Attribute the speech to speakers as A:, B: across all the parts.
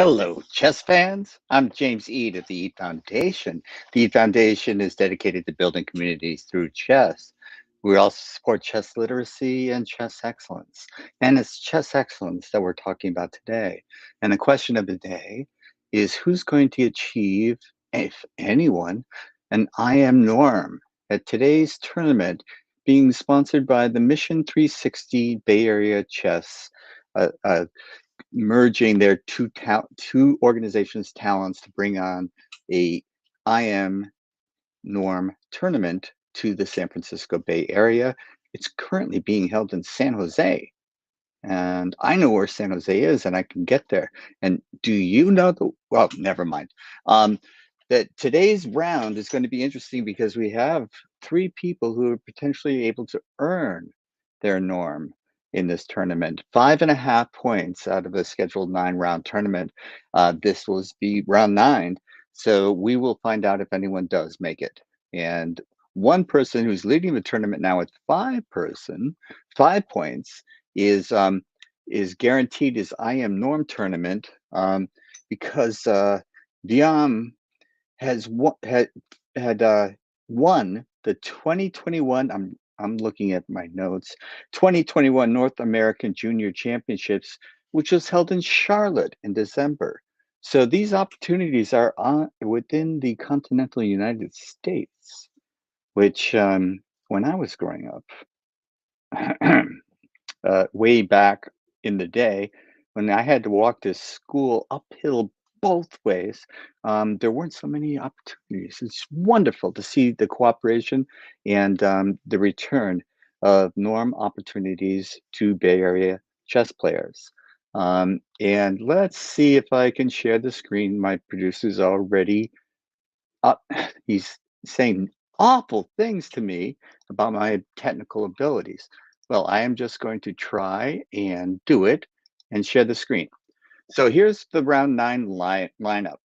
A: Hello, chess fans. I'm James Eade of the Eade Foundation. The Eade Foundation is dedicated to building communities through chess. We also support chess literacy and chess excellence. And it's chess excellence that we're talking about today. And the question of the day is who's going to achieve, if anyone, an IM norm at today's tournament being sponsored by the Mission 360 BayArea Chess, a merging their two organizations' talents to bring on a IM norm tournament to the San Francisco Bay Area. It's currently being held in San Jose. And I know where San Jose is and I can get there. And do you know well, never mind. That today's round is going to be interesting because we have three people who are potentially able to earn their norm in this tournament. 5.5 points out of a scheduled 9-round tournament. This will be round 9. So we will find out if anyone does make it. And one person who's leading the tournament now with 5 points is guaranteed his IM norm tournament because Viam had won the 2021. I'm looking at my notes. 2021 North American Junior Championships, which was held in Charlotte in December. So these opportunities are within the continental United States, which when I was growing up, way back in the day, when I had to walk to school uphill both ways, there weren't so many opportunities. It's wonderful to see the cooperation and the return of norm opportunities to Bay Area chess players. And let's see if I can share the screen. My producer's already up. He's saying awful things to me about my technical abilities. Well, I am just going to try and do it and share the screen. So here's the round 9 lineup.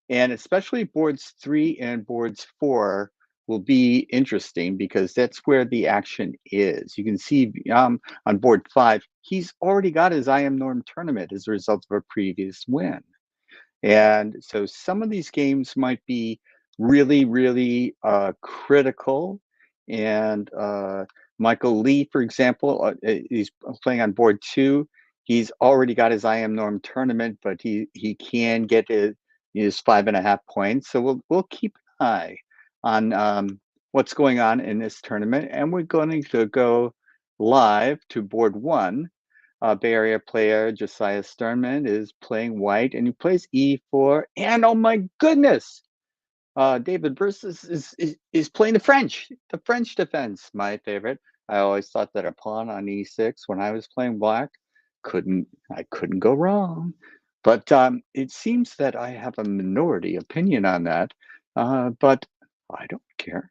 A: And especially boards 3 and boards 4 will be interesting because that's where the action is. You can see on board 5, he's already got his IM norm tournament as a result of a previous win. And so some of these games might be really, really critical. And Michael Lee, for example, he's playing on board 2. He's already got his IM norm tournament, but he can get his 5.5 points. So we'll keep an eye on what's going on in this tournament. And we're going to go live to board 1. Bay Area player Josiah Sternman is playing white, and he plays e4. And oh my goodness, David Versus is playing the French defense, my favorite. I always thought that a pawn on e6 when I was playing black I couldn't go wrong. But it seems that I have a minority opinion on that, but I don't care.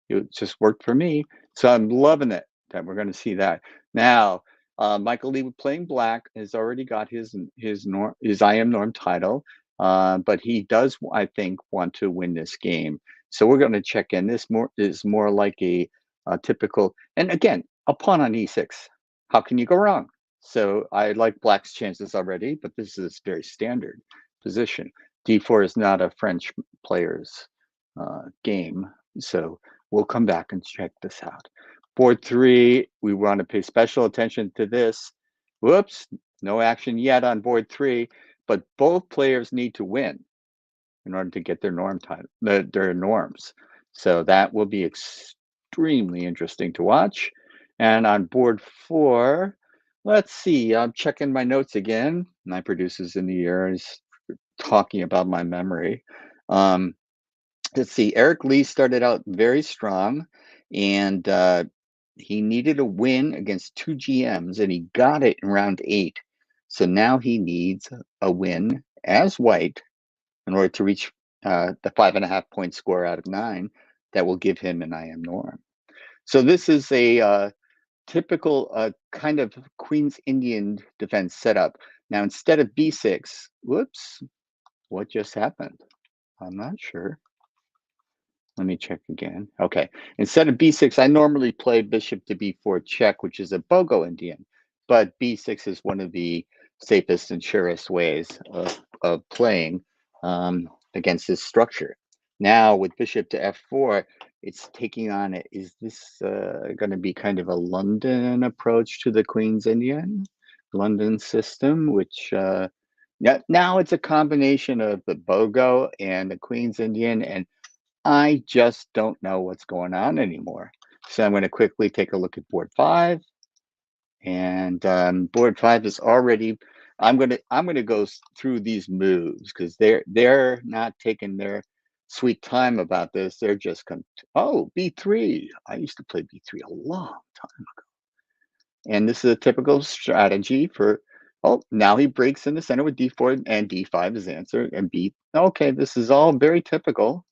A: It just worked for me, so I'm loving it that we're going to see that now. Michael Lee playing black has already got his IM norm title, but he does, I think, want to win this game. So we're going to check in. This is more like a typical, and again, a pawn on e6. How can you go wrong? So I like black's chances already, but this is very standard position. d4 is not a French player's game, so we'll come back and check this out. Board 3, we want to pay special attention to this. Whoops, no action yet on board 3, but both players need to win in order to get their norms. So that will be extremely interesting to watch. And on board 4, let's see, I'm checking my notes again. My producer's in the ears talking about my memory. Let's see, Eric Lee started out very strong, and he needed a win against 2 GMs, and he got it in round 8. So now he needs a win as white in order to reach the 5.5 point score out of 9 that will give him an IM norm. So this is a typical kind of Queen's Indian defense setup. Now, instead of b6, whoops, what just happened? I'm not sure. Let me check again. Okay, instead of b6, I normally play bishop to b4 check, which is a Bogo Indian, but b6 is one of the safest and surest ways of playing against this structure. Now with bishop to f4, it's taking on it. Is this going to be kind of a London approach to the Queen's Indian London system, which now it's a combination of the BOGO and the Queen's Indian, and I just don't know what's going on anymore. So I'm going to quickly take a look at board 5. And board 5 is already. I'm gonna go through these moves because they're not taking their sweet time about this. They're just oh, b3. I used to play b3 a long time, and this is a typical strategy for. Oh, now he breaks in the center with d4 and d5 is answer and b. Okay, this is all very typical.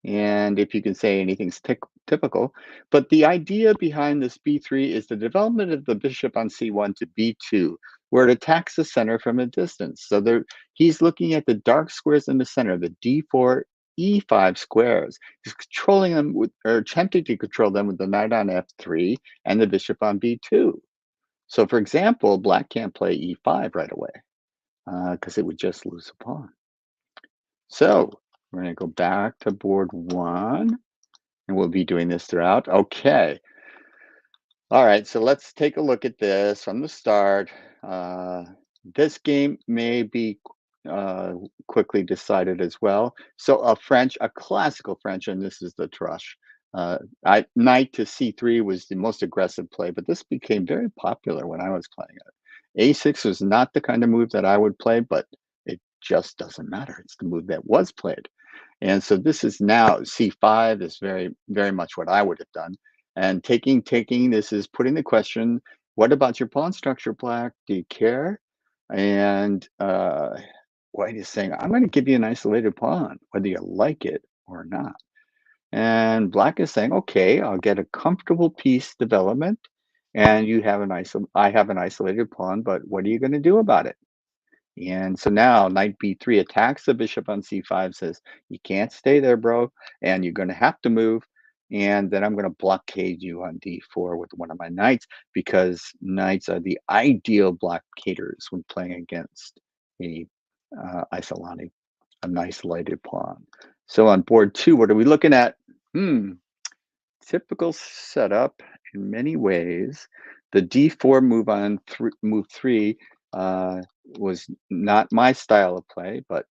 A: And if you can say anything's typical. But the idea behind this b3 is the development of the bishop on c1 to b2, where it attacks the center from a distance. So he's looking at the dark squares in the center, the d4, e5 squares. He's controlling them or attempting to control them with the knight on f3 and the bishop on b2. So for example, black can't play e5 right away because it would just lose a pawn. So we're going to go back to board 1. And we'll be doing this throughout. Okay. All right. So let's take a look at this from the start. This game may be quickly decided as well. So a classical French, and this is the Trush. Knight to c3 was the most aggressive play, but this became very popular when I was playing it. a6 was not the kind of move that I would play, but it just doesn't matter. It's the move that was played. And so this is now c5 is very, very much what I would have done. And taking, this is putting the question, what about your pawn structure, black? Do you care? And White is saying, I'm going to give you an isolated pawn, whether you like it or not. And black is saying, okay, I'll get a comfortable piece development. And I have an isolated pawn, but what are you going to do about it? And so now knight b3 attacks the bishop on c5, says, you can't stay there, bro, and you're going to have to move. And then I'm going to blockade you on d4 with one of my knights because knights are the ideal blockaders when playing against a an isolated pawn. So on board 2, what are we looking at? Typical setup in many ways. The d4 move on move 3 was not my style of play, but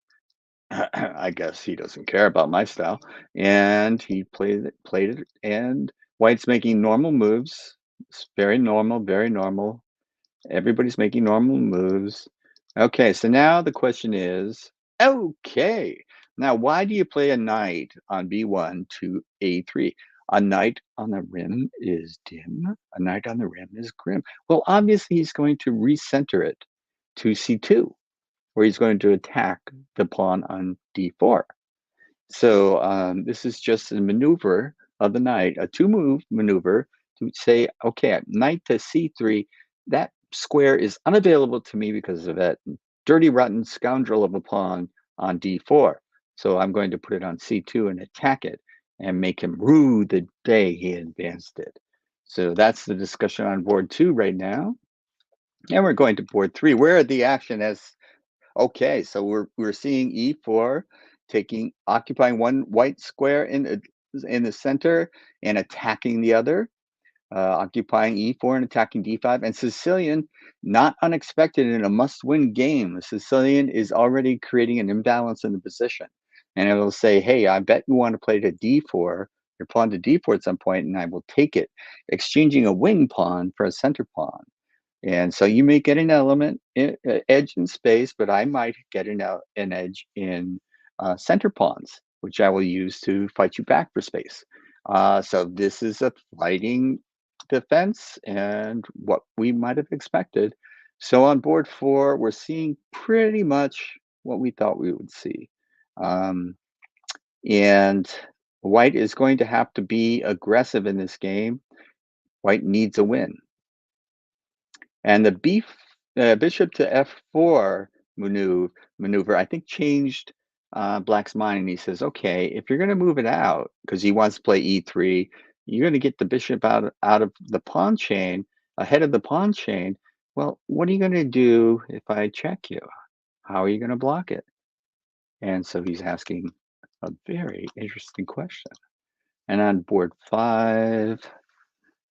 A: I guess he doesn't care about my style. And he played it, and White's making normal moves. It's very normal, very normal. Everybody's making normal moves. Okay, so now the question is, okay, now why do you play a knight on b1 to a3? A knight on the rim is dim. A knight on the rim is grim. Well, obviously he's going to recenter it to c2, where he's going to attack the pawn on d4. So this is just a maneuver of the knight, a two-move maneuver to say, okay, knight to c3, that square is unavailable to me because of that dirty, rotten scoundrel of a pawn on d4. So I'm going to put it on c2 and attack it and make him rue the day he advanced it. So that's the discussion on board 2 right now. And we're going to board 3, where the action has. Okay, so we're seeing e4 occupying one white square in the center and attacking the other, occupying e4 and attacking d5. And Sicilian, not unexpected in a must-win game, Sicilian is already creating an imbalance in the position, and it'll say, "Hey, I bet you want to play to d4, your pawn to d4 at some point, and I will take it," exchanging a wing pawn for a center pawn. And so you may get an edge in space, but I might get an edge in center pawns, which I will use to fight you back for space. So this is a fighting defense and what we might have expected. So on board 4, we're seeing pretty much what we thought we would see. And White is going to have to be aggressive in this game. White needs a win. And the bishop to f4 maneuver, I think, changed Black's mind. And he says, okay, if you're going to move it out, because he wants to play e3, you're going to get the bishop out of the pawn chain, ahead of the pawn chain. Well, what are you going to do if I check you? How are you going to block it? And so he's asking a very interesting question. And on board 5,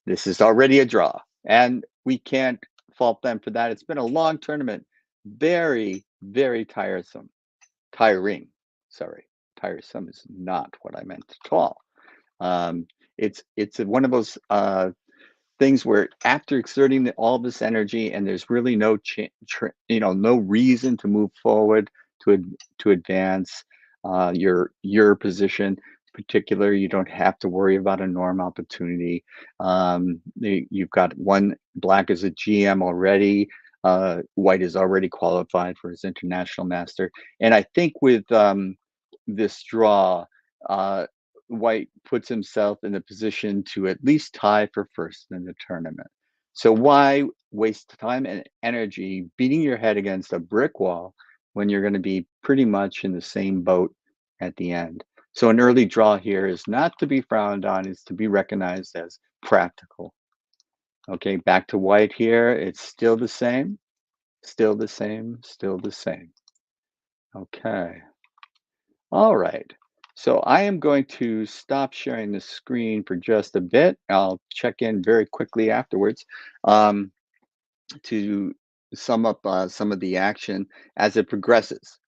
A: this is already a draw. And we can't fault them for that. It's been a long tournament. Very, very tiresome. Tiring. Sorry. Tiresome is not what I meant at all. Um, it's one of those things where after exerting all this energy and there's really no no reason to move forward to advance your position particular, you don't have to worry about a norm opportunity. You've got one black as a GM already. White is already qualified for his international master, and I think with this draw, uh, White puts himself in a position to at least tie for first in the tournament. So why waste time and energy beating your head against a brick wall when you're going to be pretty much in the same boat at the end? So an early draw here is not to be frowned on, it's to be recognized as practical. Okay, back to White here. It's still the same, still the same, still the same. Okay. All right. So I am going to stop sharing the screen for just a bit. I'll check in very quickly afterwards um, to sum up some of the action as it progresses.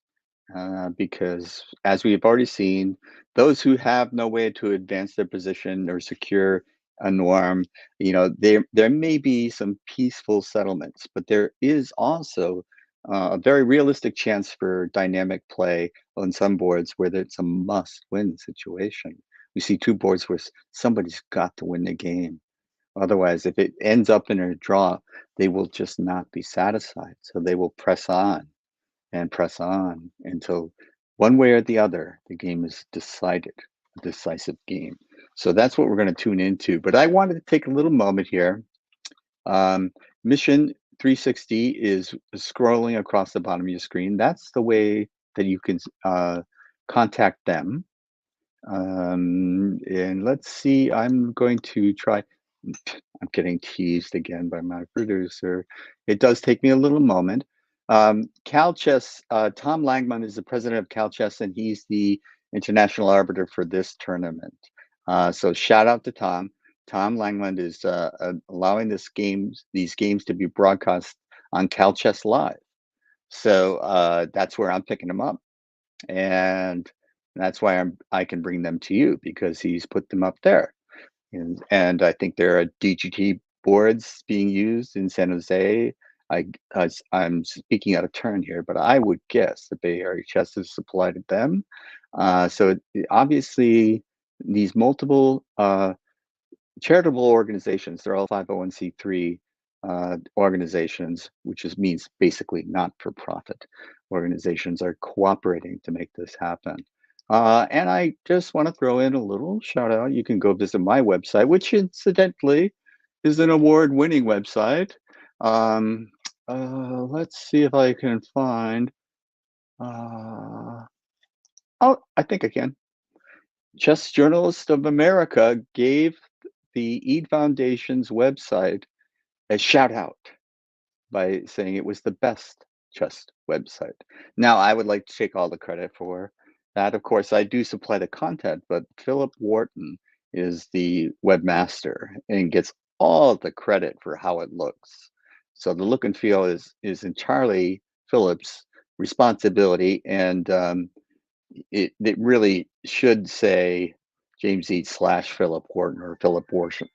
A: Because as we have already seen, those who have no way to advance their position or secure a norm, there may be some peaceful settlements, but there is also a very realistic chance for dynamic play on some boards where it's a must-win situation. We see two boards where somebody's got to win the game. Otherwise, if it ends up in a draw, they will just not be satisfied. So they will press on and press on until one way or the other, the game is decided, a decisive game. So that's what we're going to tune into. But I wanted to take a little moment here. Um, Mission 360 is scrolling across the bottom of your screen. That's the way that you can contact them. And let's see, I'm going to try. I'm getting teased again by my producer. It does take me a little moment. Cal Chess, Tom Langman is the president of Cal Chess, and he's the international arbiter for this tournament. So shout out to Tom. Tom Langland is allowing these games to be broadcast on Cal Chess Live. So that's where I'm picking them up, and that's why I can bring them to you because he's put them up there. And I think there are DGT boards being used in San Jose. I'm speaking out of turn here, but I would guess the BayArea Chess has supplied them. Obviously, these multiple charitable organizations, they're all 501c3 organizations, means basically not for profit organizations, are cooperating to make this happen. And I just want to throw in a little shout out. You can go visit my website, which incidentally is an award winning website. Um, let's see if I can find. Uh, oh, I think I can. Chess Journalist of America gave the Eade Foundation's website a shout out by saying it was the best chess website. Now, I would like to take all the credit for that. Of course, I do supply the content, but Philip Wharton is the webmaster and gets all the credit for how it looks. So the look and feel is entirely Philip's responsibility, and it really should say James Eade slash Philip Wharton or Philip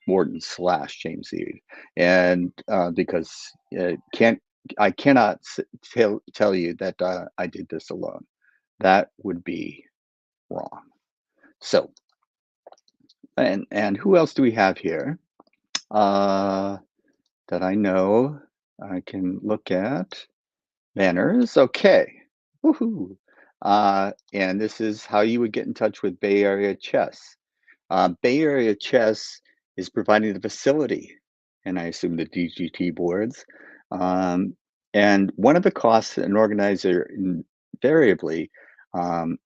A: Wharton slash James Eade, and because can't I cannot tell you that I did this alone. That would be wrong. So and who else do we have here that I know I can look at? Manners, okay. Woohoo. And this is how you would get in touch with BayArea Chess. BayArea Chess is providing the facility, and I assume the DGT boards. Um, and one of the costs an organizer invariably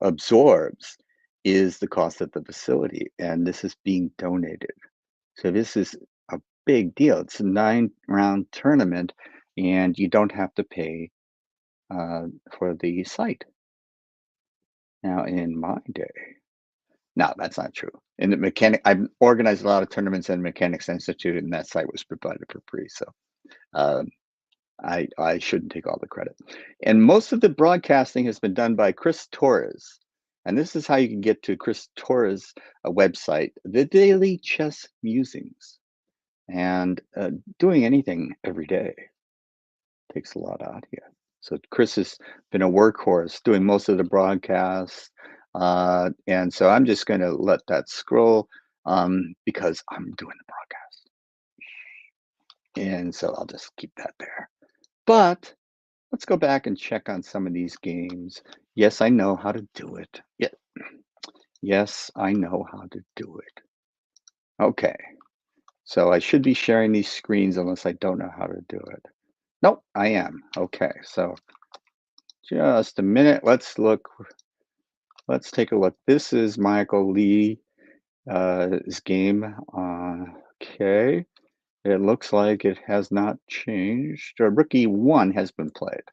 A: absorbs is the cost of the facility, and this is being donated. So this is a big deal. It's a 9-round tournament, and you don't have to pay for the site. Now, in my day, no, that's not true. In the mechanic, I've organized a lot of tournaments in Mechanics Institute, and that site was provided for free. So um, I shouldn't take all the credit. And most of the broadcasting has been done by Chris Torres. And this is how you can get to Chris Torres' website, The Daily Chess Musings. And doing anything every day takes a lot out of you. So Chris has been a workhorse doing most of the broadcasts. And so I'm just going to let that scroll because I'm doing the broadcast. And so I'll just keep that there. But let's go back and check on some of these games. Yes, I know how to do it. Yeah. Yes, I know how to do it. Okay. So I should be sharing these screens unless I don't know how to do it. Nope, I am. Okay. So just a minute. Let's look. Let's take a look. This is Michael Lee his game. Okay. It looks like it has not changed. Rookie 1 has been played.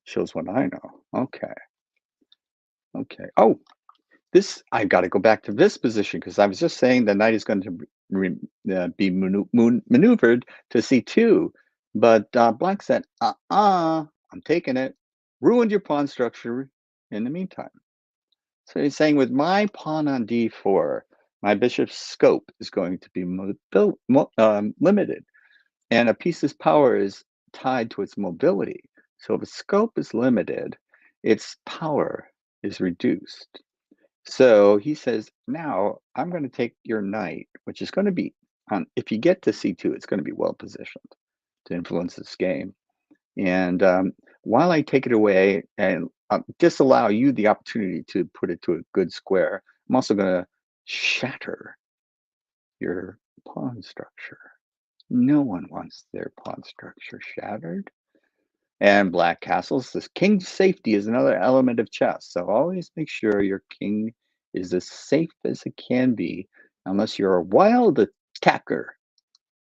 A: Shows what I know. Okay. Okay. Oh, this, I've got to go back to this position because I was just saying the knight is going to be maneuvered to c2. But Black said, I'm taking it. Ruined your pawn structure in the meantime. So he's saying with my pawn on d4, my bishop's scope is going to be limited. And a piece's power is tied to its mobility. So if its scope is limited, its power is reduced. So he says, now I'm going to take your knight, which is going to be, if you get to c2, it's going to be well positioned to influence this game. And while I take it away and disallow you the opportunity to put it to a good square, I'm also going to shatter your pawn structure. No one wants their pawn structure shattered. And black castles, this king's safety is another element of chess. So always make sure your king is as safe as it can be, unless you're a wild attacker.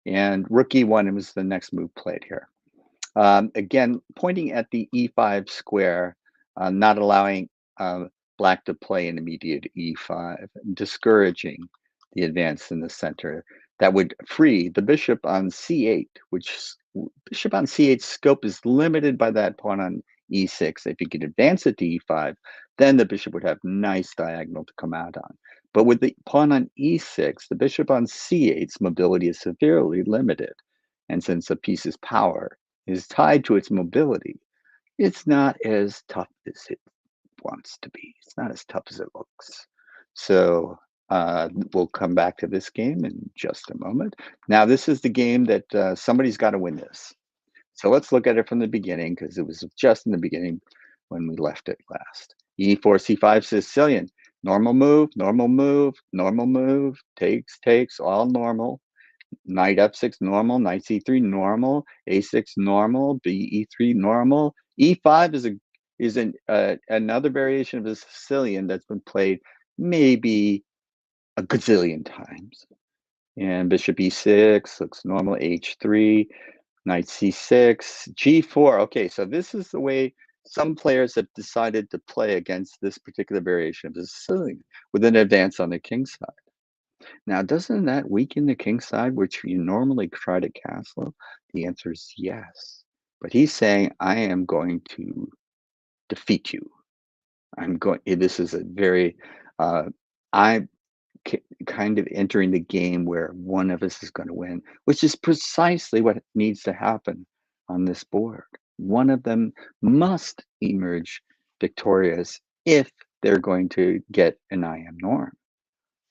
A: And rookie 1 was the next move played here. Again, pointing at the e5 square, not allowing black to play an immediate e5, discouraging the advance in the center. That would free the bishop on c8, which bishop on c8 scope is limited by that pawn on e6. If you could advance it to e5, then the bishop would have nice diagonal to come out on. But with the pawn on e6, the bishop on c8's mobility is severely limited. And since the piece's power is tied to its mobility, it's not as tough as it wants to be. It's not as tough as it looks. So we'll come back to this game in just a moment. Now, this is the game that somebody's got to win this. So let's look at it from the beginning because it was just in the beginning when we left it last. E4, C5, Sicilian. Normal move, normal move, normal move, takes, all normal. Knight f6 normal, knight c3 normal, a6 normal, e3 normal. E5 is another variation of the Sicilian that's been played maybe a gazillion times. And bishop e6 looks normal, h3, knight c6, g4. Okay, so this is the way some players have decided to play against this particular variation of the Sicilian with an advance on the king side. Now, doesn't that weaken the king side, which you normally try to castle? The answer is yes. But he's saying, I am going to defeat you. This is a very, I'm kind of entering the game where one of us is going to win, which is precisely what needs to happen on this board. One of them must emerge victorious if they're going to get an IM norm.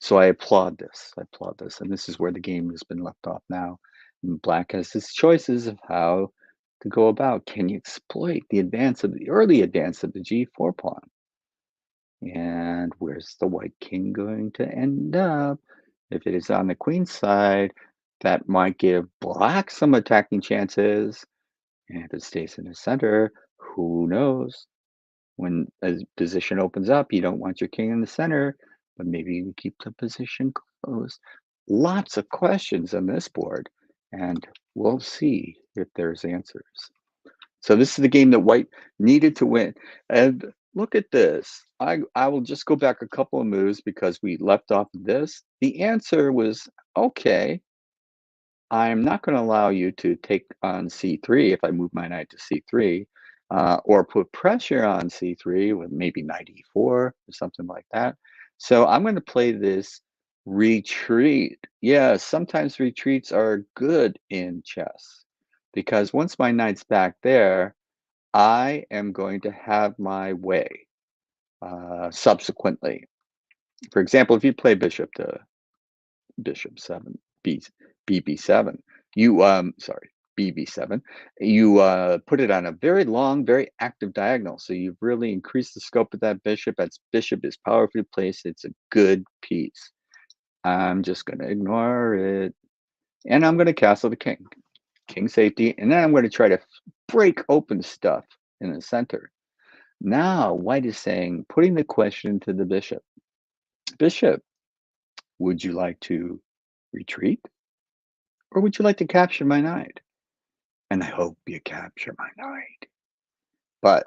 A: So I applaud this. I applaud this. And this is where the game has been left off now. And black has his choices of how to go about. Can you exploit the early advance of the g4 pawn? And where's the white king going to end up? If it is on the queen side, that might give black some attacking chances. And if it stays in the center, who knows? When a position opens up, you don't want your king in the center, but maybe you keep the position closed. Lots of questions on this board, and we'll see if there's answers. So this is the game that white needed to win. And look at this. I will just go back a couple of moves because we left off this. The answer was, okay, I'm not going to allow you to take on c3 if I move my knight to c3, or put pressure on c3 with maybe knight e4 or something like that. So I'm going to play this retreat. Yeah, sometimes retreats are good in chess because once my knight's back there, I am going to have my way subsequently. For example, if you play bishop 7, b bb7, you sorry, bb7, you put it on a very long, very active diagonal. So you've really increased the scope of that bishop. That bishop is powerfully placed. It's a good piece. I'm just going to ignore it, and I'm going to castle the king safety, and then I'm going to try to break open stuff in the center. Now white is saying, putting the question to the bishop. Bishop, would you like to retreat, or would you like to capture my knight? And I hope you capture my knight. But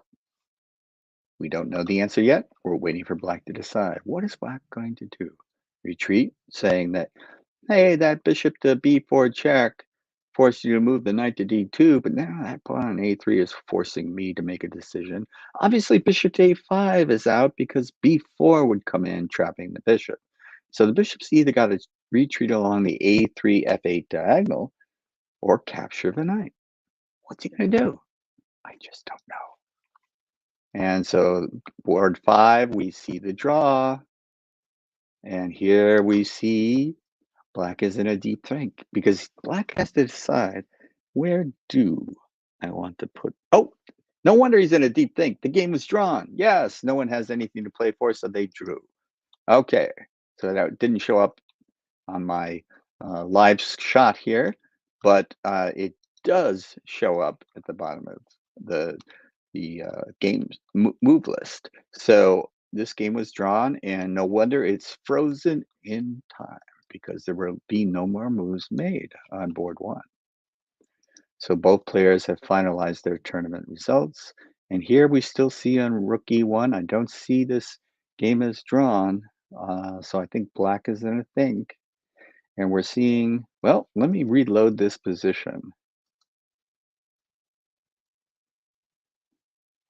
A: we don't know the answer yet. We're waiting for black to decide. What is black going to do? Retreat, saying that, hey, that bishop to b4 check forced you to move the knight to d2, but now that pawn on a3 is forcing me to make a decision. Obviously, bishop to a5 is out because b4 would come in, trapping the bishop. So the bishop's either got to retreat along the a3 f8 diagonal or capture the knight. What's he going to do? I just don't know. And so board 5, we see the draw. And here we see black is in a deep think because black has to decide, where do I want to put? Oh, no wonder he's in a deep think. The game was drawn. Yes, no one has anything to play for, so they drew. Okay, so that didn't show up on my live shot here, but it does show up at the bottom of the game's move list. So this game was drawn, and no wonder it's frozen in time because there will be no more moves made on board 1. So both players have finalized their tournament results. And here we still see on rook e1, I don't see this game as drawn. So I think black is in a think. And we're seeing, well, let me reload this position.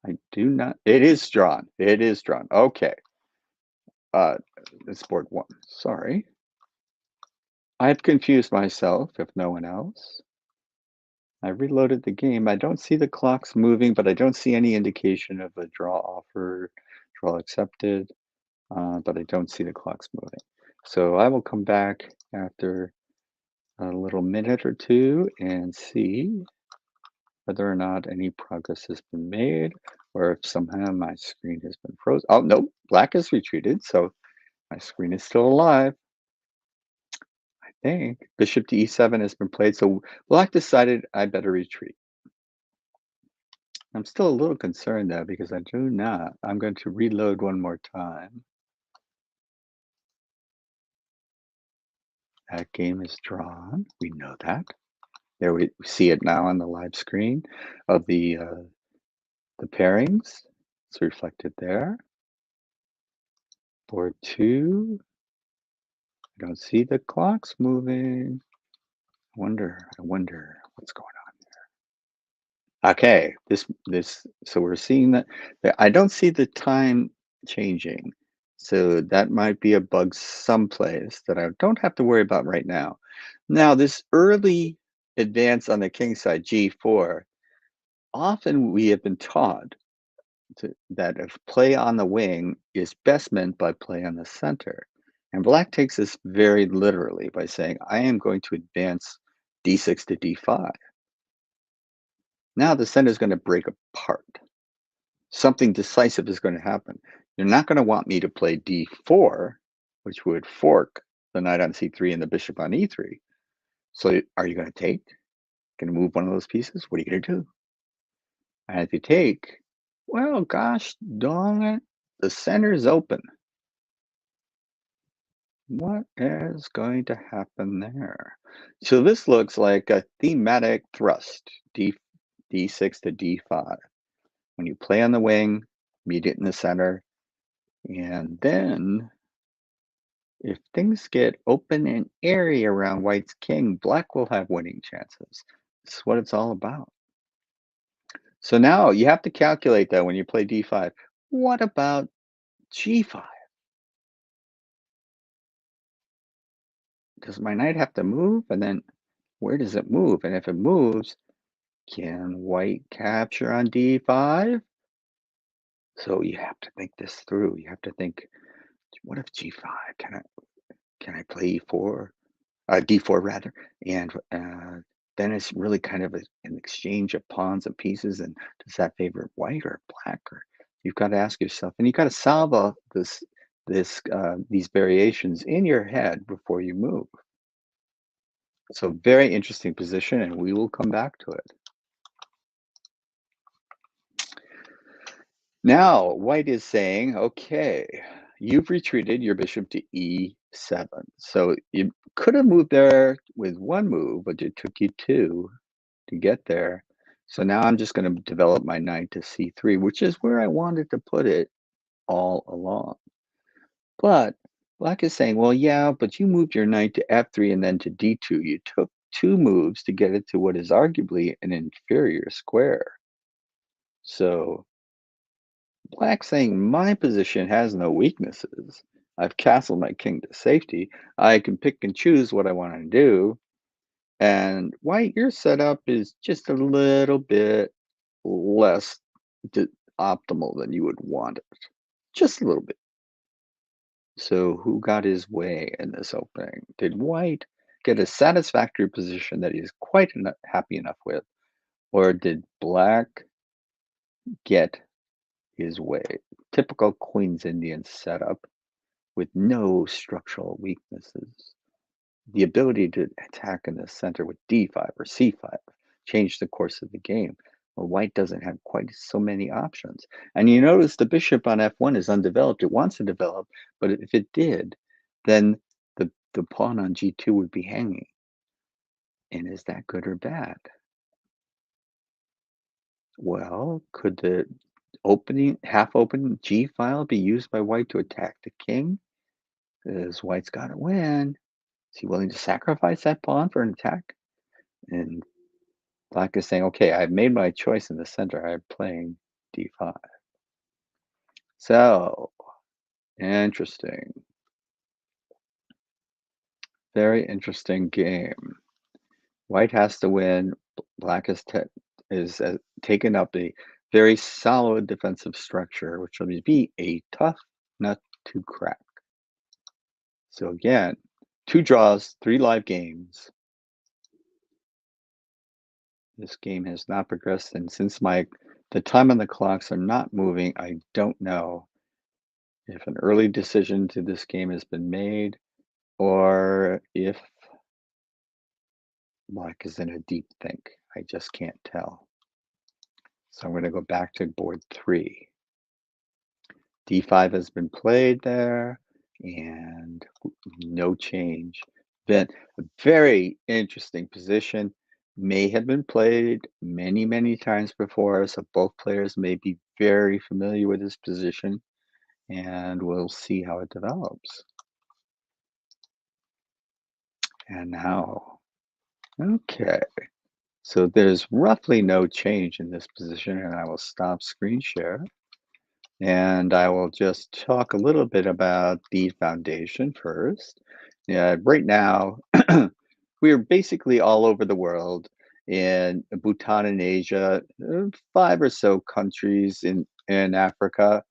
A: I do not, it is drawn. It is drawn. Okay. It's board 1. Sorry. I've confused myself, if no one else. I reloaded the game. I don't see the clocks moving, but I don't see any indication of a draw offered, draw accepted, but I don't see the clocks moving. So I will come back after a little minute or two and see whether or not any progress has been made, or if somehow my screen has been frozen. Oh, no, black has retreated, so my screen is still alive. I think bishop to e7 has been played, so black decided I better retreat. I'm still a little concerned though, because I do not. I'm going to reload one more time. That game is drawn. We know that. There we see it now on the live screen of the pairings. It's reflected there. Board 2. I don't see the clocks moving. I wonder what's going on. Okay, so we're seeing that I don't see the time changing. So that might be a bug someplace that I don't have to worry about right now. Now, this early advance on the king side, g4, often we have been taught that if play on the wing is best meant by play on the center. And black takes this very literally by saying, I am going to advance d6 to d5. Now the center is going to break apart. Something decisive is going to happen. You're not going to want me to play d4, which would fork the knight on c3 and the bishop on e3. So are you going to take? Going to move one of those pieces? What are you going to do? And if you take, well, gosh darn it, the center is open. What is going to happen there? So this looks like a thematic thrust. d6 to d5. When you play on the wing, meet it in the center, and then if things get open and airy around white's king, black will have winning chances. This is what it's all about. So now you have to calculate that when you play d5. What about g5? Does my knight have to move? And then where does it move? And if it moves, can white capture on d5? So you have to think this through. You have to think, what if g5? Can I play e4? D4 rather, and then it's really kind of an exchange of pawns and pieces. And does that favor white or black? Or you've got to ask yourself, and you got to solve these variations in your head before you move. So very interesting position, and we will come back to it. Now, white is saying, okay, you've retreated your bishop to e7. So you could have moved there with one move, but it took you two to get there. So now I'm just going to develop my knight to c3, which is where I wanted to put it all along. But black is saying, well, yeah, but you moved your knight to f3 and then to d2. You took two moves to get it to what is arguably an inferior square. So black saying my position has no weaknesses. I've castled my king to safety. I can pick and choose what I want to do. And white, your setup is just a little bit less optimal than you would want it. Just a little bit. So who got his way in this opening? Did white get a satisfactory position that he's quite happy enough with? Or did black get his way? Typical Queen's Indian setup with no structural weaknesses. The ability to attack in the center with d5 or c5 change the course of the game. Well, white doesn't have quite so many options. And you notice the bishop on f1 is undeveloped. It wants to develop, but if it did, then the pawn on g2 would be hanging. And is that good or bad? Well, could the half-open g file be used by white to attack the king? Because white's got to win. Is he willing to sacrifice that pawn for an attack? And black is saying, okay, I've made my choice in the center. I'm playing d5. So, interesting. Very interesting game. White has to win. Black is taken up a very solid defensive structure, which will be a tough nut to crack. So again, 2 draws, 3 live games. This game has not progressed, and since the time on the clocks are not moving, I don't know if an early decision to this game has been made or if black is in a deep think. I just can't tell. So I'm going to go back to board 3. d5 has been played there, and no change. Been a very interesting position. May have been played many, many times before, so both players may be very familiar with this position, and we'll see how it develops. And now, okay, so there's roughly no change in this position, and I will stop screen share. And I will just talk a little bit about the foundation first. Yeah, right now, we are basically all over the world in Bhutan in Asia, 5 or so countries in Africa.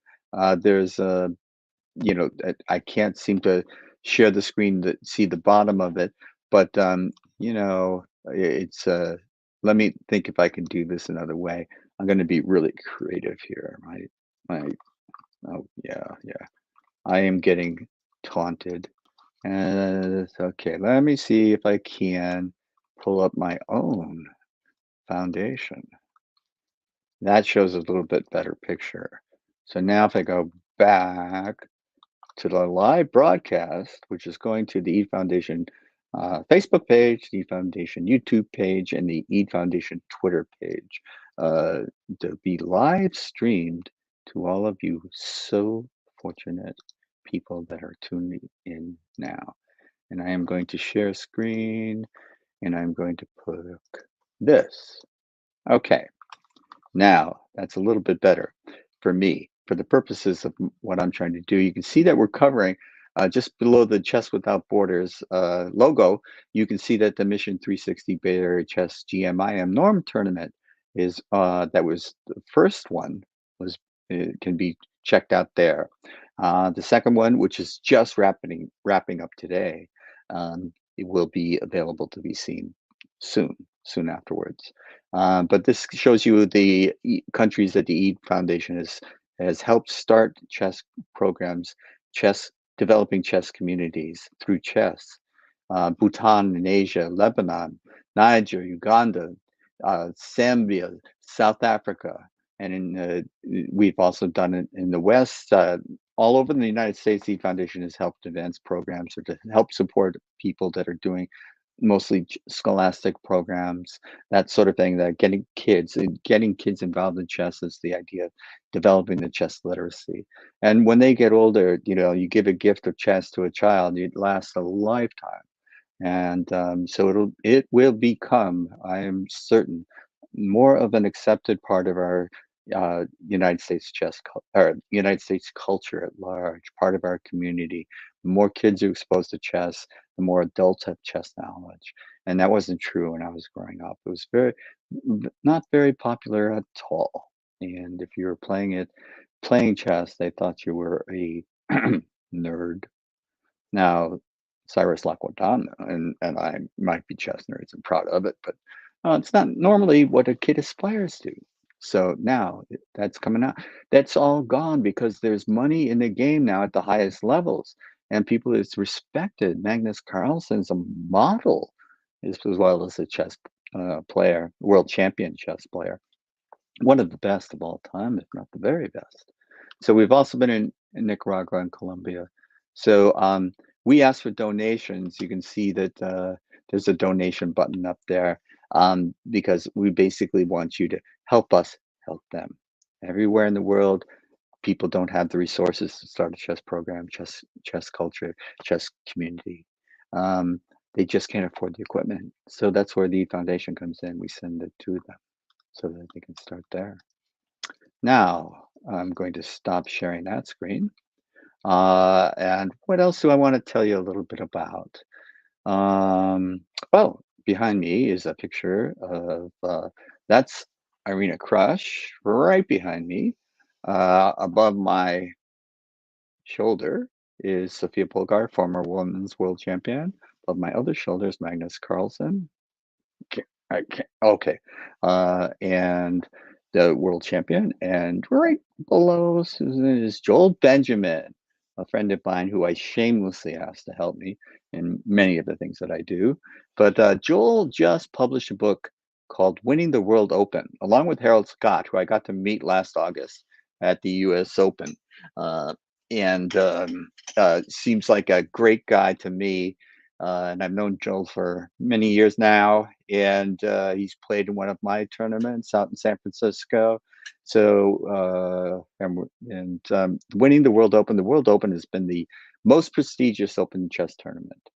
A: There's I can't seem to share the screen to see the bottom of it, but it's let me think if I can do this another way. I'm going to be really creative here. My Oh, yeah, yeah. I am getting taunted. Okay, let me see if I can pull up my own foundation. That shows a little bit better picture. So now if I go back to the live broadcast, which is going to the Eade Foundation Facebook page, the Eade Foundation YouTube page, and the Eade Foundation Twitter page. uh, to be live streamed to all of you so fortunate people that are tuning in now. And I am going to share screen and I'm going to put this. Okay. Now, that's a little bit better for me. For the purposes of what I'm trying to do, you can see that we're covering just below the Chess Without Borders logo. You can see that the Mission 360 BayArea Chess GMIM Norm tournament is that was the first one was can be checked out there. The second one, which is just wrapping up today, it will be available to be seen soon afterwards. But this shows you the countries that the Eade Foundation has helped start chess programs, chess developing chess communities through chess. Bhutan in Asia, Lebanon, Niger, Uganda, Zambia, South Africa, and we've also done it in the West. All over the United States, the foundation has helped advance programs or to help support people that are doing mostly scholastic programs, that sort of thing. That getting kids involved in chess is the idea of developing the chess literacy. And when they get older, you give a gift of chess to a child, it lasts a lifetime. And so it will become, I am certain, more of an accepted part of our United States or United States culture at large, part of our community. The more kids are exposed to chess, the more adults have chess knowledge. And that wasn't true when I was growing up. It was not very popular at all. And if you were playing chess, they thought you were a nerd. Now, Cyrus Laquadon and I might be chess nerds and proud of it, but it's not normally what a kid aspires to. So now that's coming out. That's all gone because there's money in the game now at the highest levels, and people is respected. Magnus Carlsen's a model, as well as a chess player, world champion chess player, one of the best of all time, if not the very best. So we've also been in Nicaragua and Colombia. So we asked for donations. You can see that there's a donation button up there because we basically want you to help us help them. Everywhere in the world, people don't have the resources to start a chess program, chess culture, chess community. They just can't afford the equipment. So that's where the foundation comes in. We send it to them so that they can start there. Now, I'm going to stop sharing that screen. And what else do I want to tell you a little bit about? Um, oh, behind me is a picture of that's Irina Crush right behind me. Above my shoulder is Sophia Polgar, former women's world champion. Above my other shoulder is Magnus Carlsen. Okay. And the world champion. And right below Susan is Joel Benjamin, a friend of mine who I shamelessly asked to help me in many of the things that I do. But Joel just published a book called Winning the World Open, along with Harold Scott, who I got to meet last August at the US Open. Uh, and seems like a great guy to me, and I've known Joel for many years now, and he's played in one of my tournaments out in San Francisco. So, winning the World Open has been the most prestigious open chess tournament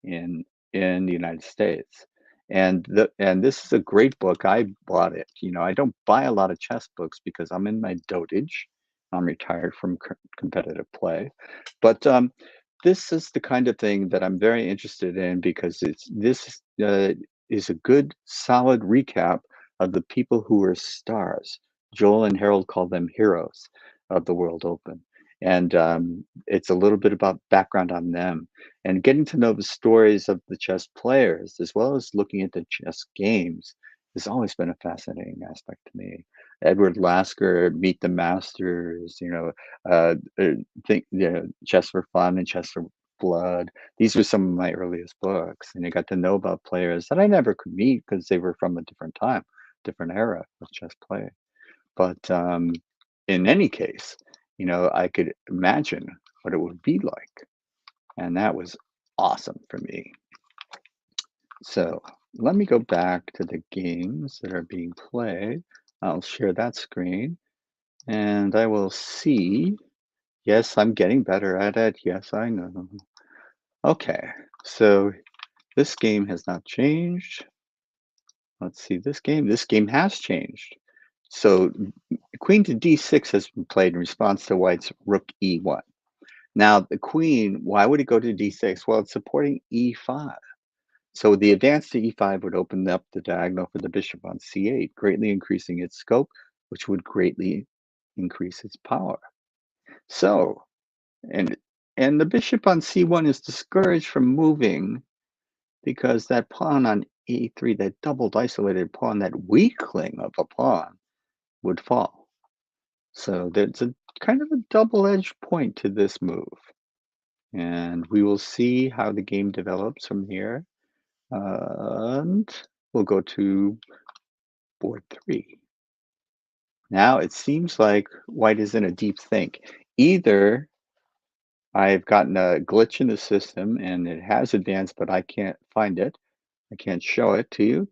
A: in the United States. And this is a great book. I bought it. I don't buy a lot of chess books because I'm in my dotage. I'm retired from competitive play, but this is the kind of thing that I'm very interested in because this is a good, solid recap of the people who were stars. Joel and Harold call them heroes of the World Open, and it's a little bit about background on them and getting to know the stories of the chess players as well as looking at the chess games has always been a fascinating aspect to me. Edward Lasker, Meet the Masters, think Chess for Fun and Chess for Blood. These were some of my earliest books, and I got to know about players that I never could meet because they were from a different time, different era of chess play. But in any case, I could imagine what it would be like, and that was awesome for me. So let me go back to the games that are being played. I'll share that screen and I will see. Yes, I'm getting better at it. Yes, I know. Okay, so this game has not changed. Let's see this game. This game has changed. So queen to d6 has been played in response to white's rook e1. Now the queen, why would it go to d6? Well, it's supporting e5. So the advance to e5 would open up the diagonal for the bishop on c8, greatly increasing its scope, which would greatly increase its power. So, and and the bishop on c1 is discouraged from moving because that pawn on e3, that doubled isolated pawn, that weakling of a pawn, would fall. So there's a kind of a double-edged point to this move. And we will see how the game develops from here. And we'll go to board 3. Now it seems like white is in a deep think. Either I've gotten a glitch in the system and it has advanced, but I can't find it. I can't show it to you.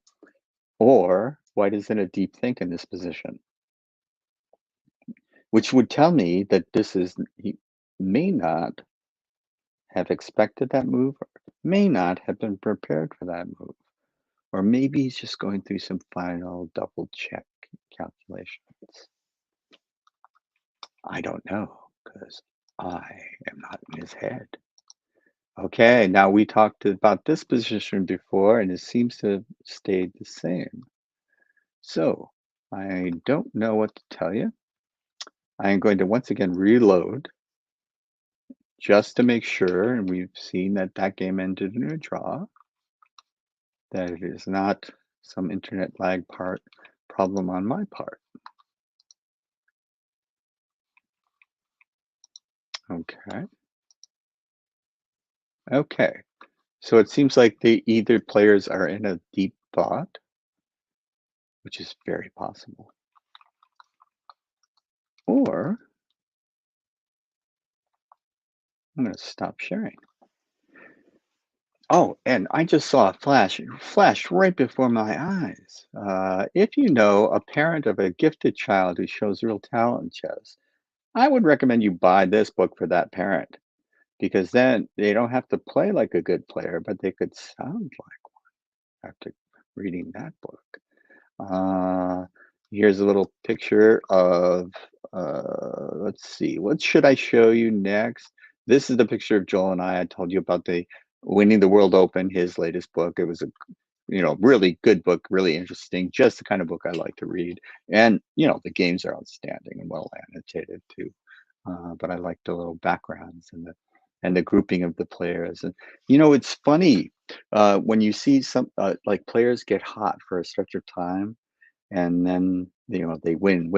A: Or white is in a deep think in this position, which would tell me that he may not have expected that move, or may not have been prepared for that move. Or maybe he's just going through some final double check calculations. I don't know because I am not in his head. Okay, now we talked about this position before and it seems to have stayed the same. So I don't know what to tell you. I am going to once again reload just to make sure, and we've seen that that game ended in a draw, that it is not some internet lag problem on my part. Okay. Okay. So it seems like either players are in a deep thought, which is very possible, or I'm going to stop sharing. Oh, and I just saw a flash. It flashed right before my eyes. If you know a parent of a gifted child who shows real talent in chess, I would recommend you buy this book for that parent because then they don't have to play like a good player, but they could sound like after reading that book. Uh, Here's a little picture of, let's see, what should I show you next? This is the picture of Joel and I told you about the Winning the World Open, his latest book. It was a really good book, really interesting, just the kind of book I like to read. And, the games are outstanding and well annotated too. But I like the little backgrounds and the grouping of the players. And, it's funny when you see some like players get hot for a stretch of time and then they win,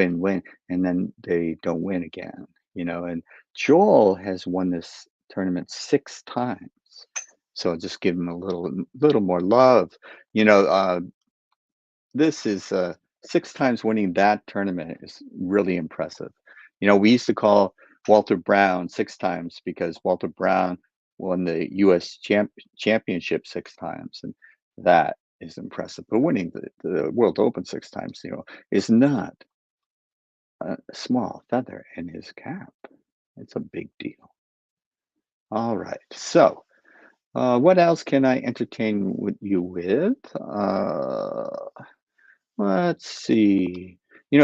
A: and then they don't win again. And Joel has won this tournament 6 times, so just give him a little more love. This is 6 times winning that tournament is really impressive. We used to call Walter Brown 6 times because Walter Brown won the U.S. championship 6 times, and that is impressive. But winning the World Open 6 times, is not a small feather in his cap. It's a big deal. All right. So, what else can I entertain you with? Let's see.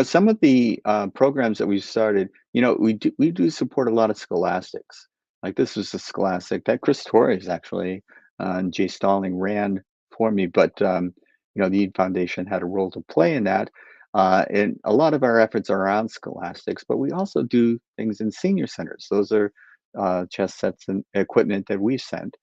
A: Some of the programs that we started, we do support a lot of scholastics. Like this was a scholastic that Chris Torres actually and Jay Stalling ran for me, but the Eade Foundation had a role to play in that. And a lot of our efforts are around scholastics, but we also do things in senior centers. Those are chess sets and equipment that we send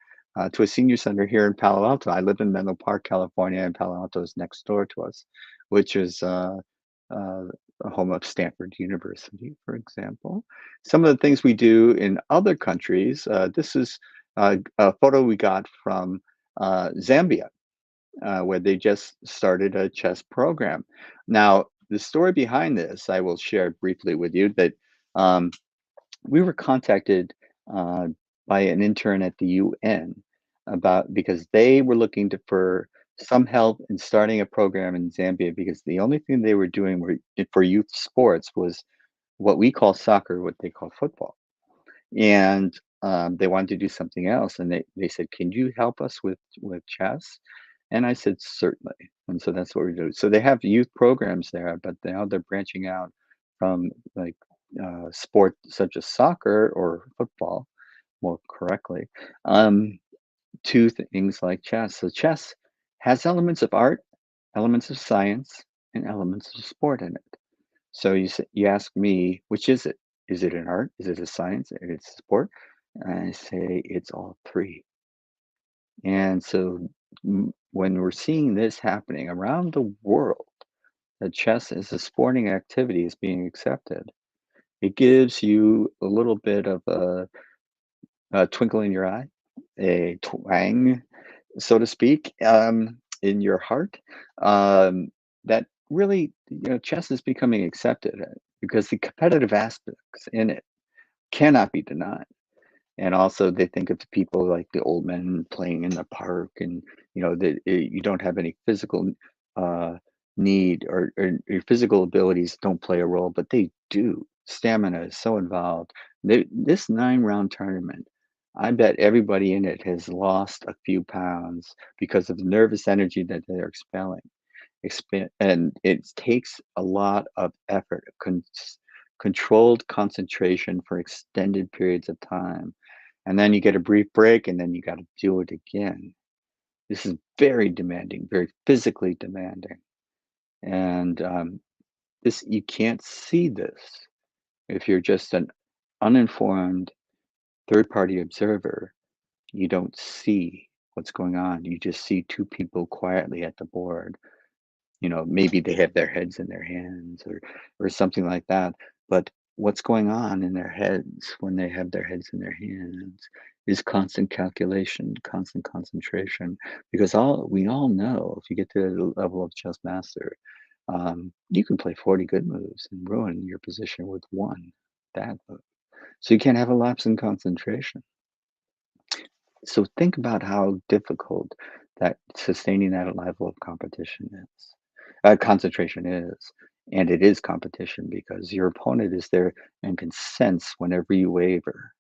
A: to a senior center here in Palo Alto. I live in Menlo Park, California, and Palo Alto is next door to us, which is the home of Stanford University, for example. Some of the things we do in other countries, this is a photo we got from Zambia, where they just started a chess program. Now, the story behind this, I will share briefly with you that um, we were contacted by an intern at the UN because they were looking for some help in starting a program in Zambia because the only thing they were doing for youth sports was what we call soccer, what they call football. And they wanted to do something else, and they said, "Can you help us with chess?" And I said, "Certainly." And so that's what we do. So they have youth programs there, but now they're branching out from like sport such as soccer or football, more correctly, um, to things like chess. So chess has elements of art, elements of science, and elements of sport in it. So you ask me, which is it? Is it an art? Is it a science? Is it a sport? And I say it's all three. And so when we're seeing this happening around the world, that chess as a sporting activity is being accepted, it gives you a little bit of a twinkle in your eye, a twang, so to speak, in your heart, that really, chess is becoming accepted because the competitive aspects in it cannot be denied. And also, they think of the people like the old men playing in the park, and that you don't have any physical uh, need, or your physical abilities don't play a role, but they do. Stamina is so involved. This 9 round tournament, I bet everybody in it has lost a few pounds because of the nervous energy that they're expelling. And it takes a lot of effort, controlled concentration for extended periods of time, and then you get a brief break, and then you got to do it again. This is very demanding, very physically demanding, and this you can't see this if you're just an uninformed third-party observer. You don't see what's going on. You just see two people quietly at the board. Maybe they have their heads in their hands, or something like that. But what's going on in their heads when they have their heads in their hands is constant calculation, constant concentration. Because we all know, if you get to the level of chess master, you can play 40 good moves and ruin your position with one bad move. So you can't have a lapse in concentration. So think about how difficult that sustaining that level of concentration is. And it is competition because your opponent is there and can sense whenever you waver.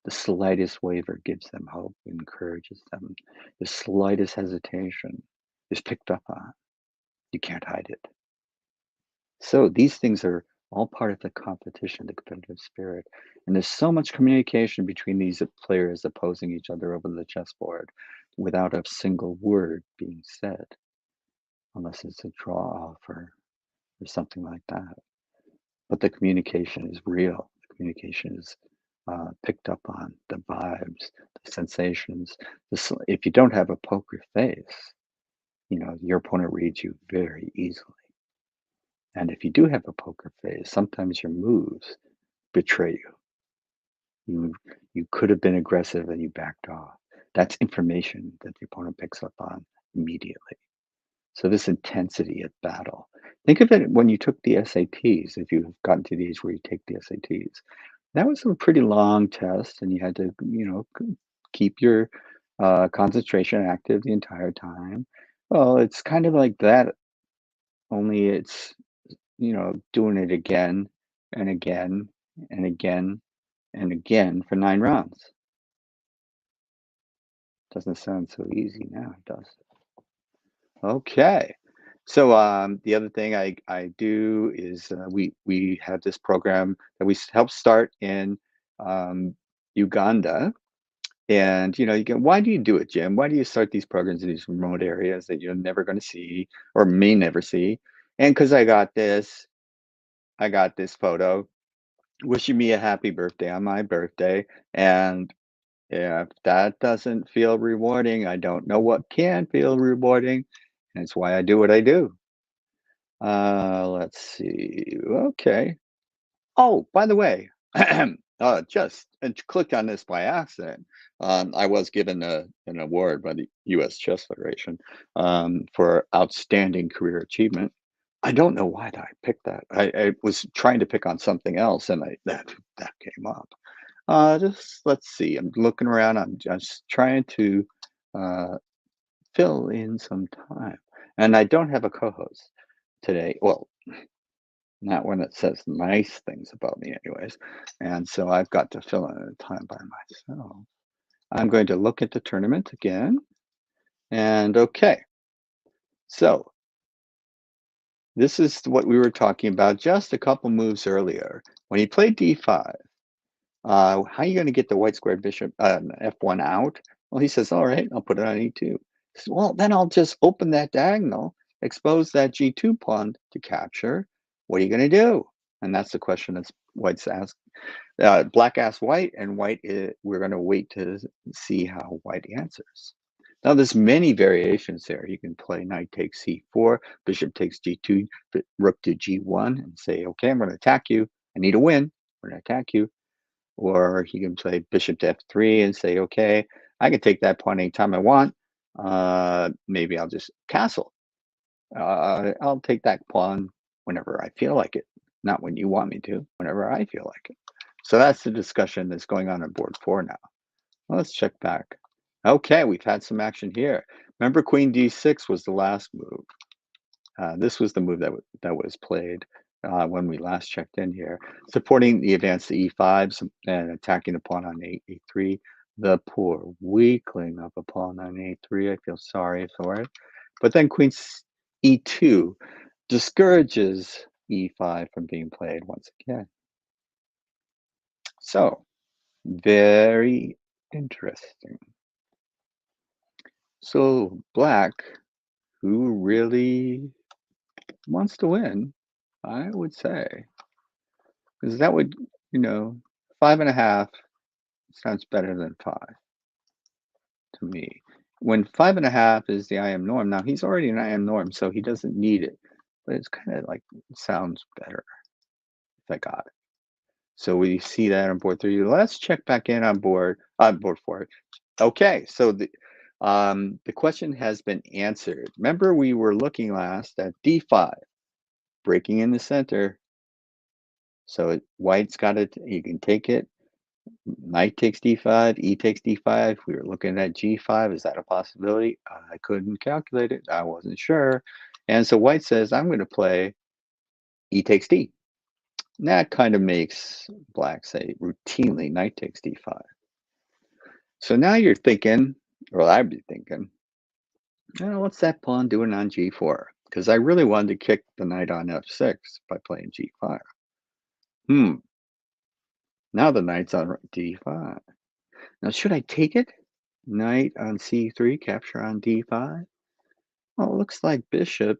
A: The slightest waver gives them hope, encourages them. The slightest hesitation is picked up on. You can't hide it. So these things are all part of the competition, the competitive spirit. And there's so much communication between these players opposing each other over the chessboard without a single word being said, unless it's a draw off, or something like that. But the communication is real. The communication is picked up on, the vibes, the sensations. If you don't have a poker face, your opponent reads you very easily. And if you do have a poker face, sometimes your moves betray you. You could have been aggressive and you backed off. That's information that the opponent picks up on immediately. So this intensity at battle. Think of it when you took the SATs, if you've gotten to the age where you take the SATs. That was a pretty long test, and you had to, keep your concentration active the entire time. Well, it's kind of like that, only it's, doing it again and again and again and again for 9 rounds. Doesn't sound so easy now, does it? Okay. So the other thing I do is we have this program that we help start in um, Uganda. And you go, why do you do it, Jim? Why do you start these programs in these remote areas that you're never going to see or may never see? And because I got this photo wishing me a happy birthday on my birthday. And if that doesn't feel rewarding, I don't know what can feel rewarding. And it's why I do what I do. Let's see. Okay. Oh, by the way, just clicked on this by accident. I was given an award by the U.S. Chess Federation for outstanding career achievement. I don't know why I picked that. I was trying to pick on something else, and that came up. Just let's see. I'm looking around. I'm just trying to uh, fill in some time. And I don't have a co-host today. Well, not one that says nice things about me, anyways. And so I've got to fill in the time by myself. I'm going to look at the tournament again. And okay, so this is what we were talking about just a couple moves earlier. When he played d5, how are you going to get the white square bishop f1 out? Well, he says, all right, I'll put it on e2. He says, well, then I'll just open that diagonal, expose that g2 pawn to capture. What are you going to do? And that's the question that White's asked. Black asked White, and we're going to wait to see how White answers. Now, there's many variations there. You can play knight takes c4, bishop takes g2, rook to g1, and say, okay, I'm going to attack you. I need a win. I'm going to attack you. Or he can play bishop to f3 and say, okay, I can take that pawn anytime I want. Maybe I'll just castle. I'll take that pawn whenever I feel like it. Not when you want me to, whenever I feel like it. So that's the discussion that's going on board 4 now. Well, let's check back. Okay, we've had some action here. Remember, queen d6 was the last move. This was the move that was played when we last checked in here, supporting the advance to e5 and attacking the pawn on a3. The poor weakling of a pawn on a3. I feel sorry for it. But then queen e2 discourages e5 from being played once again. So, very interesting. So, black, who really wants to win, I would say, because that would, 5.5 sounds better than 5 to me. When 5.5 is the IM norm, now he's already an IM norm, so he doesn't need it, but it's kind of like, it sounds better if I got it. So we see that on board 3. Let's check back in on board 4. Okay, so the question has been answered. Remember, we were looking last at d5, breaking in the center. So White's got it. You can take it. Knight takes d5, e takes d5. We were looking at g5. Is that a possibility? I couldn't calculate it. I wasn't sure. And so White says, I'm going to play e takes d. And that kind of makes black say routinely knight takes d5. So now you're thinking, or I'd be thinking, what's that pawn doing on g4? Because I really wanted to kick the knight on f6 by playing g5. Now the knight's on d5. Now, should I take it? Knight on c3, capture on d5? Well, it looks like bishop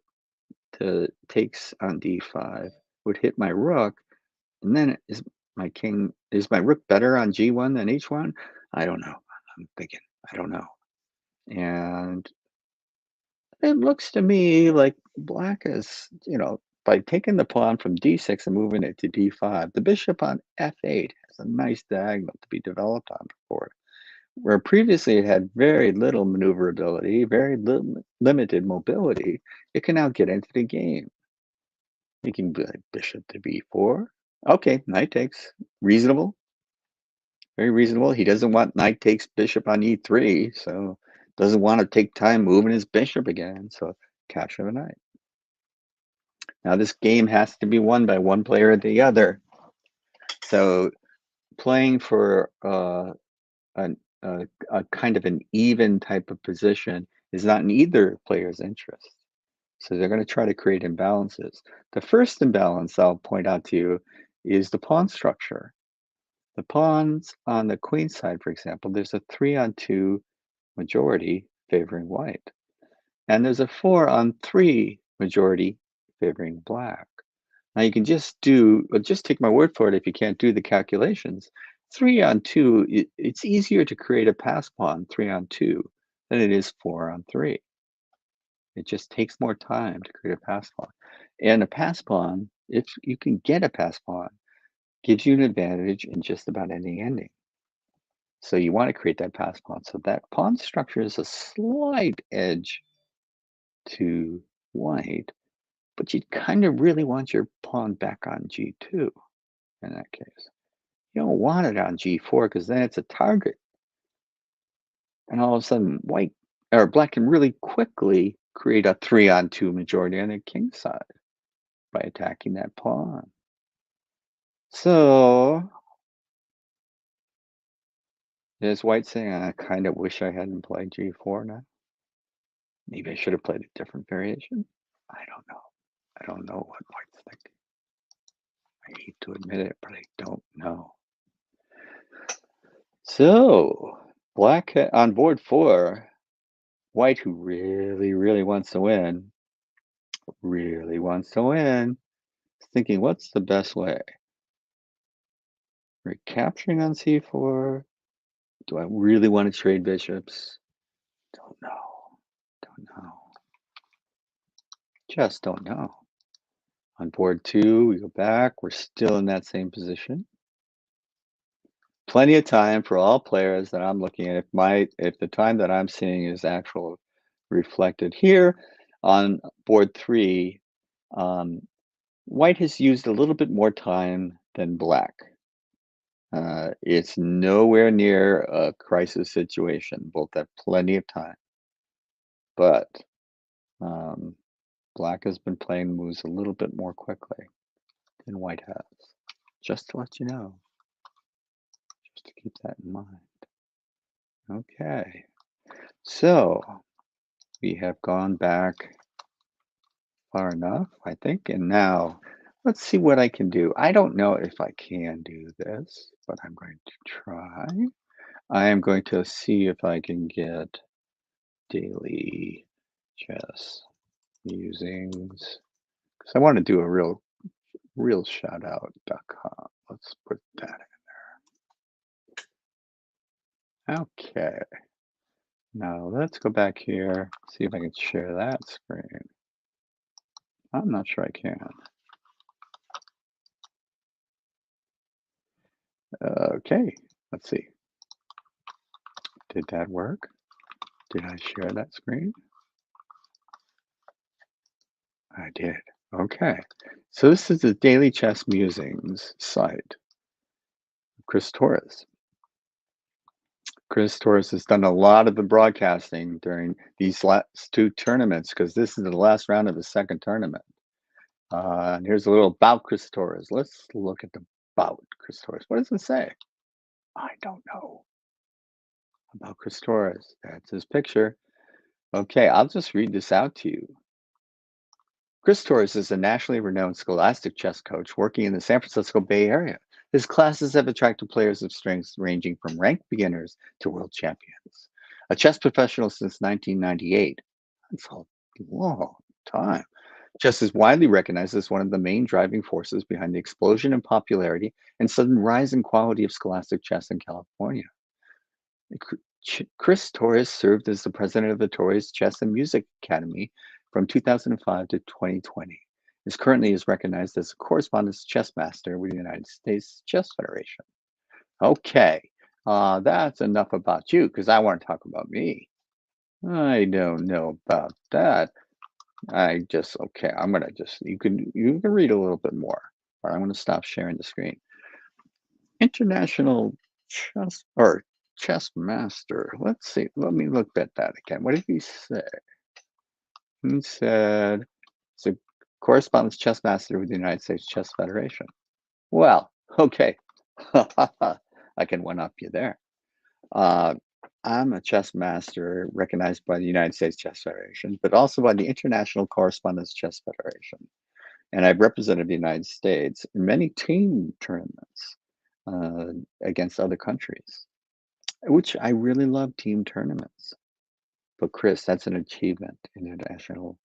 A: takes on d5 would hit my rook. And then is my rook better on g1 than h1? I don't know. I'm thinking, I don't know. And it looks to me like black is, by taking the pawn from d6 and moving it to d5, the bishop on f8 has a nice diagonal to be developed on before, where previously it had very little maneuverability, very limited mobility. It can now get into the game. You can be like bishop to b4. Okay, knight takes. Reasonable. Very reasonable. He doesn't want knight takes bishop on e3, so doesn't want to take time moving his bishop again, so capture the knight. Now this game has to be won by one player or the other. So playing for a kind of an even type of position is not in either player's interest. So they're going to try to create imbalances. The first imbalance I'll point out to you is the pawn structure. The pawns on the queen side, for example, there's a 3-on-2 majority favoring white. And there's a 4-on-3 majority favoring black. Now you can just take my word for it if you can't do the calculations. 3-on-2, it's easier to create a pass pawn 3-on-2 than it is 4-on-3. It just takes more time to create a pass pawn. And a pass pawn, if you can get a pass pawn, gives you an advantage in just about any ending. So you want to create that pass pawn. So that pawn structure is a slight edge to white, but you kind of really want your pawn back on g2 in that case. You don't want it on g4 because then it's a target. And all of a sudden, white or black can really quickly create a 3-on-2 majority on the king side by attacking that pawn. So, is white saying, I kind of wish I hadn't played g4 now? Maybe I should have played a different variation? I don't know. I don't know what white's thinking. I hate to admit it, but I don't know. So, black on board 4, white who really wants to win, is thinking, what's the best way? Recapturing on c4? Do I really want to trade bishops? Don't know. Don't know. Just don't know. On board 2, we go back. We're still in that same position. Plenty of time for all players that I'm looking at. If the time that I'm seeing is actual reflected here on board 3, um, white has used a little bit more time than black. It's nowhere near a crisis situation. Both have plenty of time, but um, black has been playing moves a little bit more quickly than white has. Just to let you know, just to keep that in mind. Okay, so we have gone back far enough, I think, and now let's see what I can do. I don't know if I can do this, but I'm going to try. I am going to see if I can get daily chess musings because I want to do a real shout out.com. Let's put that in. Okay. Now let's go back here, see if I can share that screen. I'm not sure I can. Okay, let's see. Did that work? Did I share that screen? I did. Okay. So this is the Daily Chess Musings site. Chris Torres. Chris Torres has done a lot of the broadcasting during these last 2 tournaments because this is the last round of the second tournament. And here's a little about Chris Torres. Let's look at the about Chris Torres. What does it say? I don't know. About Chris Torres. That's his picture. Okay, I'll just read this out to you. Chris Torres is a nationally renowned scholastic chess coach working in the San Francisco Bay Area. His classes have attracted players of strengths ranging from ranked beginners to world champions. A chess professional since 1998. That's a long time. Chess is widely recognized as one of the main driving forces behind the explosion in popularity and sudden rise in quality of scholastic chess in California. Chris Torres served as the president of the Torres Chess and Music Academy from 2005 to 2020. Currently is recognized as a correspondence chess master with the United States Chess Federation. Okay, that's enough about you because I want to talk about me. I don't know about that. Okay. I'm gonna just you can read a little bit more, or I'm gonna stop sharing the screen. International chess or chess master. Let's see. Let me look at that again. What did he say? He said it's a correspondence chess master with the United States Chess Federation. Well, okay. I can one up you there. Uh, I'm a chess master recognized by the United States Chess Federation, but also by the International Correspondence Chess Federation. And I've represented the United States in many team tournaments against other countries, which I really love team tournaments. But Chris, that's an achievement in international,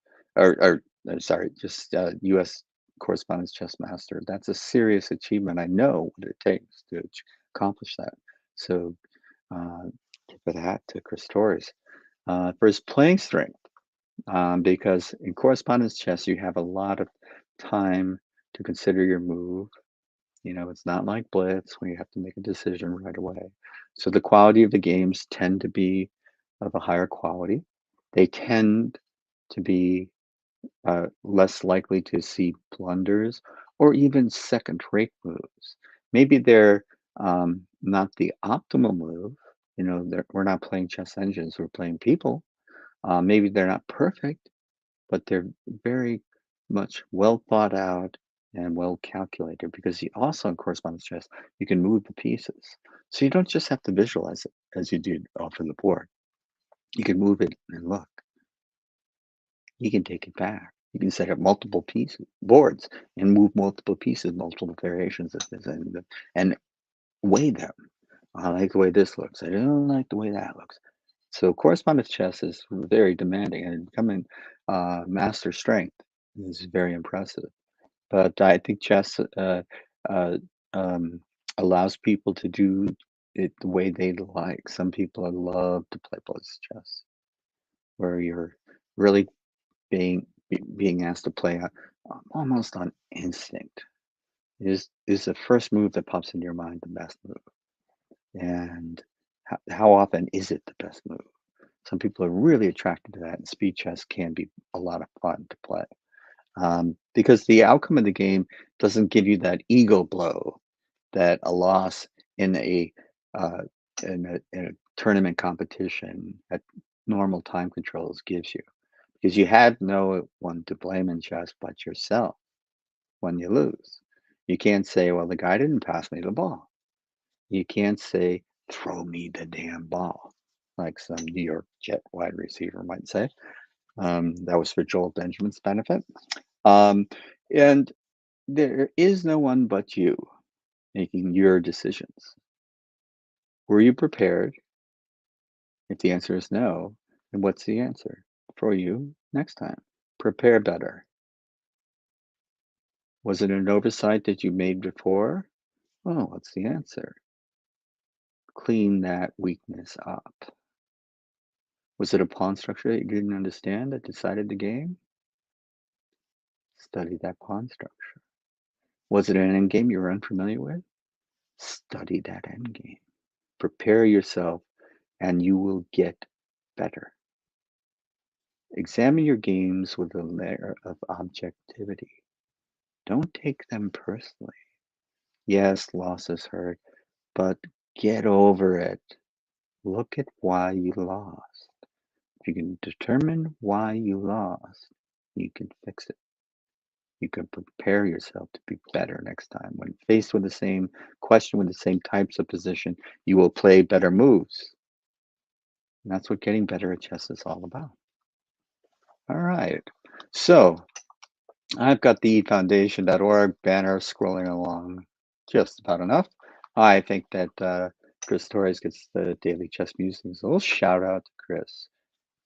A: sorry, just U.S. Correspondence Chess Master. That's a serious achievement. I know what it takes to accomplish that. So for that to Chris Torres for his playing strength, because in correspondence chess you have a lot of time to consider your move. You know, it's not like Blitz where you have to make a decision right away. So the quality of the games tend to be of a higher quality. They tend to be less likely to see blunders or even second-rate moves. Maybe they're not the optimal move. You know, we're not playing chess engines, we're playing people. Maybe they're not perfect, but they're very much well thought out and well calculated because you also in correspondence chess, you can move the pieces. So you don't just have to visualize it as you do off of the board. You can move it and look. You can take it back. You can set up multiple pieces, boards, and move multiple pieces, multiple variations of this, and weigh them. I like the way this looks. I don't like the way that looks. So correspondence chess is very demanding, and becoming master strength is very impressive. But I think chess uh, um, allows people to do it the way they like. Some people love to play buzz chess, where you're really being asked to play almost on instinct. Is the first move that pops into your mind the best move? And how often is it the best move? Some people are really attracted to that, and speed chess can be a lot of fun to play. Because the outcome of the game doesn't give you that ego blow that a loss in uh, in a tournament competition at normal time controls gives you, because you had no one to blame in chess but yourself when you lose. You can't say, "Well, the guy didn't pass me the ball." You can't say, "Throw me the damn ball," like some New York Jet wide receiver might say. That was for Joel Benjamin's benefit. Um, and there is no one but you making your decisions. Were you prepared? If the answer is no, then what's the answer for you next time? Prepare better. Was it an oversight that you made before? Oh, what's the answer? Clean that weakness up. Was it a pawn structure that you didn't understand that decided the game? Study that pawn structure. Was it an endgame you were unfamiliar with? Study that endgame. Prepare yourself and you will get better. Examine your games with a layer of objectivity. Don't take them personally. Yes, losses hurt, but get over it. Look at why you lost. If you can determine why you lost, you can fix it. You can prepare yourself to be better next time. When faced with the same question, with the same types of position, you will play better moves. And that's what getting better at chess is all about. All right. So I've got the Foundation.org banner scrolling along just about enough. I think that Chris Torres gets the Daily Chess Musings. A little shout out to Chris.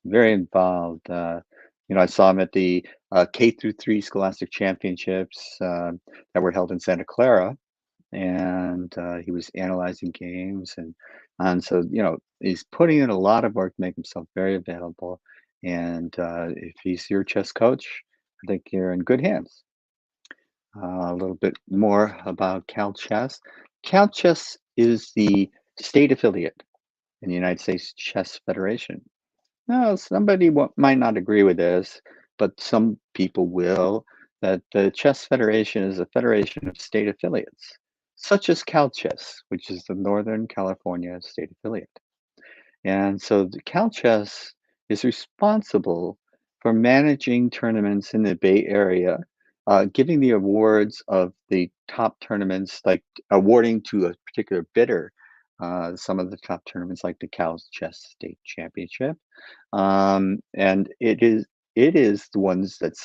A: Very involved. I saw him at the K through 3 Scholastic Championships that were held in Santa Clara, and he was analyzing games, and so he's putting in a lot of work to make himself very available. And if he's your chess coach, I think you're in good hands. A little bit more about Cal Chess. Cal Chess is the state affiliate in the United States Chess Federation. Now, somebody might not agree with this, but some people will, that the Chess Federation is a federation of state affiliates, such as Cal Chess, which is the Northern California state affiliate. And so the CalChess is responsible for managing tournaments in the Bay Area, giving the awards of the top tournaments, like awarding to a particular bidder. Some of the top tournaments, like the Cal Chess State Championship, and it is the ones that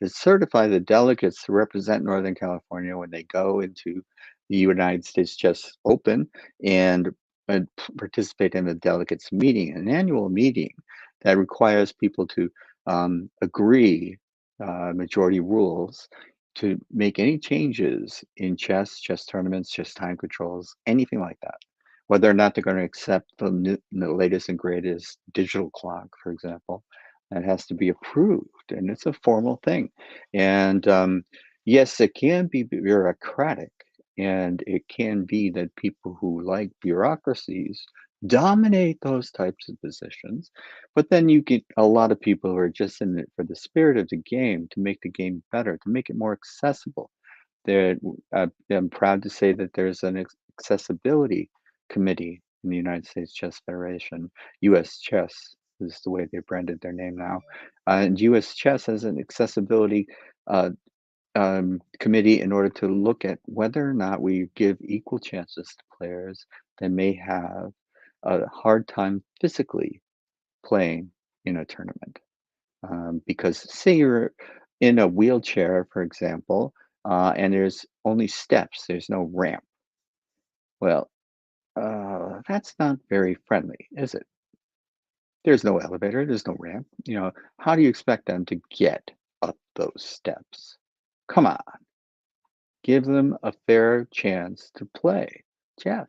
A: certify the delegates to represent Northern California when they go into the United States Chess Open and participate in a delegates meeting, an annual meeting that requires people to agree majority rules to make any changes in chess tournaments, chess time controls, anything like that. Whether or not they're going to accept the latest and greatest digital clock, for example, that has to be approved, and it's a formal thing. And yes, it can be bureaucratic, and it can be that people who like bureaucracies dominate those types of positions. But then you get a lot of people who are just in it for the spirit of the game, to make the game better, to make it more accessible. There, I'm proud to say that there's an accessibility committee in the United States Chess Federation, US Chess. is the way they branded their name now. And US Chess has an accessibility uh, committee in order to look at whether or not we give equal chances to players that may have a hard time physically playing in a tournament. Because say you're in a wheelchair, for example, and there's only steps, there's no ramp. Well, that's not very friendly, is it? There's no elevator, there's no ramp. How do you expect them to get up those steps? Come on, give them a fair chance to play chess.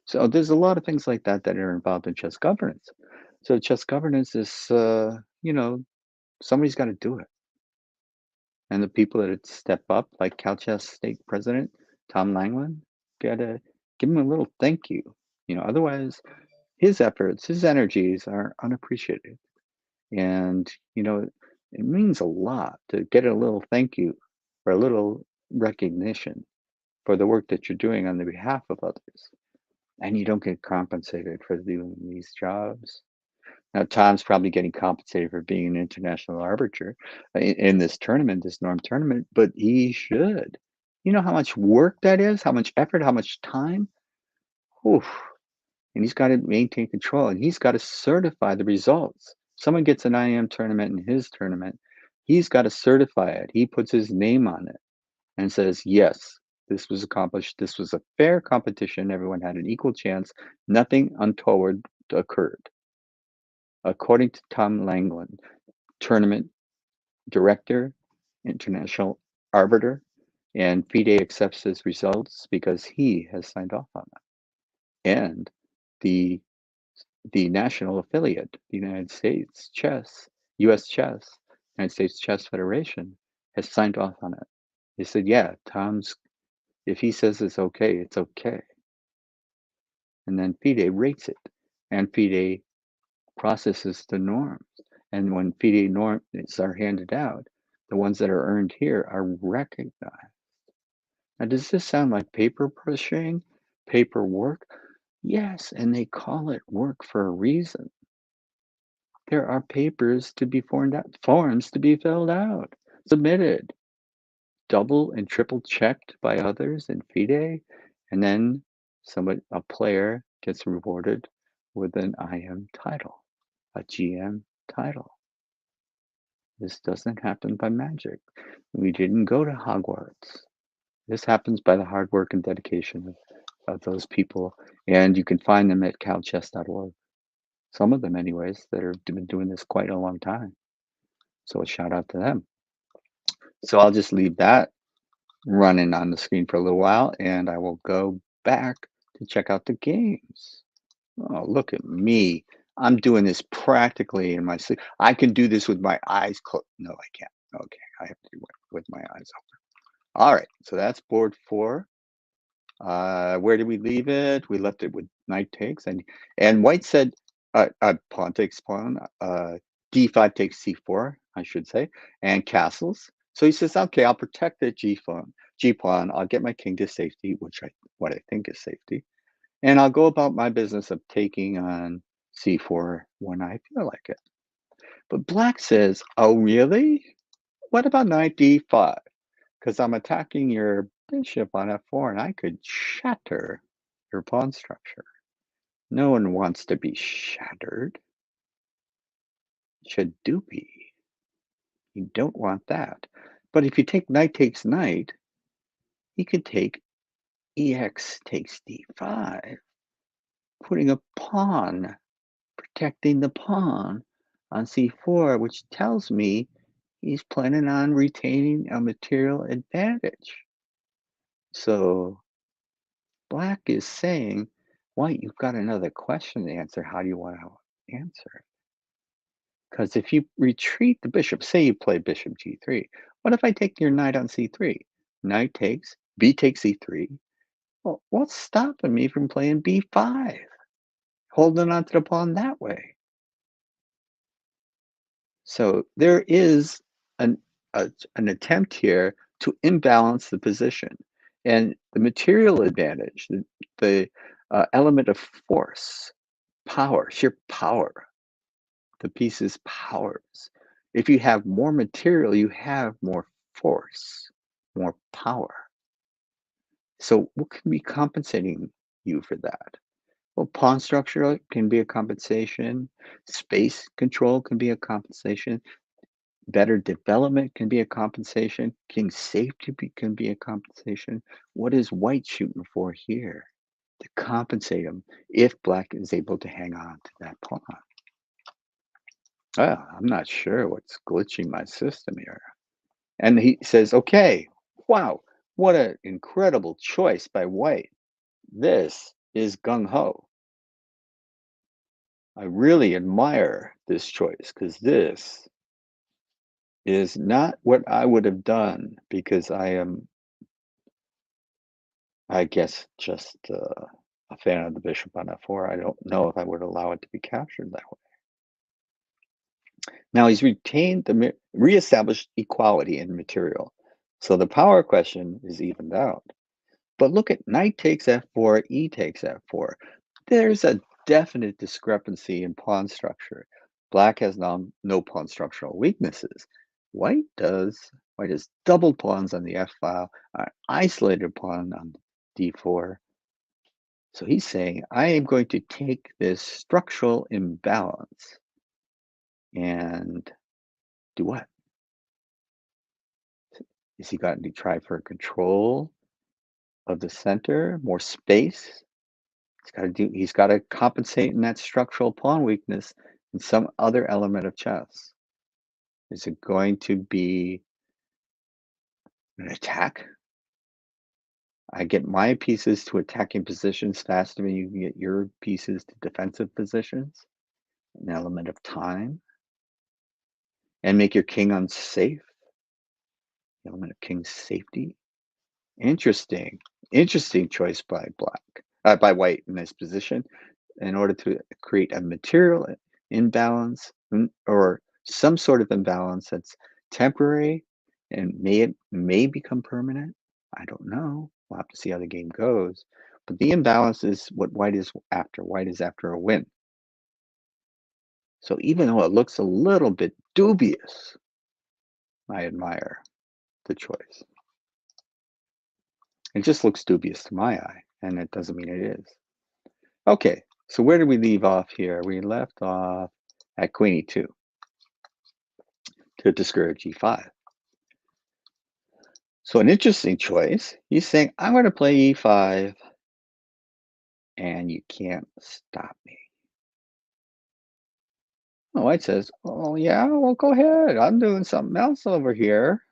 A: So there's a lot of things like that that are involved in chess governance. So chess governance is, somebody's got to do it. And the people that step up, like Cal Chess State President Tom Langland, gotta give him a little thank you. Otherwise, his efforts, his energies are unappreciated. And, it means a lot to get a little thank you or a little recognition for the work that you're doing on the behalf of others. And you don't get compensated for doing these jobs. Now, Tom's probably getting compensated for being an international arbiter in this tournament, this Norm tournament, but he should. You know how much work that is, how much effort, how much time? Oof. And he's got to maintain control and he's got to certify the results. Someone gets an IM tournament in his tournament, he's got to certify it. He puts his name on it and says, yes, this was accomplished. This was a fair competition. Everyone had an equal chance. Nothing untoward occurred. According to Tom Langland, tournament director, international arbiter, and FIDE accepts his results because he has signed off on them. And the the national affiliate, the United States Chess, US Chess, United States Chess Federation, has signed off on it. They said, yeah, Tom's, if he says it's okay, it's okay. And then FIDE rates it, and FIDE processes the norms. And when FIDE norms are handed out, the ones that are earned here are recognized. Now, does this sound like paper pushing, paperwork? Yes, and they call it work for a reason. There are papers to be formed out, forms to be filled out, submitted, double and triple checked by others in FIDE, and then a player gets rewarded with an IM title, a GM title. This doesn't happen by magic. We didn't go to Hogwarts. This happens by the hard work and dedication of those people, and you can find them at calchess.org. Some of them, anyways, that have been doing this quite a long time. So a shout out to them. So I'll just leave that running on the screen for a little while, and I will go back to check out the games. Oh, look at me. I'm doing this practically in my sleep. I can do this with my eyes closed. No, I can't. Okay, I have to do it with my eyes open. All right, so that's board 4. Where did we leave it? We left it with knight takes, and white said pawn takes pawn, d5 takes c4, I should say, and castles. So he says, okay, I'll protect the g pawn. I'll get my king to safety, what I think is safety, and I'll go about my business of taking on c4 when I feel like it. But black says, oh really? What about knight d5? Because I'm attacking your bishop on f4 and I could shatter your pawn structure. No one wants to be shattered. Shadoopy. You don't want that. But if you take knight takes knight, you could take ex takes d5, putting a pawn, protecting the pawn on c4, which tells me he's planning on retaining a material advantage. So black is saying, white, you've got another question to answer. How do you want to answer it? Because if you retreat the bishop, say you play bishop g3, what if I take your knight on c3? Knight takes, b takes c3. Well, what's stopping me from playing b5? Holding on to the pawn that way. So there is an attempt here to imbalance the position. And the material advantage, the element of force, power, sheer power, the piece's powers. If you have more material, you have more force, more power. So, what can be compensating you for that? Well, pawn structure can be a compensation, space control can be a compensation, better development can be a compensation, king safety can be a compensation. What is white shooting for here? To compensate him if black is able to hang on to that pawn. I'm not sure what's glitching my system here. And he says, okay, wow, what an incredible choice by white. This is gung ho. I really admire this choice because this is not what I would have done because I am, I guess, just a fan of the bishop on f4. I don't know if I would allow it to be captured that way. Now he's retained the reestablished equality in material. So the power question is evened out. But look at knight takes f4, e takes f4. There's a definite discrepancy in pawn structure. Black has no pawn structural weaknesses. White does. White has double pawns on the f file, an isolated pawn on d4. So he's saying, I am going to take this structural imbalance and do what? Is he going to try for control of the center, more space? He's got to compensate in that structural pawn weakness in some other element of chess. Is it going to be an attack? I get my pieces to attacking positions faster than you can get your pieces to defensive positions. An element of time. And make your king unsafe. The element of king safety. Interesting. Interesting choice by by white in this position in order to create a material imbalance or some sort of imbalance that's temporary and may become permanent. I don't know. We'll have to see how the game goes. But the imbalance is what white is after. White is after a win. So even though it looks a little bit dubious, I admire the choice. It just looks dubious to my eye, and it doesn't mean it is. Okay, so where did we leave off here? We left off at queen e2 to discourage e5. So an interesting choice. He's saying, I'm going to play e5, and you can't stop me. Oh, white says, oh, yeah, well, go ahead. I'm doing something else over here.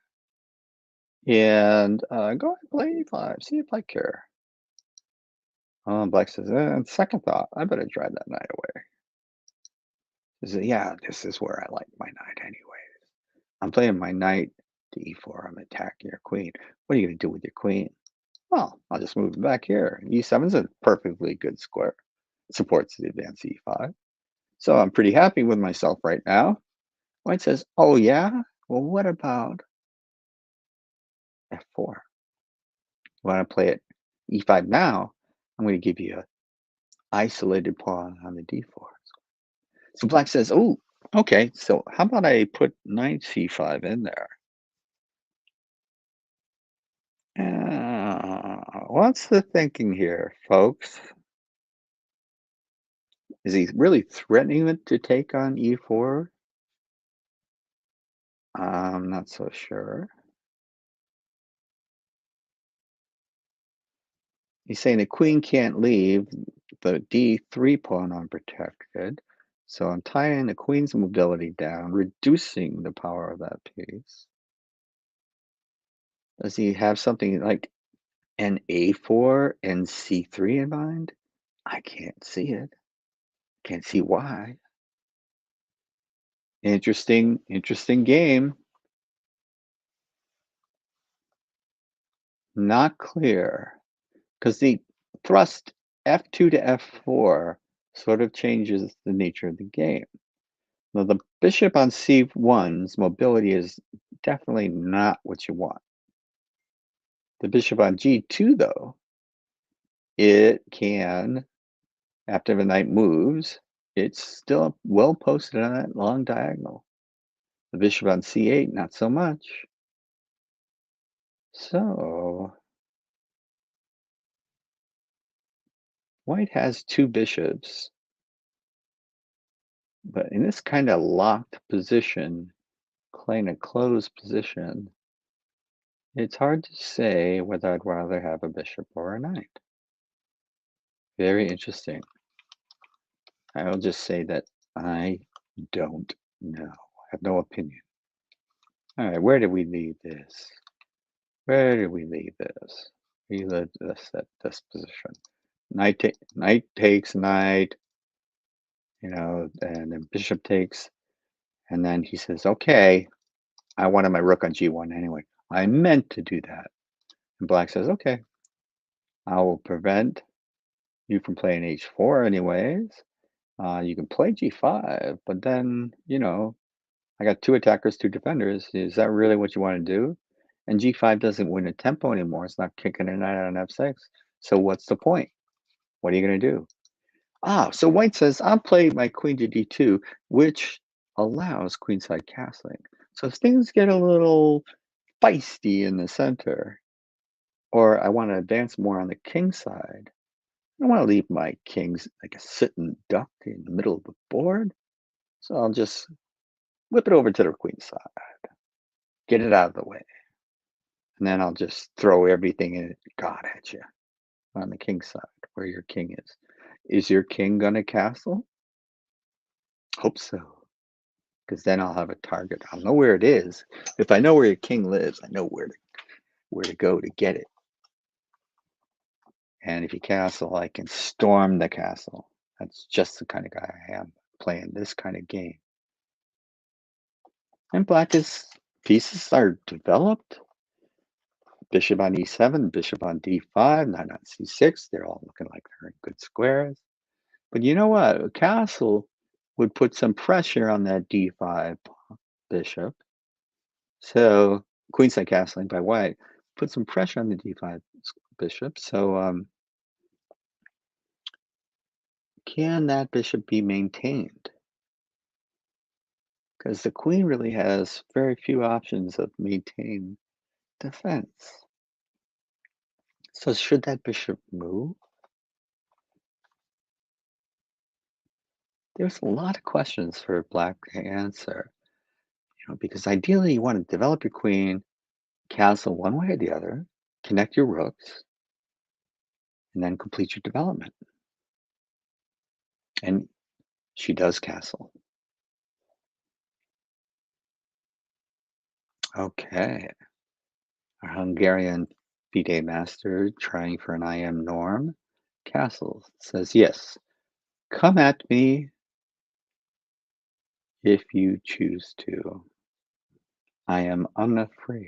A: And go ahead and play e5. See if I care. Black says, second thought, I better drive that knight away. He says, yeah, this is where I like my knight anyways. I'm playing my knight to e4. I'm attacking your queen. What are you going to do with your queen? Well, I'll just move it back here. E7 is a perfectly good square. It supports the advance e5. So I'm pretty happy with myself right now. White says, oh yeah? Well, what about f4? When I play it e5 now, I'm going to give you an isolated pawn on the d4. So black says, oh, okay, so how about I put knight c5 in there? What's the thinking here, folks? Is he really threatening it to take on e4? I'm not so sure. He's saying the queen can't leave the d3 pawn unprotected. So I'm tying the queen's mobility down, reducing the power of that piece. Does he have something like an a4 and c3 in mind? I can't see it. Can't see why. Interesting game. Not clear. Because the thrust f2 to f4 sort of changes the nature of the game. Now, the bishop on c1's mobility is definitely not what you want. The bishop on g2, though, it can, after the knight moves, It's still well posted on that long diagonal. The bishop on c8, not so much. So white has two bishops, but in this kind of locked position, playing a closed position, it's hard to say whether I'd rather have a bishop or a knight. Very interesting. I'll just say that I don't know. I have no opinion. All right, where did we leave this? Where did we leave this? We left this at this position. Knight takes knight, and then bishop takes, and then he says, okay, I wanted my rook on g1 anyway. I meant to do that. And black says, okay, I will prevent you from playing h4 anyways. You can play g5, but then, I got two attackers, two defenders. Is that really what you want to do? And g5 doesn't win a tempo anymore. It's not kicking a knight on f6. So what's the point? What are you going to do? So white says, I'll play my queen to d2, which allows queenside castling. So if things get a little feisty in the center, or I want to advance more on the king side, I don't want to leave my kings like a sitting duck in the middle of the board. So I'll just whip it over to the queen side, get it out of the way. And then I'll just throw everything in God at you on the king side where your king is. Is your king going to castle? Hope so. Because then I'll have a target. I'll know where it is. If I know where your king lives, I know where to go to get it. And if you castle, I can storm the castle. That's just the kind of guy I am, playing this kind of game. And black's pieces are developed. Bishop on e7, bishop on d5, knight on c6. They're all looking like they're in good squares. But you know what? A castle would put some pressure on that d5 bishop. So queenside castling by white put some pressure on the d5 bishop. So can that bishop be maintained? Because the queen really has very few options of maintain defense. So should that bishop move? There's a lot of questions for black to answer, because ideally you want to develop your queen, castle one way or the other, connect your rooks, and then complete your development. And she does castle. Okay. Our Hungarian FIDE master trying for an IM norm. Castles says, yes, come at me if you choose to. I am unafraid.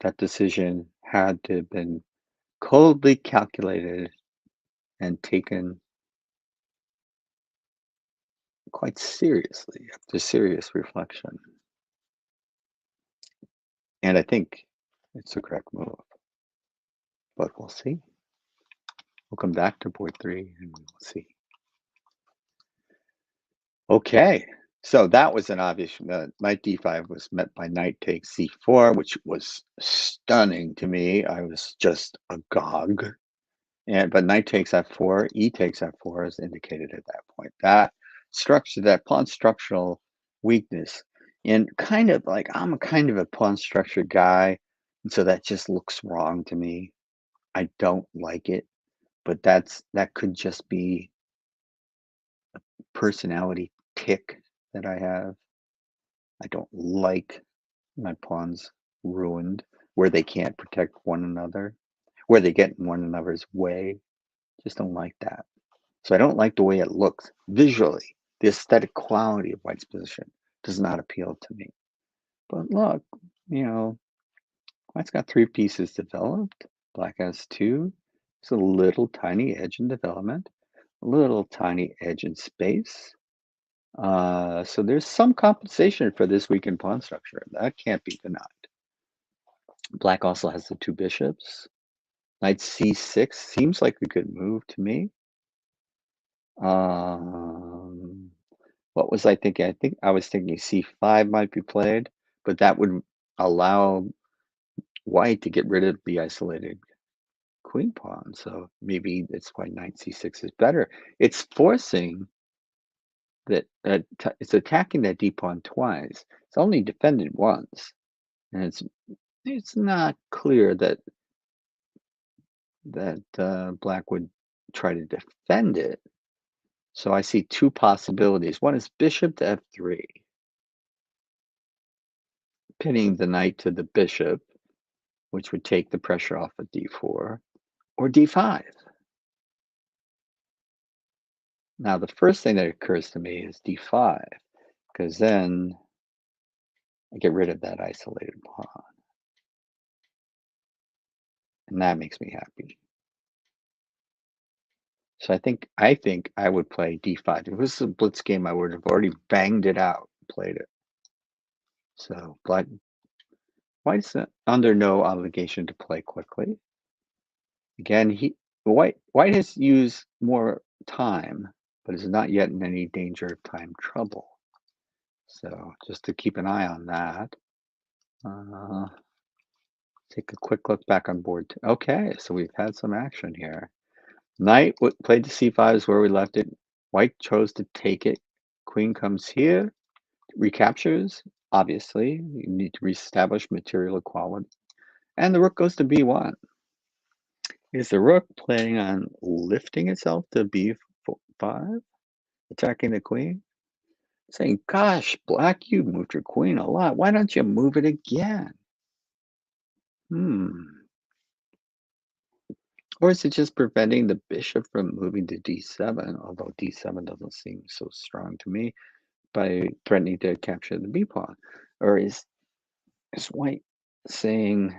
A: That decision had to have been coldly calculated and taken quite seriously after serious reflection. And I think it's the correct move, but we'll see. We'll come back to board 3 and we'll see. Okay, so that was an obvious. Knight d5 was met by knight takes c4, which was stunning to me. I was just agog. But knight takes f4, e takes f4 is indicated at that point. That structure, that pawn structural weakness, and kind of like I'm a kind of a pawn structure guy, and so that just looks wrong to me. I don't like it, but that could just be personality tick that I have. I don't like my pawns ruined where they can't protect one another, where they get in one another's way. Just don't like that. So I don't like the way it looks visually. The aesthetic quality of white's position does not appeal to me. But look, white's got 3 pieces developed. Black has 2. It's a little tiny edge in development, a little tiny edge in space. So there's some compensation for this weakened pawn structure. That can't be denied. Black also has the 2 bishops. Knight c6 seems like a good move to me. Um, what was I thinking? I think I was thinking c5 might be played, but that would allow white to get rid of the isolated queen pawn. So maybe that's why knight c6 is better. It's forcing that it's attacking that d pawn twice. It's only defended once, and it's not clear that black would try to defend it. So I see two possibilities. One is bishop to f3, pinning the knight to the bishop, which would take the pressure off of d4, or d5. Now, the first thing that occurs to me is d5, because then I get rid of that isolated pawn, and that makes me happy. So I think I would play d5. If this was a blitz game, I would have already banged it out, played it. So white's under no obligation to play quickly. Again, white has used more time, but is not yet in any danger of time trouble. So just to keep an eye on that. Take a quick look back on board. Okay, so we've had some action here. Knight played to c5 is where we left it. White chose to take it. Queen comes here, recaptures. Obviously, you need to reestablish material equality. And the rook goes to b1. Is the rook planning on lifting itself to b5, attacking the queen? Saying, gosh, black, you moved your queen a lot. Why don't you move it again? Or is it just preventing the bishop from moving to d7, although d7 doesn't seem so strong to me, by threatening to capture the b pawn? Or is white saying,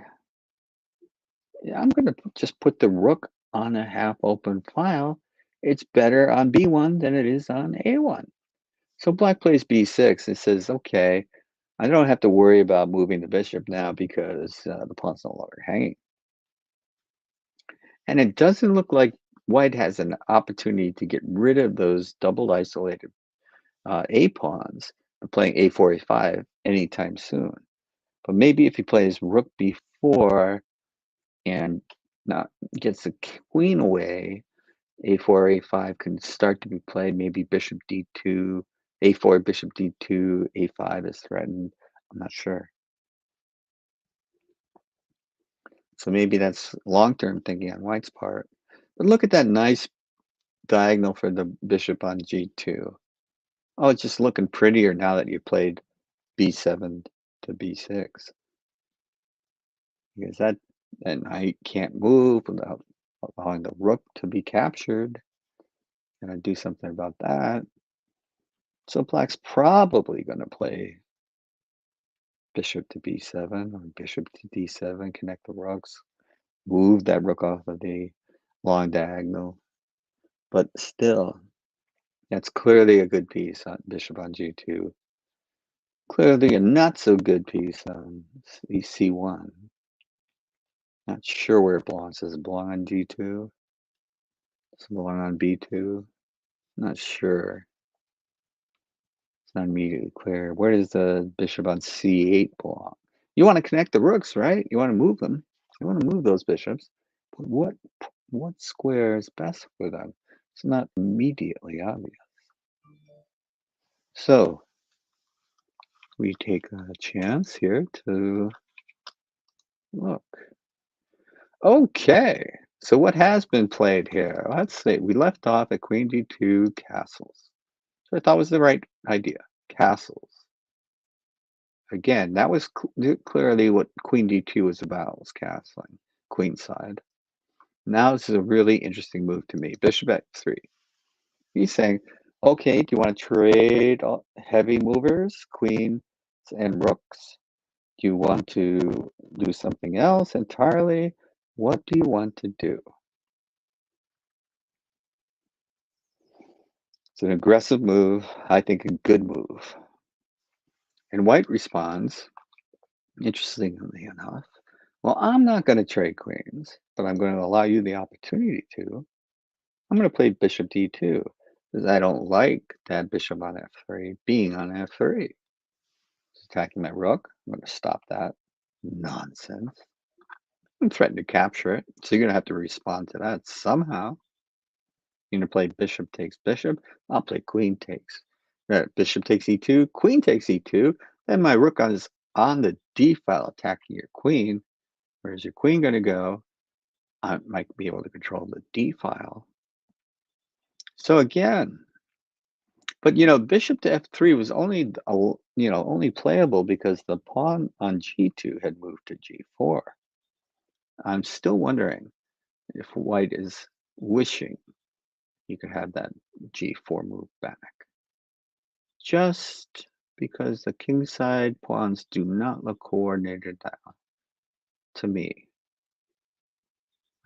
A: yeah, I'm going to just put the rook on a half-open file. It's better on b1 than it is on a1. So black plays b6 and says, okay, I don't have to worry about moving the bishop now because the pawn's no longer hanging. And it doesn't look like white has an opportunity to get rid of those double isolated a pawns playing a4, a5 anytime soon. But maybe if he plays rook b4 and not gets the queen away, a4, a5 can start to be played. Maybe bishop d2, a4, bishop d2, a5 is threatened. I'm not sure. So maybe that's long-term thinking on white's part. But look at that nice diagonal for the bishop on g2. Oh, it's just looking prettier now that you played b7 to b6. Because that knight can't move without allowing the rook to be captured. Gonna do something about that. So black's probably gonna play bishop to b7 or bishop to d7, connect the rooks, move that rook off of the long diagonal. But still, that's clearly a good piece on bishop on g2. Clearly a not so good piece on c1. Not sure where it belongs. Does it belong on g2? Does it belong on b2? Not sure. It's not immediately clear. Where does the bishop on c8 belong? You want to connect the rooks, right? You want to move them. You want to move those bishops. But what square is best for them? It's not immediately obvious. So we take a chance here to look. Okay. So what has been played here? Let's see. We left off at queen d2 castles. So I thought was the right idea. Castles. Again, that was clearly what queen d2 was about, was castling, queenside. Now this is a really interesting move to me. Bishop x3. He's saying, okay, do you want to trade heavy movers, queens and rooks? Do you want to do something else entirely? What do you want to do? It's an aggressive move. I think a good move. And white responds, interestingly enough, Well, I'm not going to trade queens, but I'm going to allow you the opportunity to. I'm going to play bishop d2 because I don't like that bishop on f3 being on f3. It's attacking my rook. I'm going to stop that nonsense and threaten to capture it. So you're going to have to respond to that somehow. You're going to play bishop takes bishop. I'll play queen takes. Bishop takes e2, queen takes e2. Then my rook is on the d file attacking your queen. Where's your queen going to go? I might be able to control the d file. So again, but bishop to f3 was only only playable because the pawn on g2 had moved to g4. I'm still wondering if white is wishing you could have that g4 move back. Just because the kingside pawns do not look coordinated to me.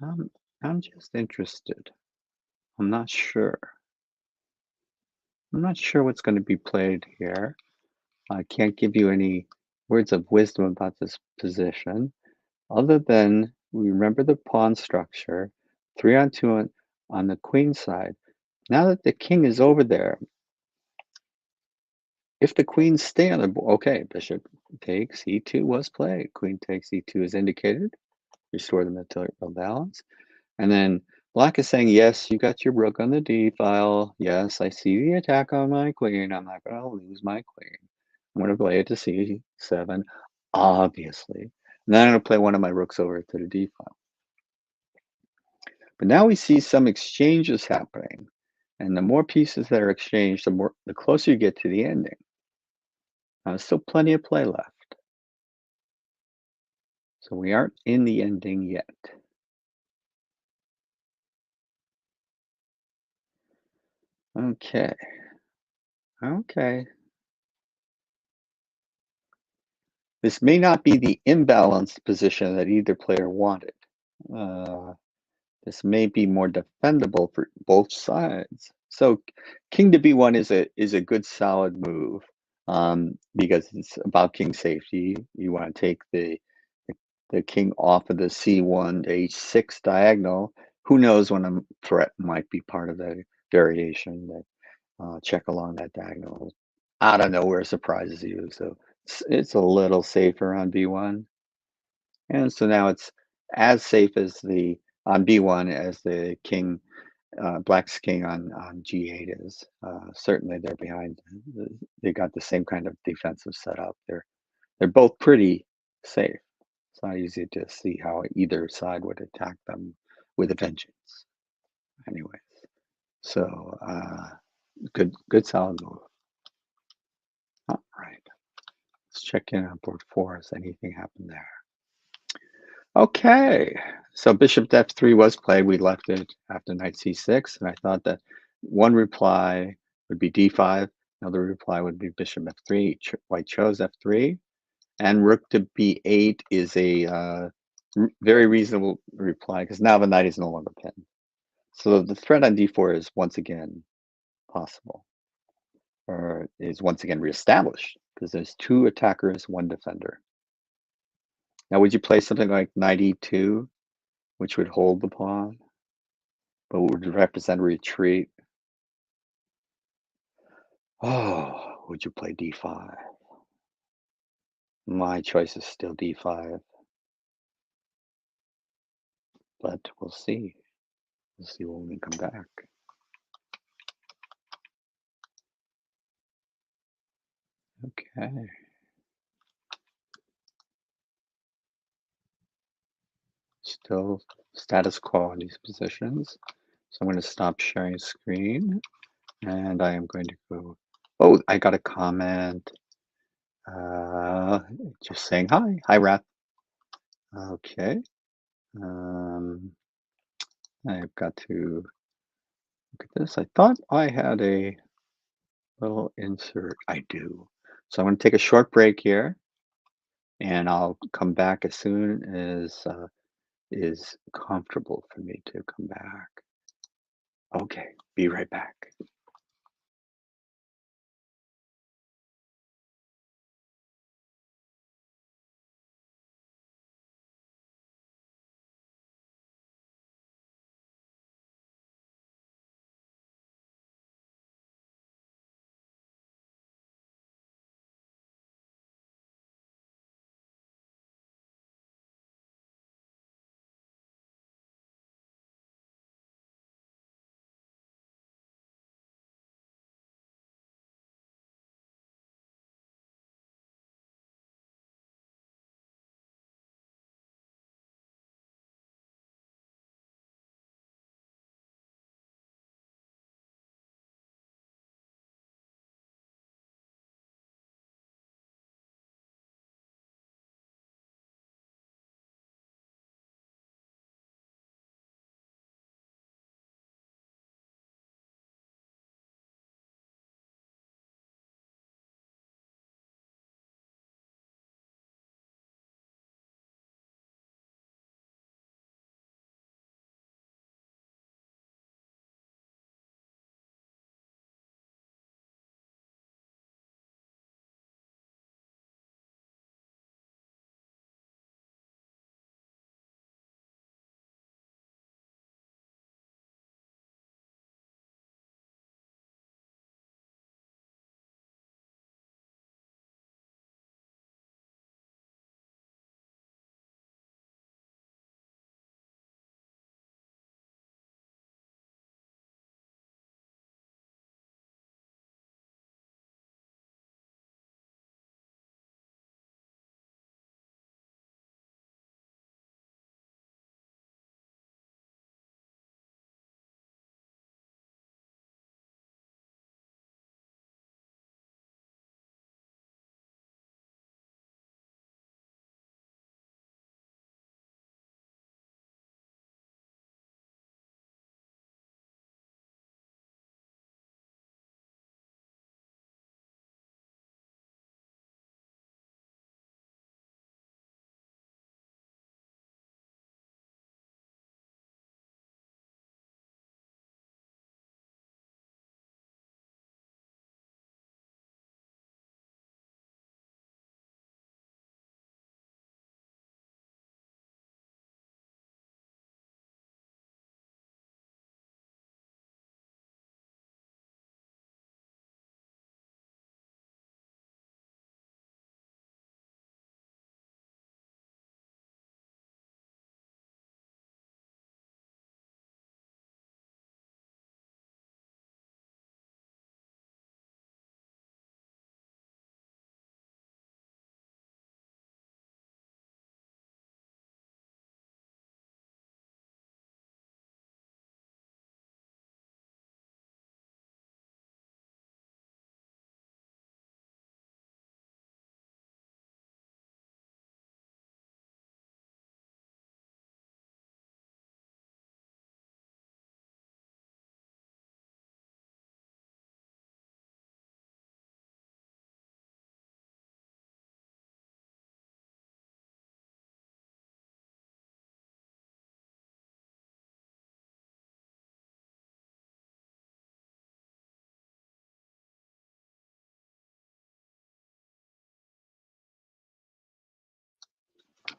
A: I'm just interested. I'm not sure. I'm not sure what's going to be played here. I can't give you any words of wisdom about this position, other than we remember the pawn structure, 3-on-2 on the queen side. Now that the king is over there, if the queens stay on the board, okay, bishop takes e2 was played. Queen takes e2 is indicated. Restore the material balance. And then black is saying, yes, you got your rook on the d file. Yes, I see the attack on my queen. I'm not going to lose my queen. I'm going to play it to c7, obviously. And then I'm going to play one of my rooks over to the d file. But now we see some exchanges happening. And the more pieces that are exchanged, the closer you get to the ending. There's still plenty of play left. So we aren't in the ending yet. Okay. Okay. This may not be the imbalanced position that either player wanted. Uh, this may be more defendable for both sides. So king to b1 is a good solid move because it's about king safety. You want to take the king off of the c1 to h6 diagonal. Who knows when a threat might be part of the variation that check along that diagonal. Out of nowhere surprises you. So it's a little safer on b1. And so now it's as safe as the on b1 as the king, black's king on g8 is. Certainly they're behind. They got the same kind of defensive setup. They're both pretty safe. It's not easy to see how either side would attack them with a vengeance. Anyways, so good solid move. All right. Let's check in on board 4. Has anything happened there? Okay. So bishop to f3 was played. We left it after knight c6, and I thought that one reply would be d5. Another reply would be bishop f3. White chose f3. And rook to b8 is a very reasonable reply because now the knight is no longer pinned. So the threat on d4 is once again possible, or is once again reestablished because there's 2 attackers, 1 defender. Now, would you play something like knight e2, which would hold the pawn, but would represent a retreat? Oh, would you play d5? My choice is still d5, but we'll see. We'll see when we come back. Okay. Still status quo in these positions. So I'm going to stop sharing screen, and I am going to go. Oh, I got a comment. Just saying hi. Hi, Rath. Okay. I've got to look at this. I thought I had a little insert. I do. So I'm going to take a short break here, and I'll come back as soon as is comfortable for me to come back. Okay, be right back.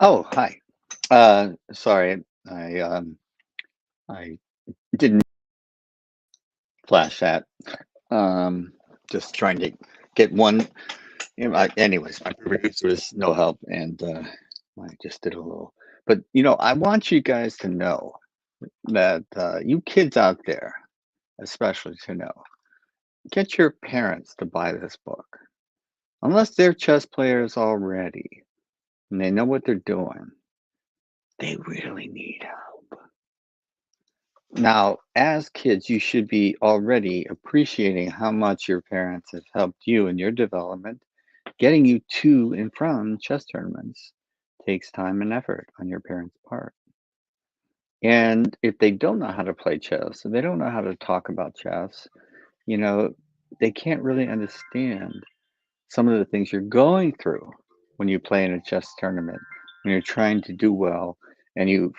A: Oh, hi. Sorry, I didn't flash that. Um, just trying to get one. Anyways, my producer was no help, and I just did a little. But I want you guys to know that you kids out there, especially to know, get your parents to buy this book. Unless they're chess players already and they know what they're doing, they really need help. Now, as kids, you should be already appreciating how much your parents have helped you in your development. Getting you to and from chess tournaments takes time and effort on your parents' part. And if they don't know how to play chess, and they don't know how to talk about chess, you know, they can't really understand some of the things you're going through when you play in a chess tournament, when you're trying to do well and you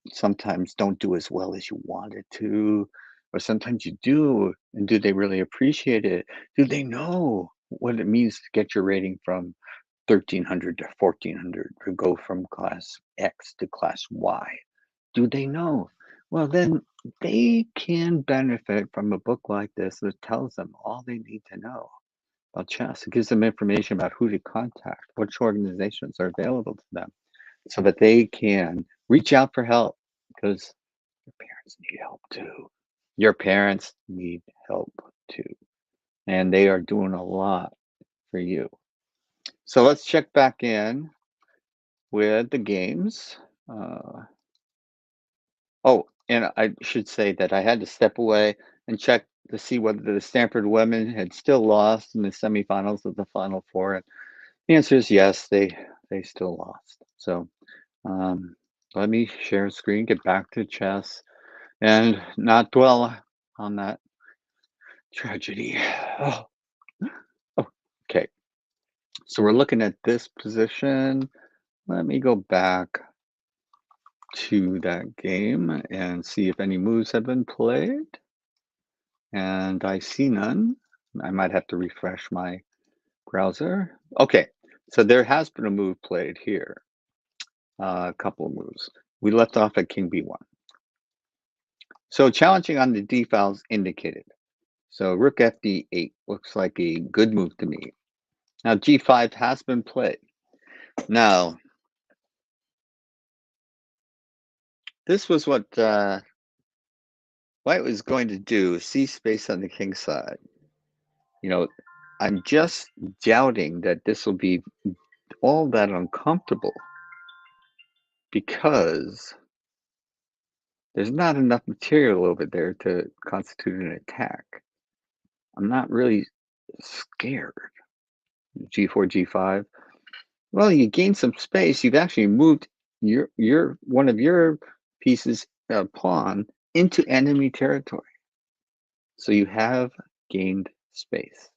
A: sometimes don't do as well as you wanted to, or sometimes you do. And do they really appreciate it? Do they know what it means to get your rating from 1300 to 1400 or go from class X to class Y? Do they know? Well, then they can benefit from a book like this that tells them all they need to know about chess. It gives them information about who to contact, which organizations are available to them, so that they can reach out for help because your parents need help too. Your parents need help too. And they are doing a lot for you. So let's check back in with the games. Uh, oh, and I should say that I had to step away and check to see whether the Stanford women had still lost in the semifinals of the Final Four. And the answer is yes, they still lost. So um, let me share screen, get back to chess, and not dwell on that tragedy. Oh, okay. So we're looking at this position. Let me go back to that game and see if any moves have been played. And I see none. I might have to refresh my browser. Okay, so there has been a move played here. A couple of moves. We left off at King B1. So challenging on the D files indicated. So rook FD8 looks like a good move to me. Now G5 has been played. Now, this was what White was going to do, see space on the king side. I'm just doubting that this will be all that uncomfortable because there's not enough material over there to constitute an attack. I'm not really scared. G4, G5. Well, you gain some space. You've actually moved your one of your pieces, pawn, into enemy territory. So you have gained space.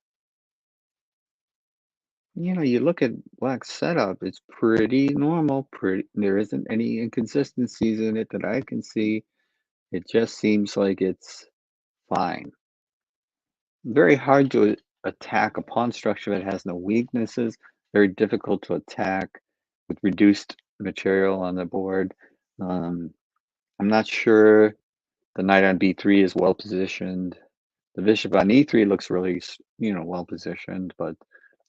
A: You look at Black's setup, it's pretty normal. There isn't any inconsistencies in it that I can see. It just seems like it's fine. Very hard to attack a pawn structure that has no weaknesses. Very difficult to attack with reduced material on the board. Um, I'm not sure the knight on b3 is well positioned. The bishop on e3 looks really, well positioned, but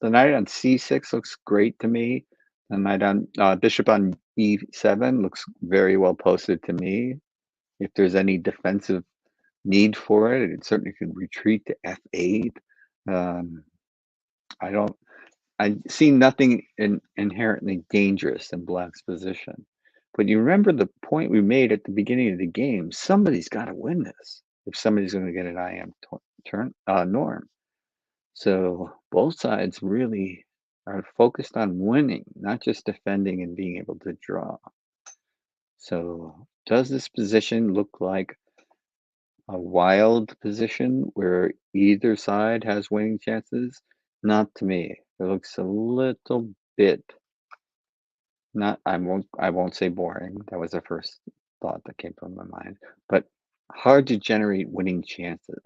A: the knight on c6 looks great to me. The knight on bishop on e7 looks very well posted to me. If there's any defensive need for it, it certainly could retreat to f8. Um, I don't. I see nothing inherently dangerous in Black's position. But you remember the point we made at the beginning of the game. Somebody's got to win this if somebody's going to get an IM turn norm. So both sides really are focused on winning, not just defending and being able to draw. So does this position look like a wild position where either side has winning chances? Not to me. It looks a little bit not I won't say boring. That was the first thought that came from my mind, but hard to generate winning chances.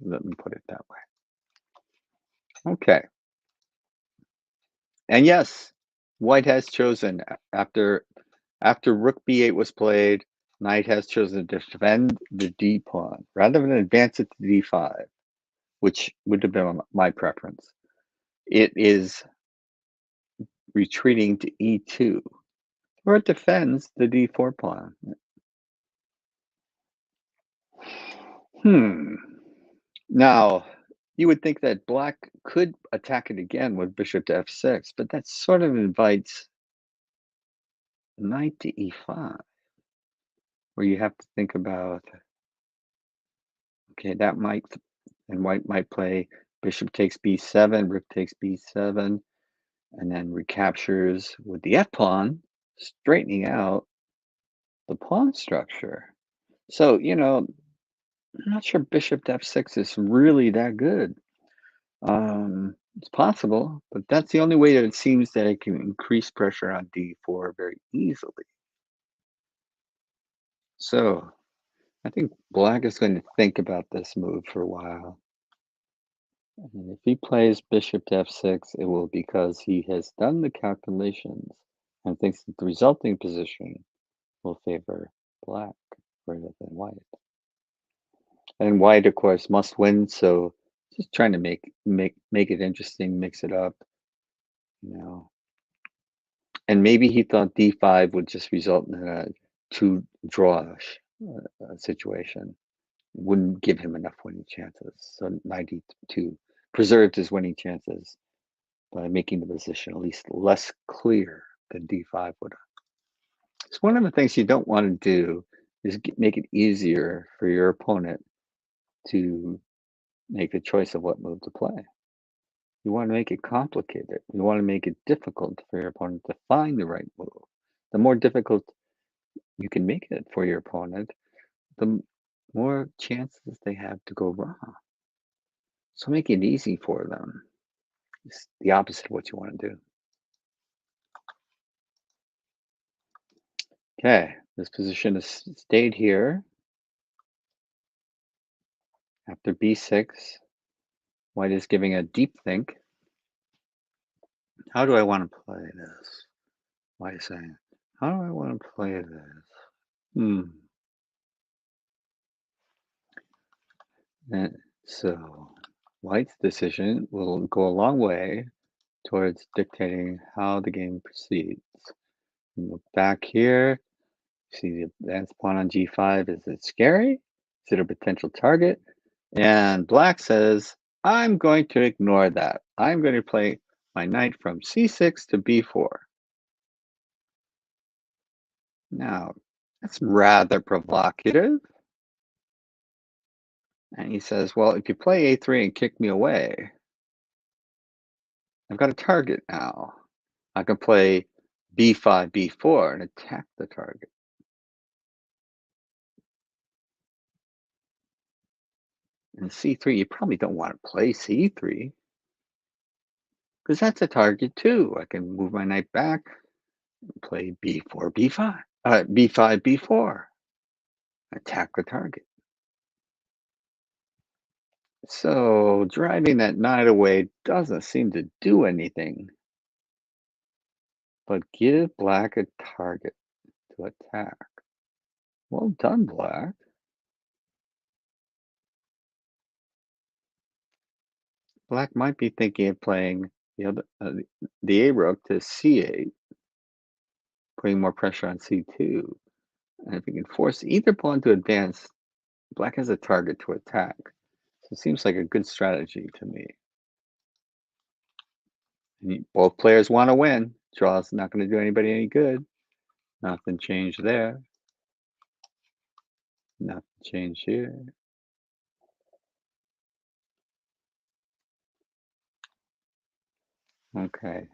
A: Let me put it that way. Okay. And yes, White has chosen after rook b8 was played, knight has chosen to defend the d pawn rather than advance it to d5, which would have been my preference. It is retreating to e2, or it defends the d4 pawn. Now, you would think that black could attack it again with bishop to f6, but that sort of invites knight to e5, where you have to think about, okay, that might, and white might play bishop takes b7, rook takes b7, and then recaptures with the f-pawn, straightening out the pawn structure. So, I'm not sure bishop to f6 is really that good. It's possible, but that's the only way that it seems that it can increase pressure on d4 very easily. So I think black is going to think about this move for a while. And if he plays bishop to f6, it will because he has done the calculations and thinks that the resulting position will favor black rather than white. And white, of course, must win, so just trying to make it interesting, mix it up, you know. And maybe he thought d5 would just result in a two draw situation. Wouldn't give him enough winning chances. So 92 preserved his winning chances by making the position at least less clear than d5 would have. So one of the things you don't want to do is make it easier for your opponent to make a choice of what move to play. You want to make it complicated. You want to make it difficult for your opponent to find the right move. The more difficult you can make it for your opponent, the more chances they have to go wrong. So make it easy for them. It's the opposite of what you want to do. Okay, this position has stayed here. After b6, white is giving a deep think. How do I want to play this? White is saying, how do I want to play this? And so white's decision will go a long way towards dictating how the game proceeds. Look back here, see the advanced pawn on g5. Is it scary? Is it a potential target? And black says, I'm going to ignore that. I'm going to play my knight from c6 to b4. Now, that's rather provocative. And he says, well, if you play a3 and kick me away, I've got a target now. I can play b5, b4 and attack the target. And c3, you probably don't want to play c3 because that's a target too. I can move my knight back and play b4, b5, b5, b4, attack the target. So driving that knight away doesn't seem to do anything, but give black a target to attack. Well done, black. Black might be thinking of playing the a rook to c8, putting more pressure on c2. And if he can force either pawn to advance, black has a target to attack. So it seems like a good strategy to me. And both players want to win. Draw's not going to do anybody any good. Nothing changed there. Nothing changed here. Okay.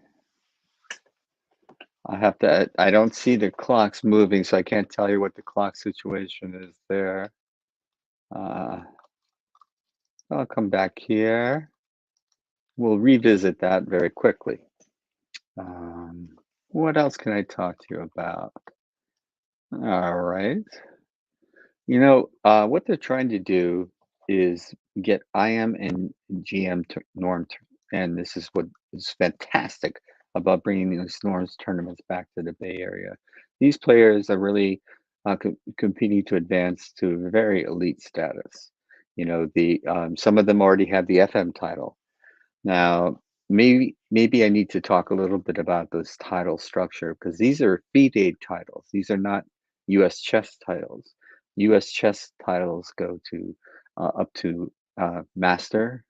A: I don't see the clocks moving, so I can't tell you what the clock situation is there. I'll come back here. We'll revisit that very quickly. What else can I talk to you about? All right. What they're trying to do is get IM and GM norm, and this is what is fantastic about bringing these Norms tournaments back to the Bay Area. These players are really competing to advance to very elite status. The some of them already have the FM title. Now, maybe I need to talk a little bit about this title structure because these are FIDE titles. These are not U.S. chess titles. U.S. chess titles go to up to master,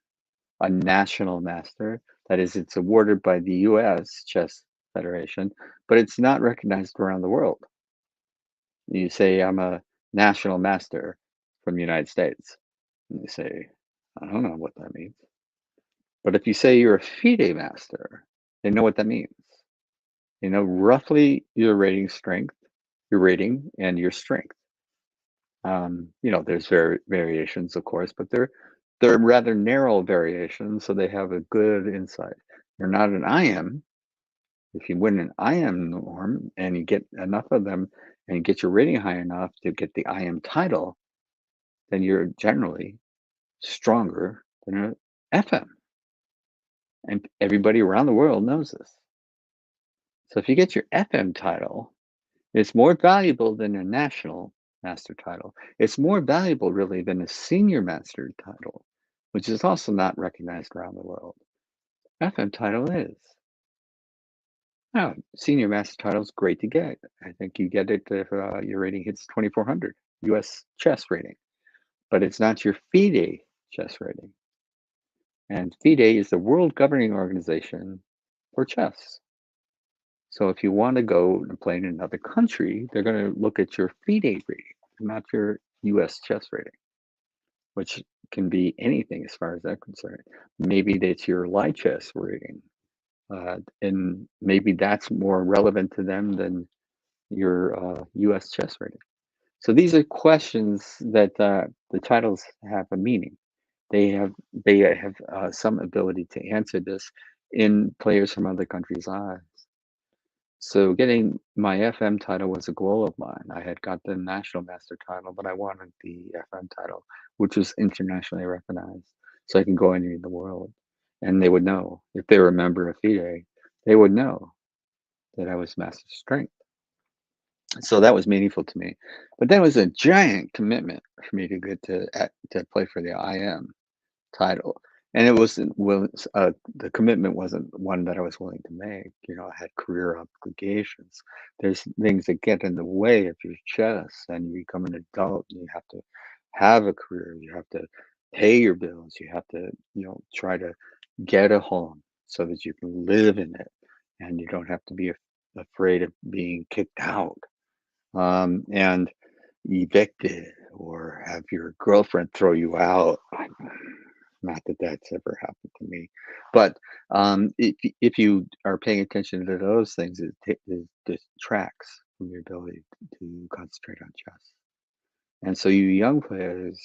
A: a national master. That is, it's awarded by the U.S. Chess Federation, but it's not recognized around the world. You say, I'm a national master from the United States. And you say, I don't know what that means. But if you say you're a FIDE master, they know what that means. They know roughly your rating strength, your rating, and your strength. There's variations, of course, but they're rather narrow variations, so they have a good insight. You're not an IM. If you win an IM norm and you get enough of them and you get your rating high enough to get the IM title, then you're generally stronger than an FM. And everybody around the world knows this. So if you get your FM title, it's more valuable than a national master title. It's more valuable, really, than a senior master title, which is also not recognized around the world. FM title is. Now, senior master title is great to get. I think you get it if your rating hits 2400 US chess rating, but it's not your FIDE chess rating. And FIDE is the world governing organization for chess. So if you want to go and play in another country, they're going to look at your FIDE rating, not your US chess rating, which can be anything as far as I'm concerned. Maybe that's your light chess rating, and maybe that's more relevant to them than your US chess rating. So these are questions that the titles have a meaning. They have some ability to answer this in players from other countries' eyes. So getting my FM title was a goal of mine. I had got the national master title, but I wanted the FM title, which was internationally recognized, so I can go anywhere in the world. And they would know if they were a member of FIDE, they would know that I was master strength. So that was meaningful to me. But that was a giant commitment for me to get to play for the IM title. And it wasn't the commitment wasn't one that I was willing to make. I had career obligations. There's things that get in the way of your chess, and you become an adult, and you have to have a career. You have to pay your bills. You have to, try to get a home so that you can live in it, and you don't have to be afraid of being kicked out, and evicted, or have your girlfriend throw you out. Not that that's ever happened to me, but if you are paying attention to those things, it detracts from your ability to concentrate on chess. And so, you young players,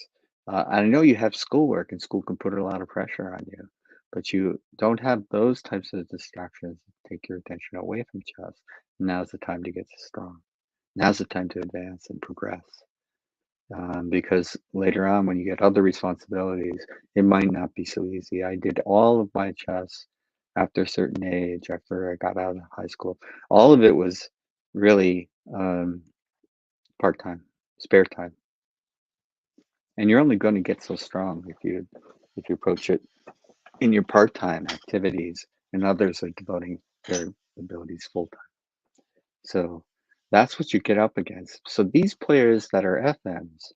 A: I know you have schoolwork, and school can put a lot of pressure on you, but you don't have those types of distractions that take your attention away from chess. Now's the time to get strong. Now's the time to advance and progress, because later on, when you get other responsibilities, it might not be so easy. I did all of my chess after a certain age, after I got out of high school. All of it was really part time, spare time, and you're only going to get so strong if you approach it in your part time activities, and others are devoting their abilities full time. So that's what you get up against. So these players that are FMs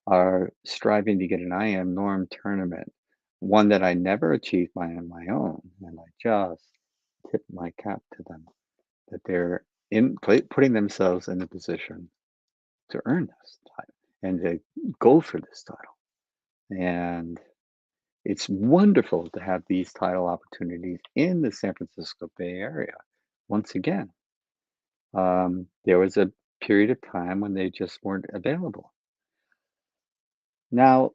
A: are striving to get an IM norm tournament, one that I never achieved on my own. And I just tip my cap to them that they're putting themselves in a position to earn this title and to go for this title. And it's wonderful to have these title opportunities in the San Francisco Bay Area. Once again, there was a period of time when they just weren't available. Now,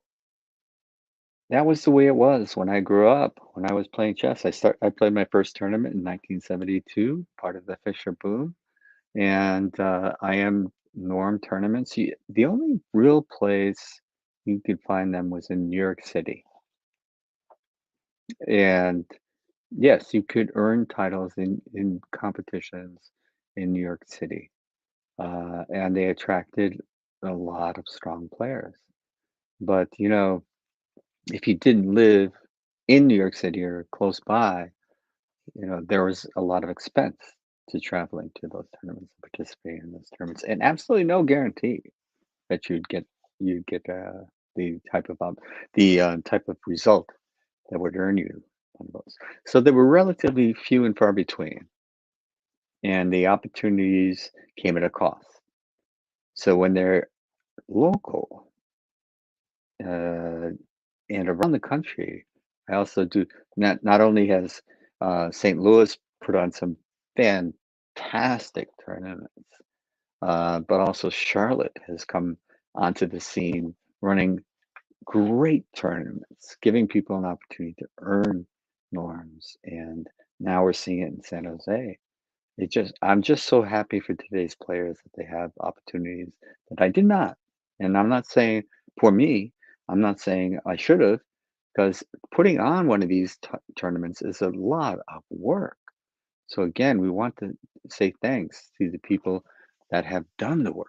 A: that was the way it was when I grew up. When I was playing chess, I played my first tournament in 1972, part of the Fisher boom, and I am norm tournaments. The only real place you could find them was in New York City, and Yes, you could earn titles in competitions in New York City, and they attracted a lot of strong players. But, if you didn't live in New York City or close by, there was a lot of expense to traveling to those tournaments and participating in those tournaments, and absolutely no guarantee that you'd get the type of type of result that would earn you one of those. So they were relatively few and far between, and the opportunities came at a cost. So when they're local, uh, and around the country, I also do not only has St. Louis put on some fantastic tournaments, but also Charlotte has come onto the scene running great tournaments, giving people an opportunity to earn norms. And now we're seeing it in San Jose. I'm just so happy for today's players that they have opportunities that I did not. And I'm not saying for me, I'm not saying I should have, because putting on one of these tournaments is a lot of work. So again, we want to say thanks to the people that have done the work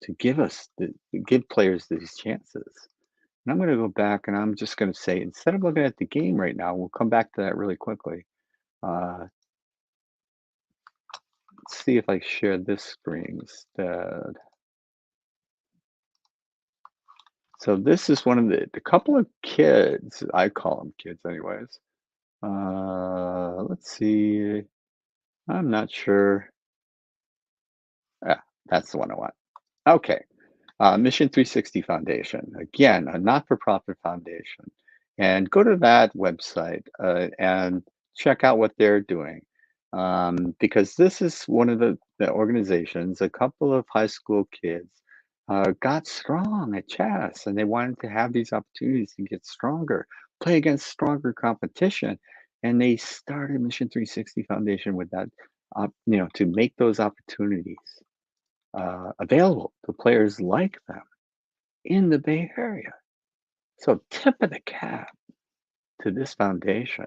A: to give players these chances. And I'm going to go back and I'm just going to say, instead of looking at the game right now, we'll come back to that really quickly. Uh, let's see if I share this screen instead. So this is one of the couple of kids, I call them kids anyways. Let's see. I'm not sure. Ah, that's the one I want. Okay. Mission 360 Foundation, again, a not-for-profit foundation. And go to that website and check out what they're doing. Because this is one of the organizations, a couple of high school kids got strong at chess and they wanted to have these opportunities to get stronger, play against stronger competition. And they started Mission 360 Foundation with that, to make those opportunities available to players like them in the Bay Area. So tip of the cap to this foundation.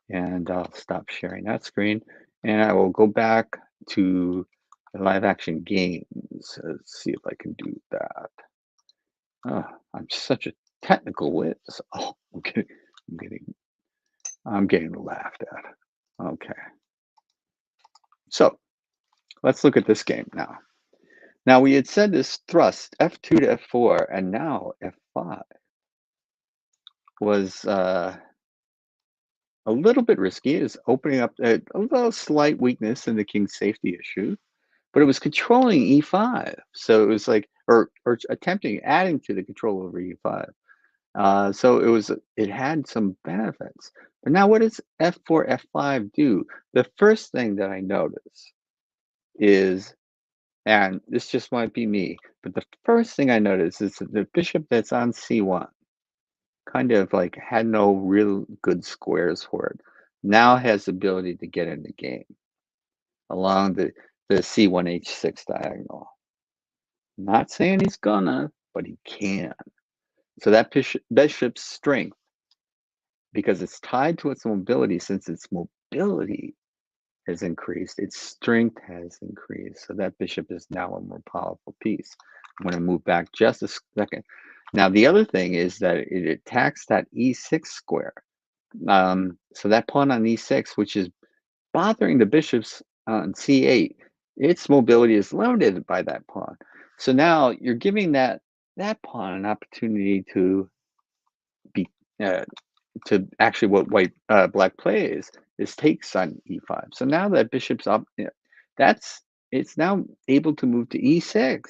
A: And I'll stop sharing that screen and I will go back to the live action games. Let's see if I can do that. Oh, I'm such a technical whiz. Oh, I'm getting, I'm getting laughed at. Okay, so let's look at this game now. Now we had said this thrust F2 to F4, and now F5 was a little bit risky. Is opening up a little slight weakness in the king's safety issue, but it was controlling E5. So it was like, or attempting adding to the control over E5. So it had some benefits. But now what does F4, F5 do? The first thing that I notice is, and this just might be me, but the first thing I notice is that the bishop that's on C1 kind of like had no real good squares for it. Now has the ability to get in the game along the C1 H6 diagonal. Not saying he's gonna, but he can. So that bishop's strength, because it's tied to its mobility, since its mobility has increased, its strength has increased. So that bishop is now a more powerful piece. I'm going to move back just a second. Now, the other thing is that it attacks that E6 square. So that pawn on E6, which is bothering the bishops on C8, its mobility is limited by that pawn. So now you're giving that pawn an opportunity to be to actually what black plays is takes on E5. So now that bishop's up, that's it's now able to move to E6,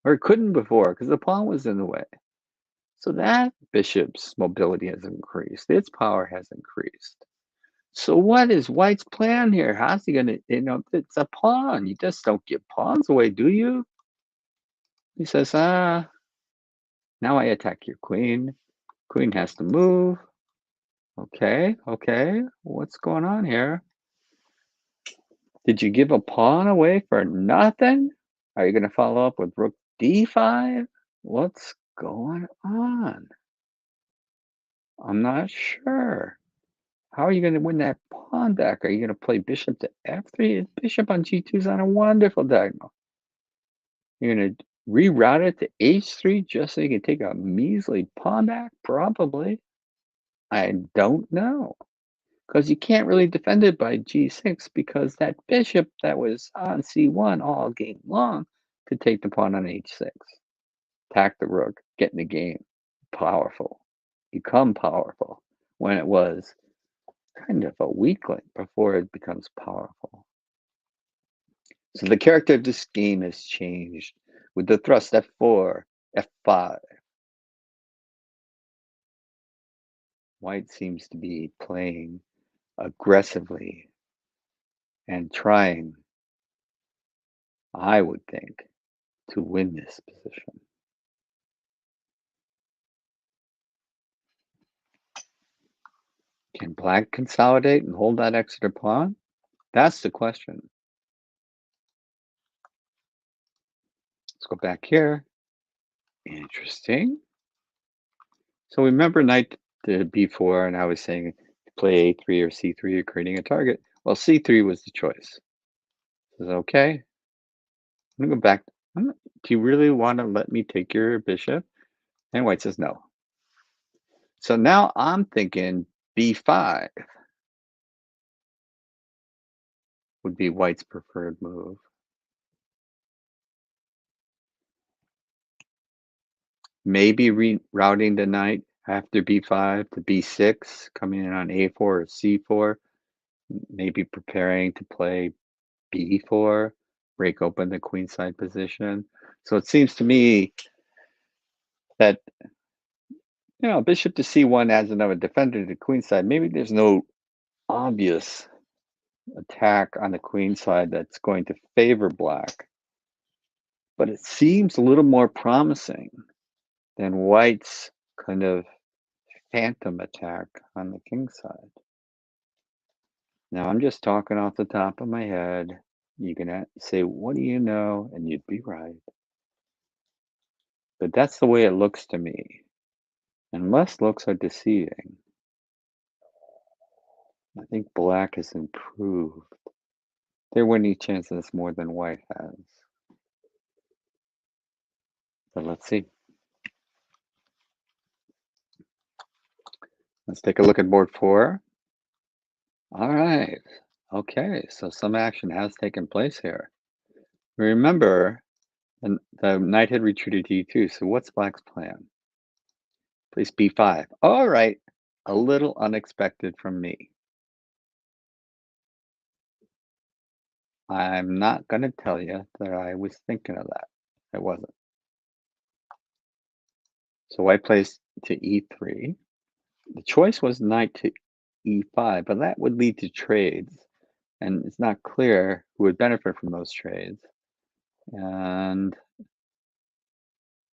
A: or it couldn't before because the pawn was in the way. So that bishop's mobility has increased. Its power has increased. So what is White's plan here? How's he gonna, it's a pawn. You just don't give pawns away, do you? He says, now I attack your queen. Queen has to move. Okay, okay. What's going on here? Did you give a pawn away for nothing? Are you gonna follow up with rook d5? What's going on? I'm not sure. How are you going to win that pawn back? Are you going to play bishop to f3? Bishop on g2 is on a wonderful diagonal. You're going to reroute it to h3 just so you can take a measly pawn back? Probably. I don't know. Because you can't really defend it by g6 because that bishop that was on c1 all game long could take the pawn on h6. Attack the rook, get in the game. Powerful. Become powerful when it was kind of a weakling before it becomes powerful. So the character of this game has changed with the thrust f4, f5. White seems to be playing aggressively and trying, I would think, to win this position. Can black consolidate and hold that extra pawn? That's the question. Let's go back here. Interesting. So remember knight to b4, and I was saying play a3 or c3, you're creating a target. Well, c3 was the choice. Is it okay? I'm gonna go back. Do you really want to let me take your bishop? And white says no. So now I'm thinking b5 would be white's preferred move. Maybe rerouting the knight after b5 to b6, coming in on a4 or c4, maybe preparing to play b4, break open the queenside position. So it seems to me that, bishop to c1 adds another defender to queenside. Maybe there's no obvious attack on the queenside that's going to favor black, but it seems a little more promising than white's kind of phantom attack on the king side. Now, I'm just talking off the top of my head. You can say, what do you know? And you'd be right. But that's the way it looks to me. Unless looks are deceiving. I think black has improved. Their winning chances more than white has. But let's see. Let's take a look at board 4. All right. Okay, so some action has taken place here. Remember, the knight had retreated to e2, so what's black's plan? Place b5. All right, a little unexpected from me. I'm not going to tell you that I was thinking of that. I wasn't. So white plays to e3. The choice was knight to e5, but that would lead to trades, and it's not clear who would benefit from those trades. And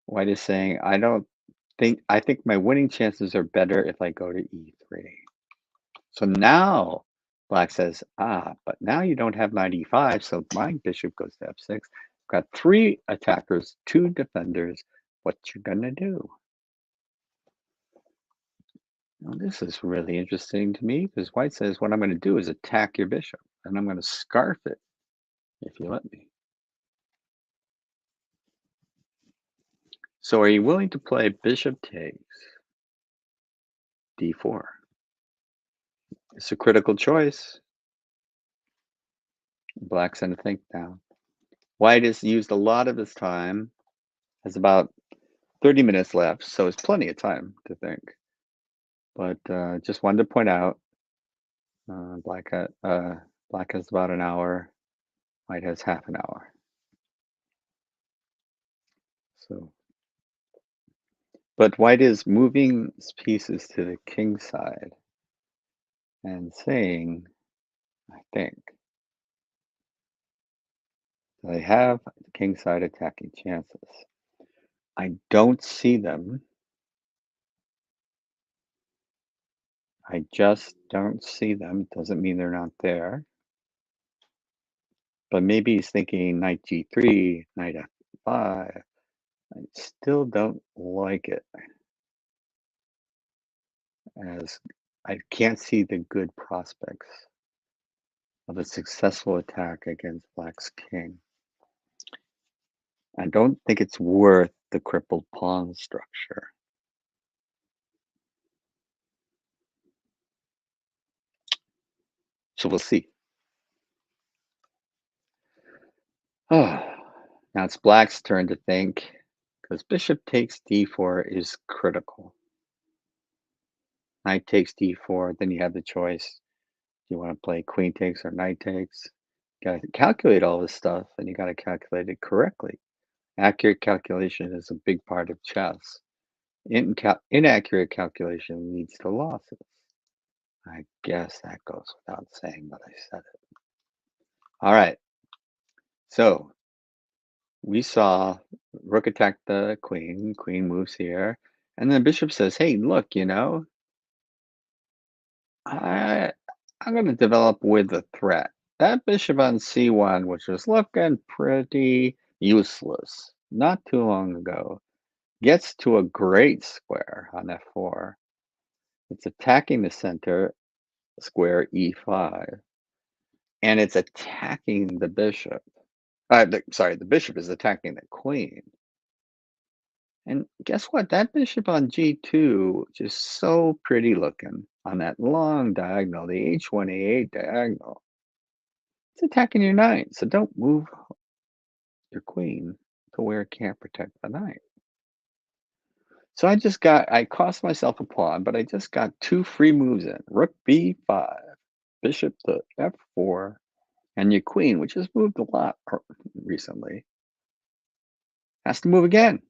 A: white is saying, I think my winning chances are better if I go to e3. So now black says, but now you don't have knight e5, so my bishop goes to f6. Got 3 attackers, 2 defenders. What you gonna do? Now, this is really interesting to me because white says, what I'm going to do is attack your bishop, and I'm going to scarf it if you let me. So are you willing to play bishop takes d4? It's a critical choice. Black's going to think now. White has used a lot of his time, has about 30 minutes left, so it's plenty of time to think. But just wanted to point out, black has about an hour, white has half an hour. So, but white is moving pieces to the king side and saying, I think, they have the king side attacking chances. I don't see them. I just don't see them. Doesn't mean they're not there. But maybe he's thinking knight g3, knight f5. I still don't like it as I can't see the good prospects of a successful attack against Black's king. I don't think it's worth the crippled pawn structure. So we'll see. Oh, now it's Black's turn to think, because bishop takes d4 is critical. Knight takes d4, then you have the choice. Do you want to play queen takes or knight takes? You got to calculate all this stuff, and you got to calculate it correctly. Accurate calculation is a big part of chess. Inaccurate calculation leads to losses. I guess that goes without saying, but I said it. All right. So we saw rook attack the queen. Queen moves here. And then bishop says, hey, look, I, I'm going to develop with a threat. That bishop on c1, which was looking pretty useless not too long ago, gets to a great square on f4. It's attacking the center square e5, and it's attacking the bishop. Sorry, the bishop is attacking the queen. And guess what? That bishop on g2, just so pretty looking on that long diagonal, the h1, a8 diagonal. It's attacking your knight, so don't move your queen to where it can't protect the knight. So I cost myself a pawn, but I just got two free moves in. Rook b5, bishop to f4, and your queen, which has moved a lot recently, has to move again.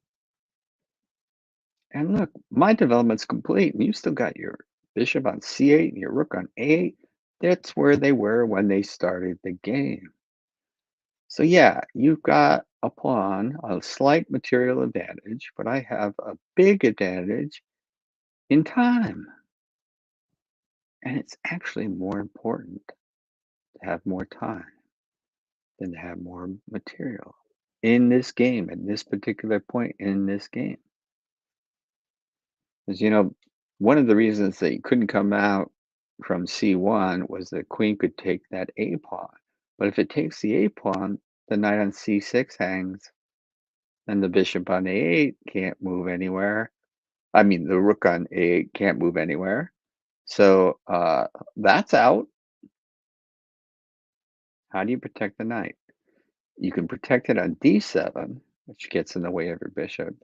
A: And look, my development's complete, and you still got your bishop on c8 and your rook on a8. That's where they were when they started the game. So yeah, you've got a pawn, a slight material advantage, but I have a big advantage in time. And it's actually more important to have more time than to have more material in this game, at this particular point in this game. Because, one of the reasons that you couldn't come out from c1 was the queen could take that a pawn. But if it takes the a pawn, the knight on c6 hangs, and the bishop on a8 can't move anywhere. I mean, the rook on a8 can't move anywhere. So that's out. How do you protect the knight? You can protect it on d7, which gets in the way of your bishop,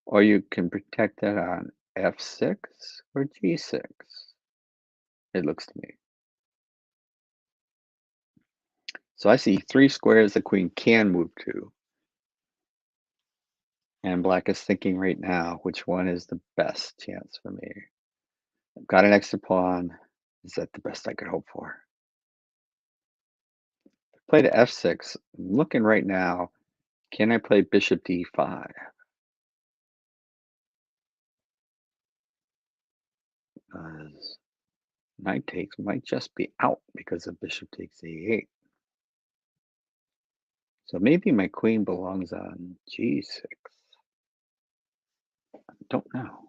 A: or you can protect it on f6 or g6, it looks to me. So I see three squares the queen can move to. And Black is thinking right now, which one is the best chance for me? I've got an extra pawn. Is that the best I could hope for? Play to f6. I'm looking right now. Can I play bishop d5? Because knight takes might just be out because of bishop takes a8. So maybe my queen belongs on g6. Don't know.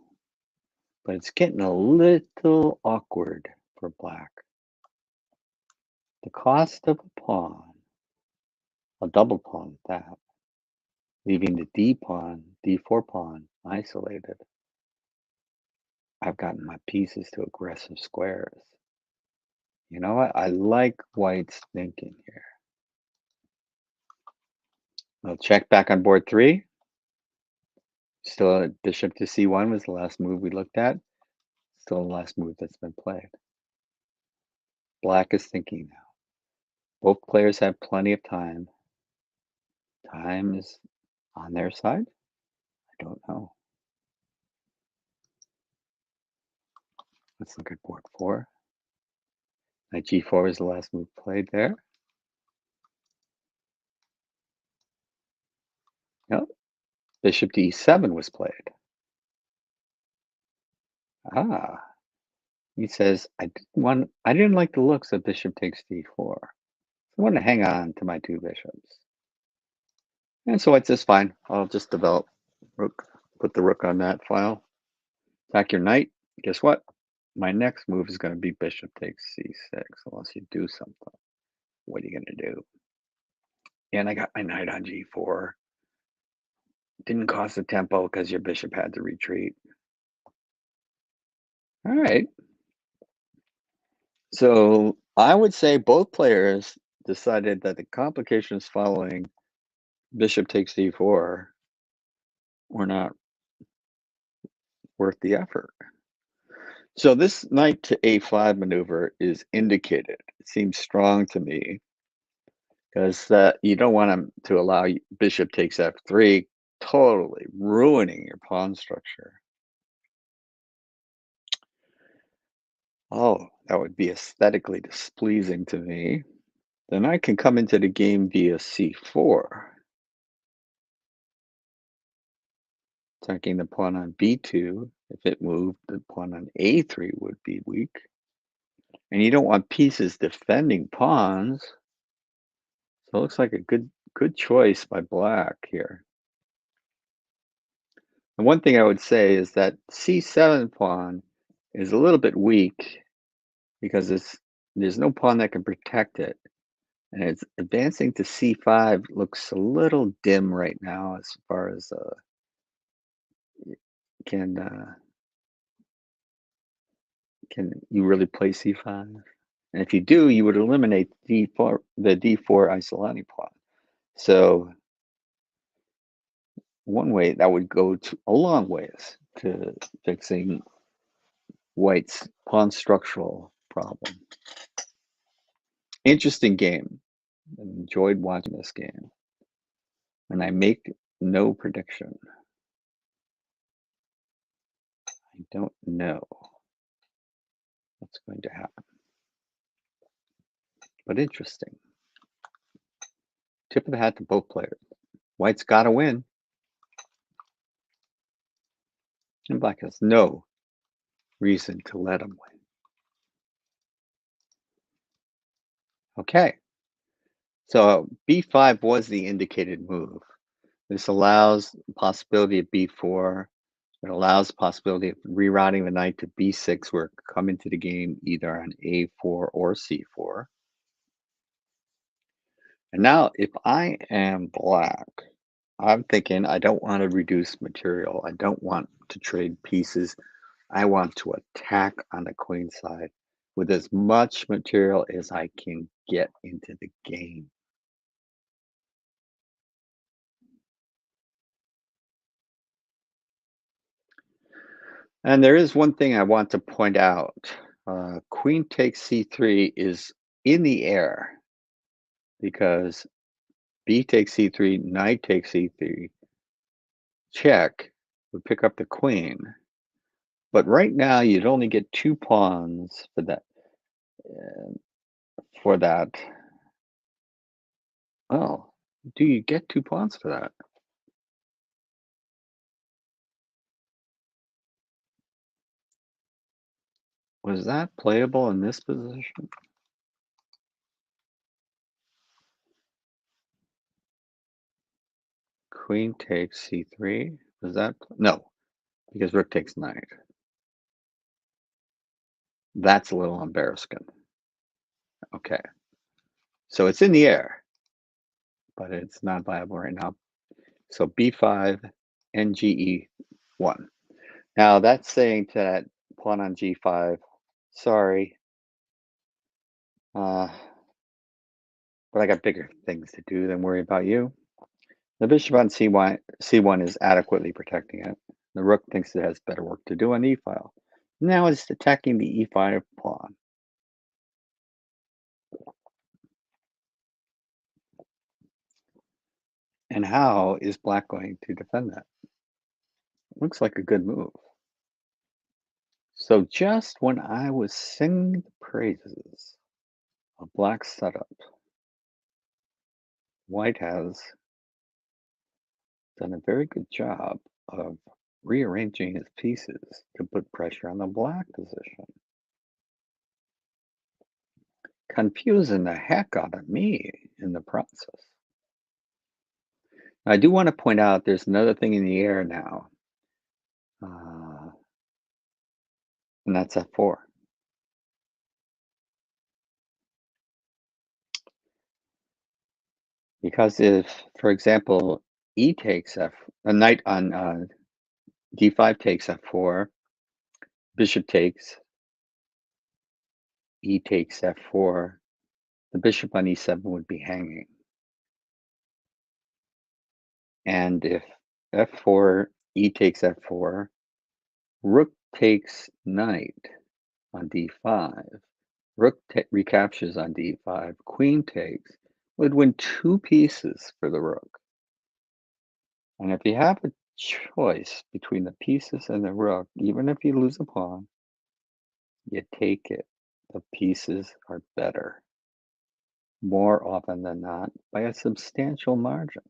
A: But it's getting a little awkward for Black. The cost of a pawn, a double pawn at that, leaving the d pawn, d4 pawn isolated. I've gotten my pieces to aggressive squares. You know what? I like White's thinking here. I'll check back on board 3. Still bishop to c1 was the last move we looked at. Still the last move that's been played. Black is thinking now. Both players have plenty of time. Time is on their side? I don't know. Let's look at board 4. Knight g4 is the last move played there. Yep. Bishop to e7 was played. Ah, he says, I didn't like the looks of bishop takes d4. I want to hang on to my two bishops. And so it's just fine. I'll just develop rook, put the rook on that file. Attack your knight. Guess what? My next move is going to be bishop takes c6, unless you do something. What are you going to do? And I got my knight on g4. Didn't cost the tempo because your bishop had to retreat. All right. So I would say both players decided that the complications following bishop takes d4 were not worth the effort. So this knight to a5 maneuver is indicated. It seems strong to me because you don't want him to allow bishop takes f3, totally ruining your pawn structure. Oh, that would be aesthetically displeasing to me. Then I can come into the game via c4, attacking the pawn on b2. If it moved, the pawn on a3 would be weak. And you don't want pieces defending pawns. So it looks like a good choice by black here. And one thing I would say is that c7 pawn is a little bit weak because there's no pawn that can protect it. And it's advancing to c5 looks a little dim right now as far as can can you really play c5? And if you do, you would eliminate the d4 Isolani pawn. So one way that would go to a long ways to fixing White's pawn structural problem. Interesting game. I enjoyed watching this game. And I make no prediction. I don't know what's going to happen. But interesting. Tip of the hat to both players. White's got to win. And Black has no reason to let him win. Okay. So b5 was the indicated move. This allows the possibility of b4. It allows the possibility of rerouting the knight to b6, where it could come into the game either on a4 or c4. And now, if I am black, I'm thinking I don't want to reduce material. I don't want to trade pieces. I want to attack on the queen side with as much material as I can get into the game. And there is one thing I want to point out. Queen takes c3 is in the air because b takes c3, knight takes c3, check would pick up the queen. But right now, you'd only get 2 pawns for that. uh, For that. Oh, do you get 2 pawns for that? Was that playable in this position? Queen takes c3. Was that no? Because rook takes knight. That's a little embarrassing. Okay, so it's in the air, but it's not viable right now. So b5, NGE1. Now that's saying to that pawn on g5, sorry, uh, but I got bigger things to do than worry about you. The bishop on c1 is adequately protecting it. The rook thinks it has better work to do on the e-file. Now it's attacking the e5 pawn. And how is black going to defend that? Looks like a good move. So just when I was singing the praises of black's setup, white has done a very good job of rearranging his pieces to put pressure on the black position. Confusing the heck out of me in the process. I do want to point out there's another thing in the air now. Uh, and that's f4. Because if, for example, e takes a knight on d5 takes f4, bishop takes, e takes f4, the bishop on e7 would be hanging. And if f4, e takes f4, rook takes knight on d5, rook recaptures on d5, queen takes, would win two pieces for the rook. And if you have a choice between the pieces and the rook, even if you lose a pawn, you take it. The pieces are better, more often than not, by a substantial margin.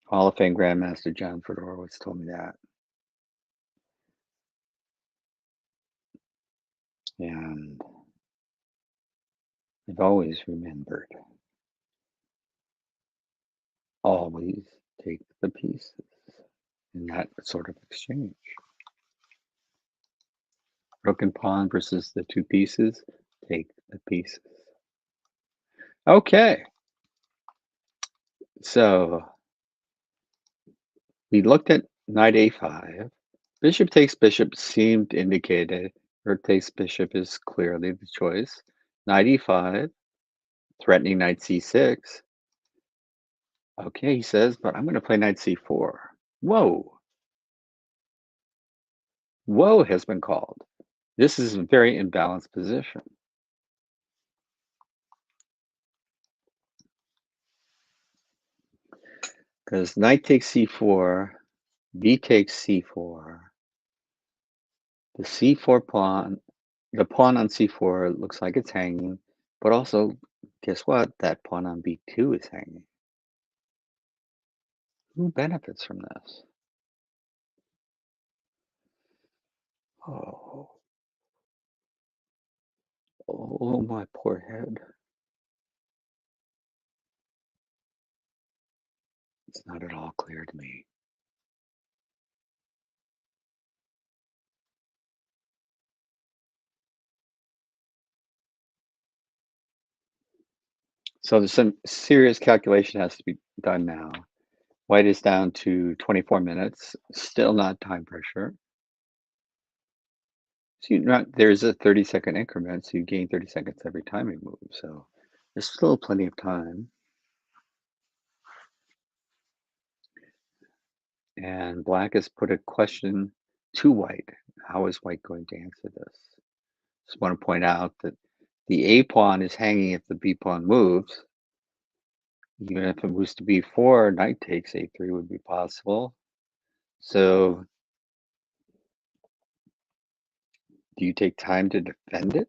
A: Hall of Fame Grandmaster John Fedorowicz told me that. And I've always remembered, always take the pieces in that sort of exchange. Rook and pawn versus the two pieces, take the pieces. Okay, so we looked at knight a5. Bishop takes bishop seemed indicated. Rook takes bishop is clearly the choice. Knight e5, threatening knight c6. Okay, he says, but I'm going to play knight c4. Whoa. Whoa has been called. This is a very imbalanced position. Because knight takes c4, b takes c4. The c4 pawn, the pawn on c4 looks like it's hanging, but also, guess what? That pawn on b2 is hanging. Who benefits from this? Oh, oh, my poor head. It's not at all clear to me. So there's some serious calculation has to be done now. White is down to 24 minutes, still not time pressure. So there's a 30-second increment, so you gain 30 seconds every time you move. So there's still plenty of time. And black has put a question to white. How is white going to answer this? Just want to point out that the A pawn is hanging if the B pawn moves. Even if it moves to B4, knight takes A3 would be possible. So do you take time to defend it?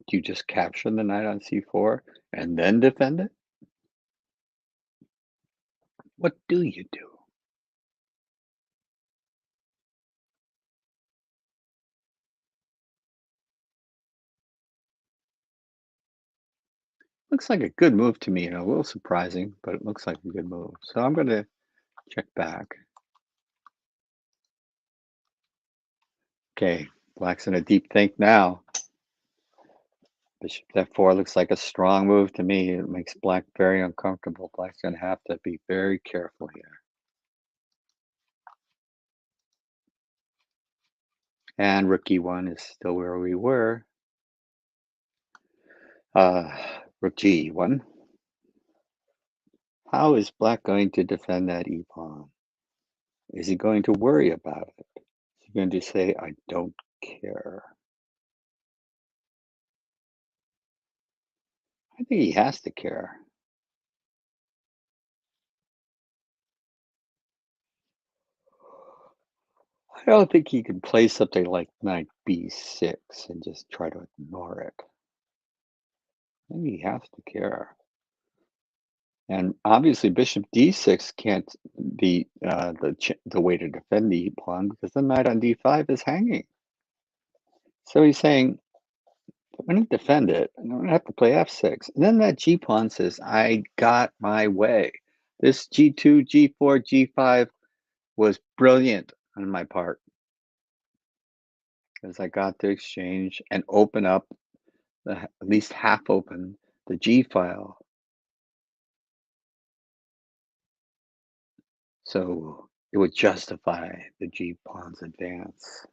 A: Do you just capture the knight on C4 and then defend it? What do you do? Looks like a good move to me, and a little surprising, but it looks like a good move. So I'm going to check back. Okay, black's in a deep think now. Bishop f4 looks like a strong move to me. It makes black very uncomfortable. Black's going to have to be very careful here. And rook e1 is still where we were. Rook g1. How is black going to defend that e pawn? Is he going to worry about it? Is he going to say, I don't care? I think he has to care. I don't think he can play something like knight b6 and just try to ignore it. I think he has to care. And obviously, bishop d6 can't be the way to defend the pawn because the knight on d5 is hanging. So he's saying, I'm going to defend it. I'm going to have to play f6. And then that g pawn says, I got my way. This G2, G4, G5 was brilliant on my part because I got to exchange and open up at least half open the G file. So it would justify the G pawn's advance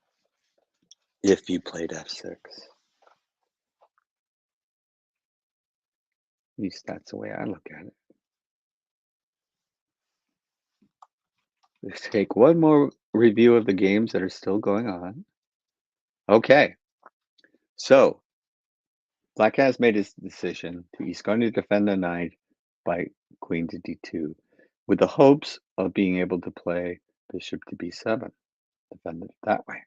A: if you played F6. At least that's the way I look at it. Let's take one more review of the games that are still going on. Okay, so Black has made his decision. He's going to defend the knight by queen to d2 with the hopes of being able to play bishop to b7, defend it that way.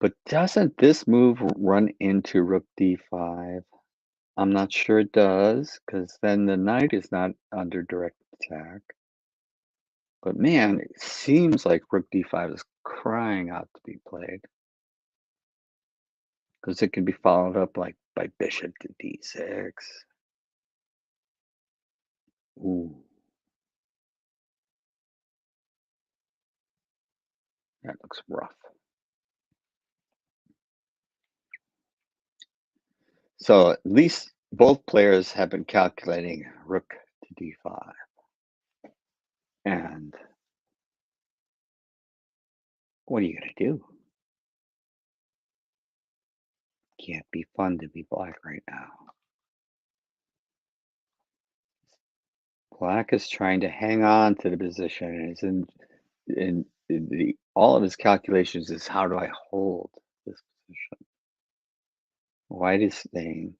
A: But doesn't this move run into rook d5? I'm not sure it does, because then the knight is not under direct attack. But man, it seems like rook d5 is crying out to be played, because it can be followed up like by bishop to d6. Ooh, that looks rough. So at least both players have been calculating rook to d5. And what are you going to do? Can't be fun to be black right now. Black is trying to hang on to the position and is in the all of his calculations is how do I hold this position? White is saying,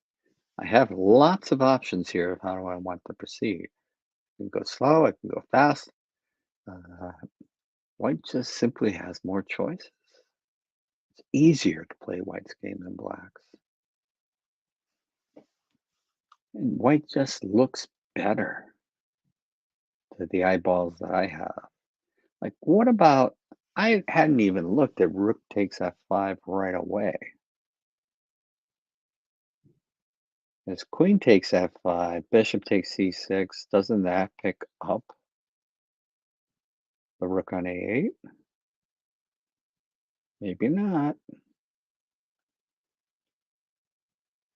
A: I have lots of options here of how do I want to proceed. I can go slow, I can go fast. Uh, White just simply has more choices. It's easier to play White's game than Black's. And White just looks better to the eyeballs that I have. Like, what about, I hadn't even looked at rook takes f5 right away. As queen takes f5, bishop takes c6, doesn't that pick up the rook on a8? Maybe not.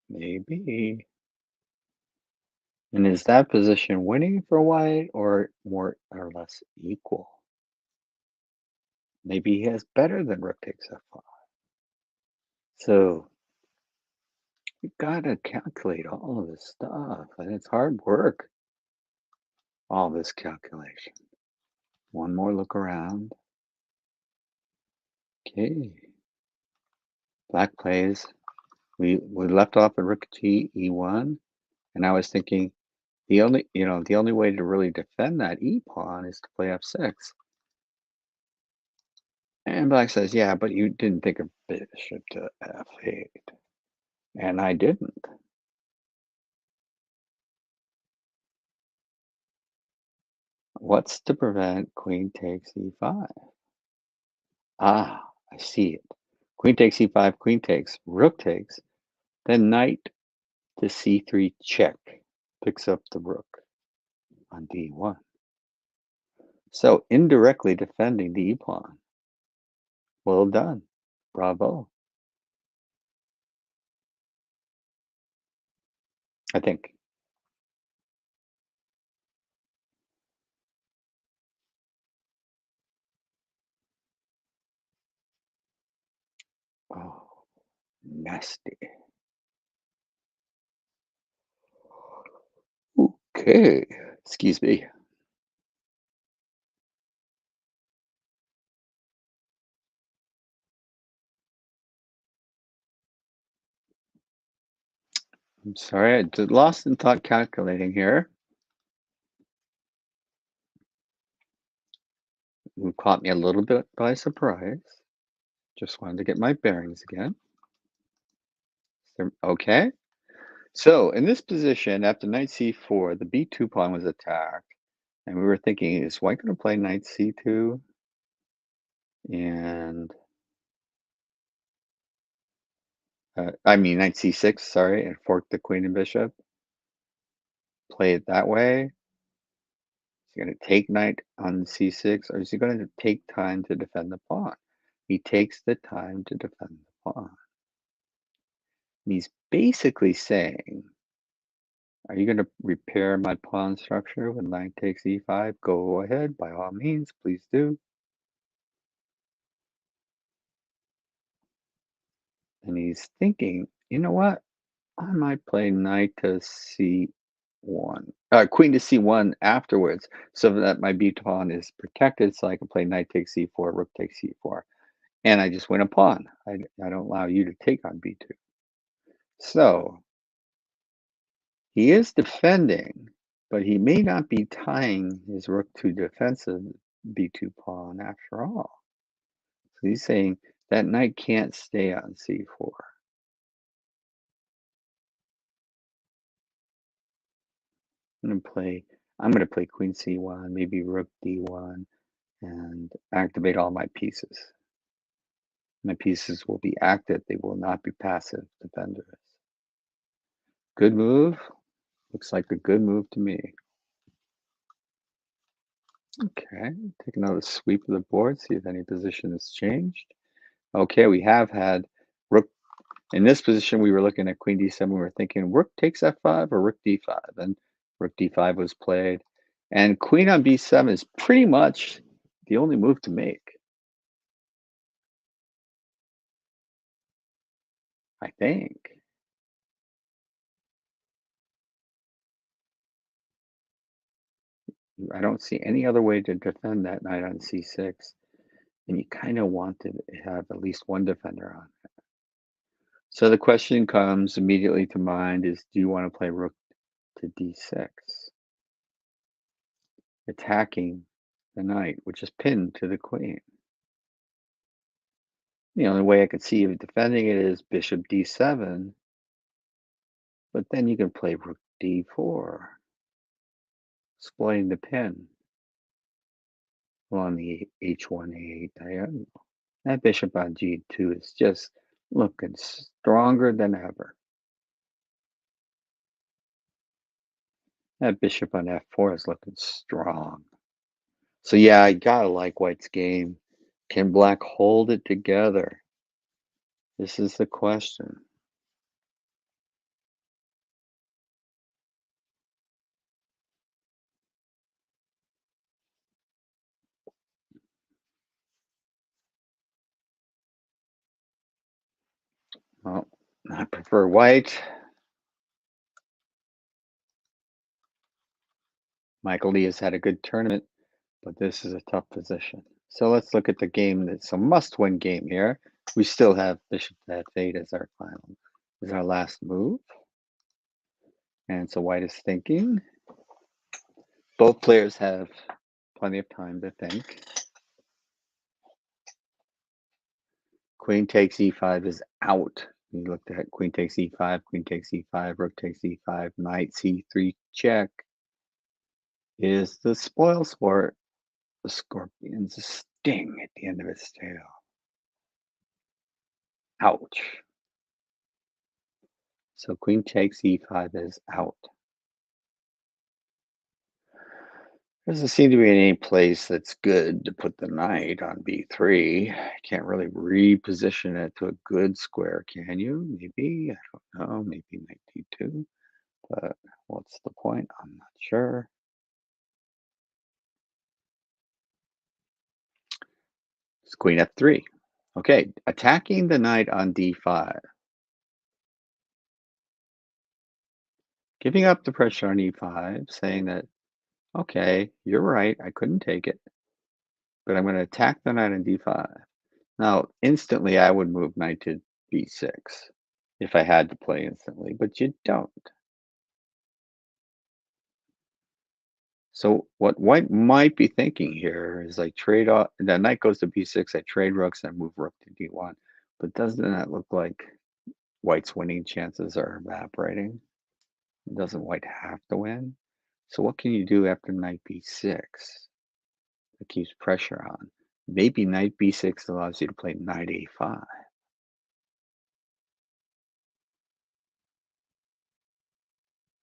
A: Maybe. And is that position winning for white or more or less equal? Maybe he has better than rook takes f5. So you gotta calculate all of this stuff, and it's hard work, all this calculation. One more look around. Okay. Black plays. We left off at rook g e1, and I was thinking the only way to really defend that e pawn is to play f6. And Black says, yeah, but you didn't think of bishop to f8. And I didn't. What's to prevent queen takes e5? Ah, I see it. Queen takes e5, queen takes, rook takes, then knight to c3 check, picks up the rook on d1. So indirectly defending the e-pawn. Well done. Bravo. I think. Oh, nasty. Okay. Excuse me. I'm sorry, I did lost in thought calculating here. You caught me a little bit by surprise. Just wanted to get my bearings again. Okay. So in this position, after knight c4, the b2 pawn was attacked. And we were thinking, is white going to play knight c2? And I mean knight c6, sorry, and fork the queen and bishop. Play it that way. he going to take knight on c6, or is he going to take time to defend the pawn? He takes the time to defend the pawn. And he's basically saying, are you going to repair my pawn structure when knight takes e5? Go ahead, by all means, please do. And he's thinking, you know what? I might play knight to c1, queen to c1 afterwards, so that my b pawn is protected, so I can play knight takes c4, rook takes c4, and I just win a pawn. I don't allow you to take on b2. So he is defending, but he may not be tying his rook to defensive b2 pawn after all. So he's saying that knight can't stay on c4. I'm gonna play queen c1, maybe rook d1, and activate all my pieces. My pieces will be active, they will not be passive defenders. Good move. Looks like a good move to me. Okay, take another sweep of the board, see if any position has changed. Okay, we have had rook. In this position, we were looking at queen d7. We were thinking rook takes f5 or rook d5. And rook d5 was played. And queen on b7 is pretty much the only move to make, I think. I don't see any other way to defend that knight on c6. And you kind of want to have at least one defender on. So the question comes immediately to mind is, do you want to play rook to d6? Attacking the knight, which is pinned to the queen. The only way I could see of defending it is bishop d7, but then you can play rook d4, exploiting the pin along the h1, a8 diagonal. That bishop on g2 is just looking stronger than ever. That bishop on f4 is looking strong. So yeah, I gotta like White's game. Can Black hold it together? This is the question. Well, I prefer White. Michael Lee has had a good tournament, but this is a tough position. So let's look at the game that's a must-win game here. We still have bishop to f8 as our last move. And so White is thinking. Both players have plenty of time to think. Queen takes e5 is out. We looked at queen takes e5, queen takes e5, rook takes e5, knight c3 check. Is the spoil sport the scorpion's sting at the end of its tail? Ouch. So queen takes e5 is out. There doesn't seem to be any place that's good to put the knight on b3. Can't really reposition it to a good square, can you? Maybe, I don't know, maybe knight d2. But what's the point? I'm not sure. It's queen f3. Okay, attacking the knight on d5. Giving up the pressure on e5, saying that, okay, you're right, I couldn't take it, but I'm going to attack the knight on d5. Now, instantly, I would move knight to b6 if I had to play instantly, but you don't. So what White might be thinking here is like trade off, the knight goes to b6, I trade rooks and move rook to d1. But doesn't that look like White's winning chances are evaporating? Doesn't White have to win? So what can you do after knight b6 that keeps pressure on? Maybe knight b6 allows you to play knight a5.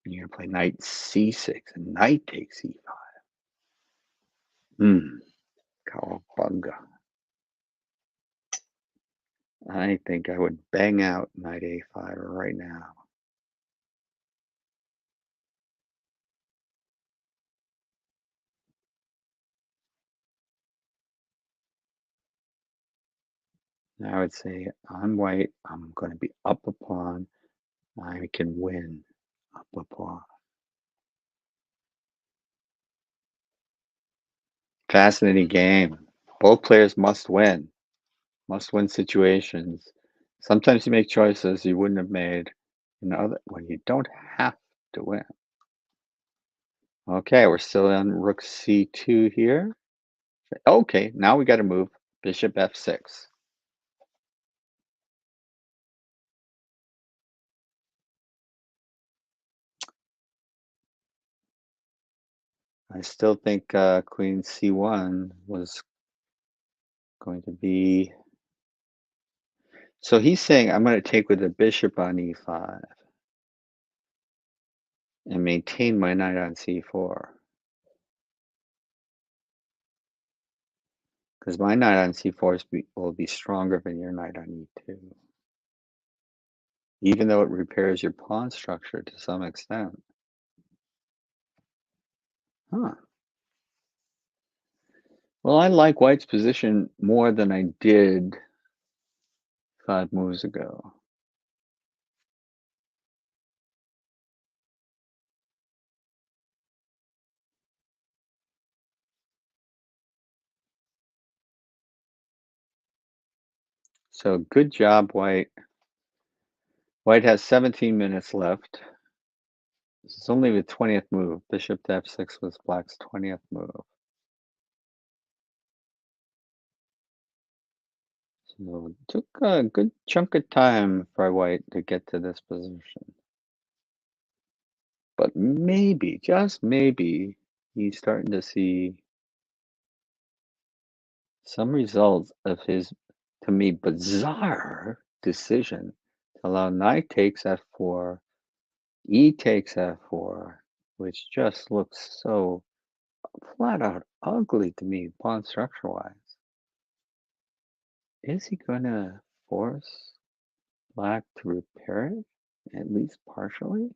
A: You're going to play knight c6 and knight takes e5. Hmm. Cowabunga. I think I would bang out knight a5 right now. I would say I'm white. I'm going to be up a pawn. I can win up a pawn. Fascinating game. Both players must win situations. Sometimes you make choices you wouldn't have made in other when you don't have to win. Okay, we're still on rook c2 here. Okay, now we got to move bishop f6. I still think queen c1 was going to be. So he's saying I'm going to take with the bishop on e5 and maintain my knight on c4 because my knight on c4 will be stronger than your knight on e2, even though it repairs your pawn structure to some extent. Huh. Well, I like white's position more than I did 5 moves ago. So good job, white. White has 17 minutes left. This is only the 20th move. Bishop to f6 was black's 20th move. So it took a good chunk of time for white to get to this position. But maybe, just maybe, he's starting to see some results of his, to me, bizarre decision to allow knight takes f4, e takes f4, which just looks so flat out ugly to me, pawn structure wise. Is he gonna force black to repair it, at least partially,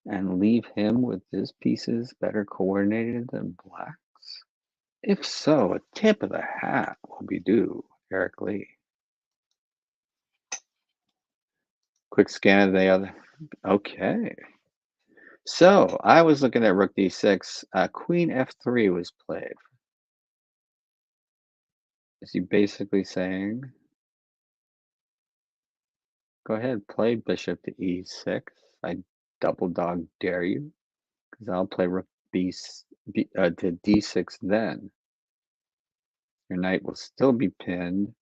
A: and leave him with his pieces better coordinated than black's? If so, a tip of the hat will be due, Eric Lee. Quick scan of the other. Okay. So I was looking at rook d6. Queen f3 was played. Is he basically saying, go ahead, play bishop to e6. I double dog dare you, because I'll play rook to d6 then. Your knight will still be pinned,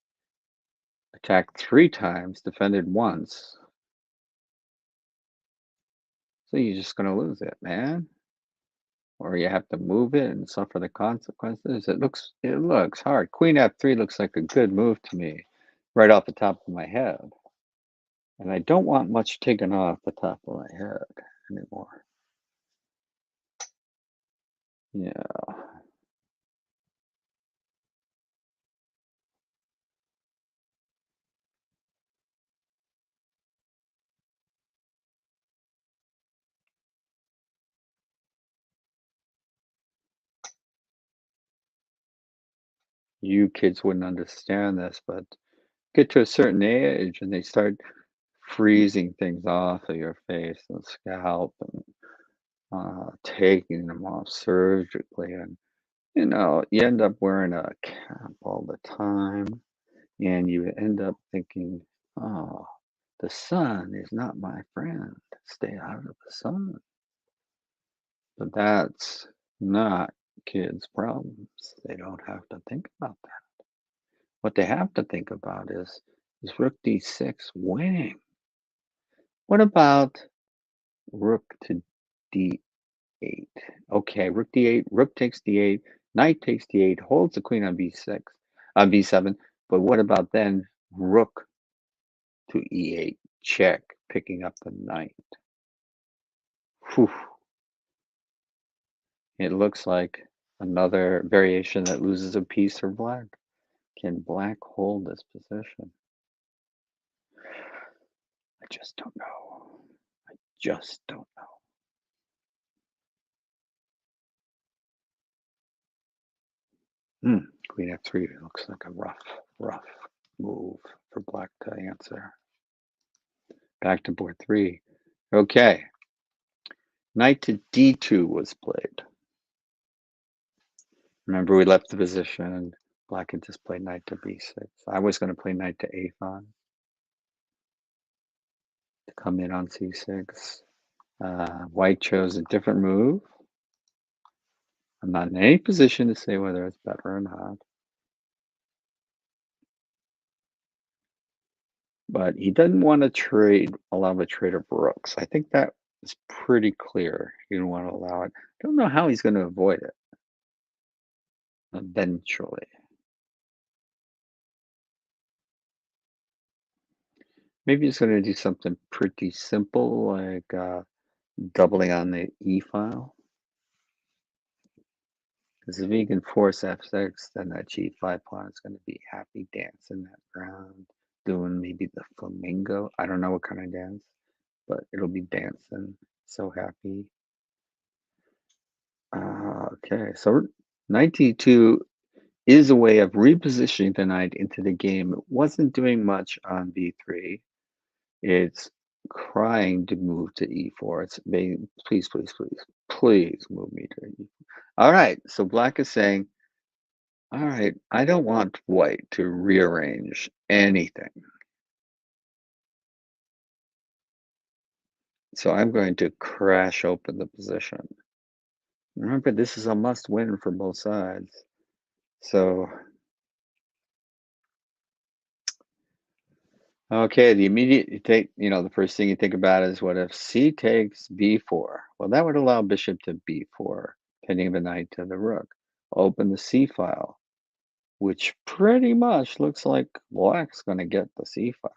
A: attacked 3 times, defended once. So you're just going to lose it, man. Or you have to move it and suffer the consequences. It looks hard. Queen f3 looks like a good move to me, right off the top of my head. And I don't want much taken off the top of my head anymore. Yeah. You kids wouldn't understand this, but get to a certain age and they start freezing things off of your face and scalp and taking them off surgically. And, you end up wearing a cap all the time. And you end up thinking, oh, the sun is not my friend. Stay out of the sun. But that's not kids' problems. They don't have to think about that. What they have to think about is rook d6 winning. What about rook to d8? Okay, rook d8, rook takes d8, knight takes d8, holds the queen on b6, on b7. But what about then rook to e8 check, picking up the knight? Whew. It looks like another variation that loses a piece for black. Can black hold this position? I just don't know. Just don't know. Queen f3 looks like a rough move for black to answer. Back to board 3. Okay. Knight to d2 was played. Remember, we left the position. Black had just played knight to b6. I was going to play knight to a5 to come in on c6. White chose a different move. I'm not in any position to say whether it's better or not. But he doesn't want to allow the trade of rooks. I think that is pretty clear. He didn't want to allow it. Don't know how he's going to avoid it eventually. Maybe he's going to do something pretty simple like doubling on the e file. Because if he can force f6, then that g5 pawn is going to be happy dancing that round, doing maybe the flamingo. I don't know what kind of dance, but it'll be dancing. So happy. Okay, so knight d2 is a way of repositioning the knight into the game. It wasn't doing much on b3. It's crying to move to e4. It's being, please, please, please, please move me to e4. All right, so black is saying, all right, I don't want white to rearrange anything. So I'm going to crash open the position. Remember, this is a must win for both sides. So, okay, the immediate you take, the first thing you think about is what if c takes b4? Well, that would allow bishop to b4, pinning the knight to the rook. Open the c file, which pretty much looks like black's going to get the c file.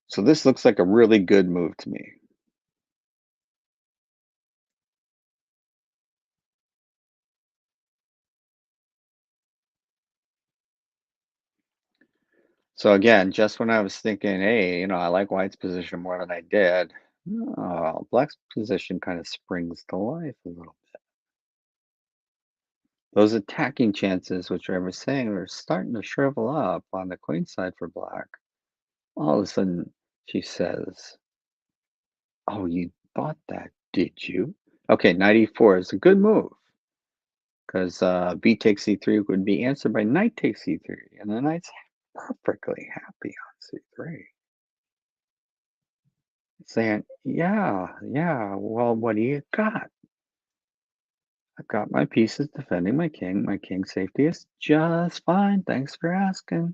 A: So this looks like a really good move to me. So again, just when I was thinking, hey, I like white's position more than I did, oh, black's position kind of springs to life a little bit. Those attacking chances, which I was saying, are starting to shrivel up on the queen side for black. All of a sudden, she says, oh, you bought that, did you? Okay, knight e4 is a good move because b takes c3 would be answered by knight takes c3, and the knight's perfectly happy on c3. Saying, yeah, well, what do you got? I've got my pieces defending my king. My king's safety is just fine. Thanks for asking.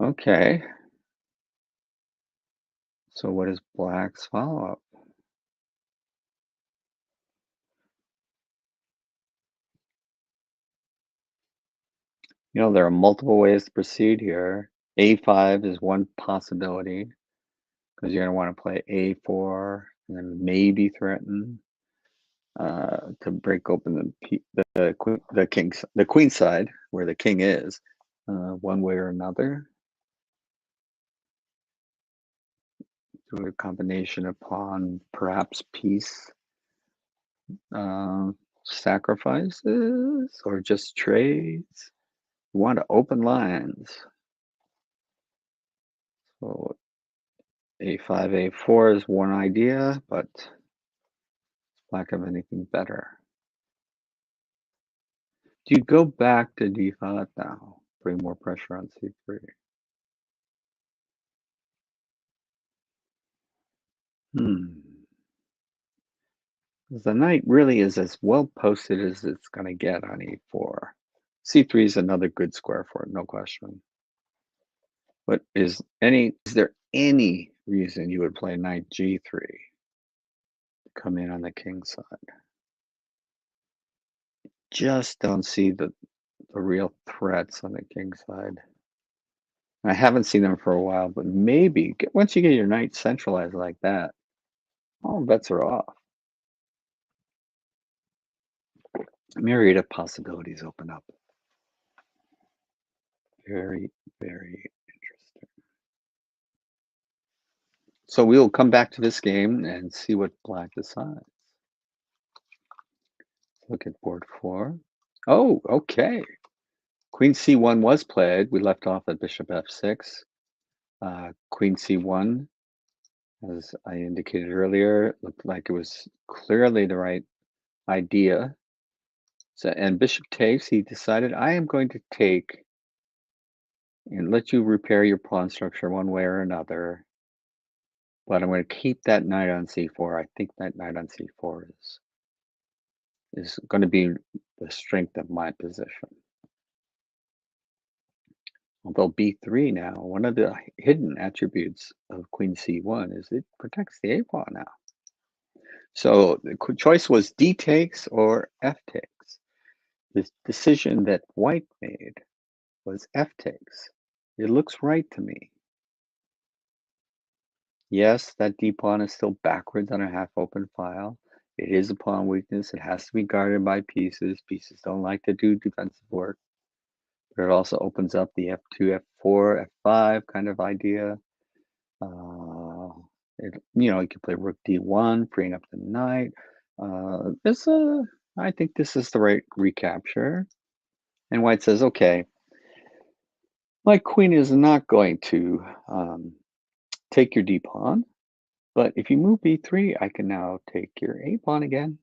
A: Okay. So what is black's follow-up? There are multiple ways to proceed here. A5 is one possibility because you're going to want to play A4 and then maybe threaten to break open the queen side where the king is, one way or another. Through a combination of pawn, perhaps piece sacrifices, or just trades. You want to open lines. So a5, a4 is one idea, but lack of anything better. Do you go back to d5 now? Bring more pressure on c3. The knight really is as well posted as it's going to get on e4. c3 is another good square for it, no question. But is there any reason you would play knight g3 to come in on the king side? Just don't see the real threats on the king side. I haven't seen them for a while, but maybe once you get your knight centralized like that, All bets are off. A myriad of possibilities open up. Very, very interesting. So we'll come back to this game and see what black decides. Look at board four. Oh, okay. Queen c1 was played. We left off at bishop f6. Queen c1, as I indicated earlier, looked like it was clearly the right idea. So, and bishop takes, he decided, I am going to take and let you repair your pawn structure one way or another, but I'm going to keep that knight on c4. I think that knight on c4 is going to be the strength of my position. Although b3 now, one of the hidden attributes of queen c1 is it protects the a pawn now. So the choice was d takes or f takes. The decision that white made was f takes. It looks right to me. Yes, that d pawn is still backwards on a half open file. It is a pawn weakness. It has to be guarded by pieces. Pieces don't like to do defensive work. But it also opens up the f2, f4, f5 kind of idea. You can play rook d1, freeing up the knight. I think this is the right recapture. And white says, okay, my queen is not going to take your d pawn, but if you move b3, I can now take your a pawn again.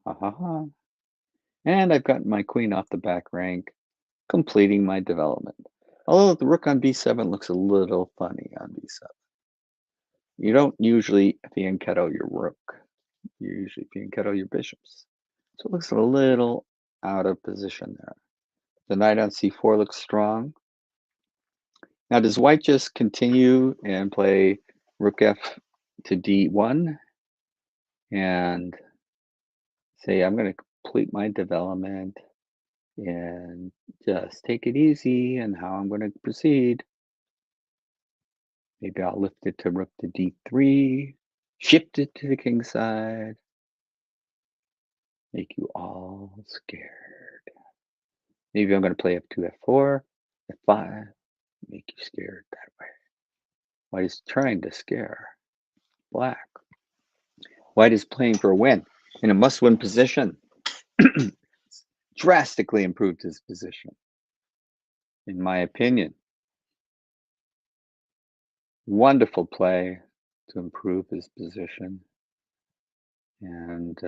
A: Ha ha ha. And I've gotten my queen off the back rank, completing my development. Although the rook on b7 looks a little funny on b7. You don't usually fianchetto your rook. You usually fianchetto your bishops. So it looks a little out of position there. The knight on c4 looks strong. Now, does white just continue and play rook f to d1 and say, I'm going to complete my development and just take it easy and how I'm going to proceed? Maybe I'll lift it to rook to d3, shift it to the king side, make you all scared. Maybe I'm going to play f2, f4, f5, make you scared that way. White is trying to scare black. White is playing for a win in a must-win position. Drastically improved his position, in my opinion. Wonderful play to improve his position. And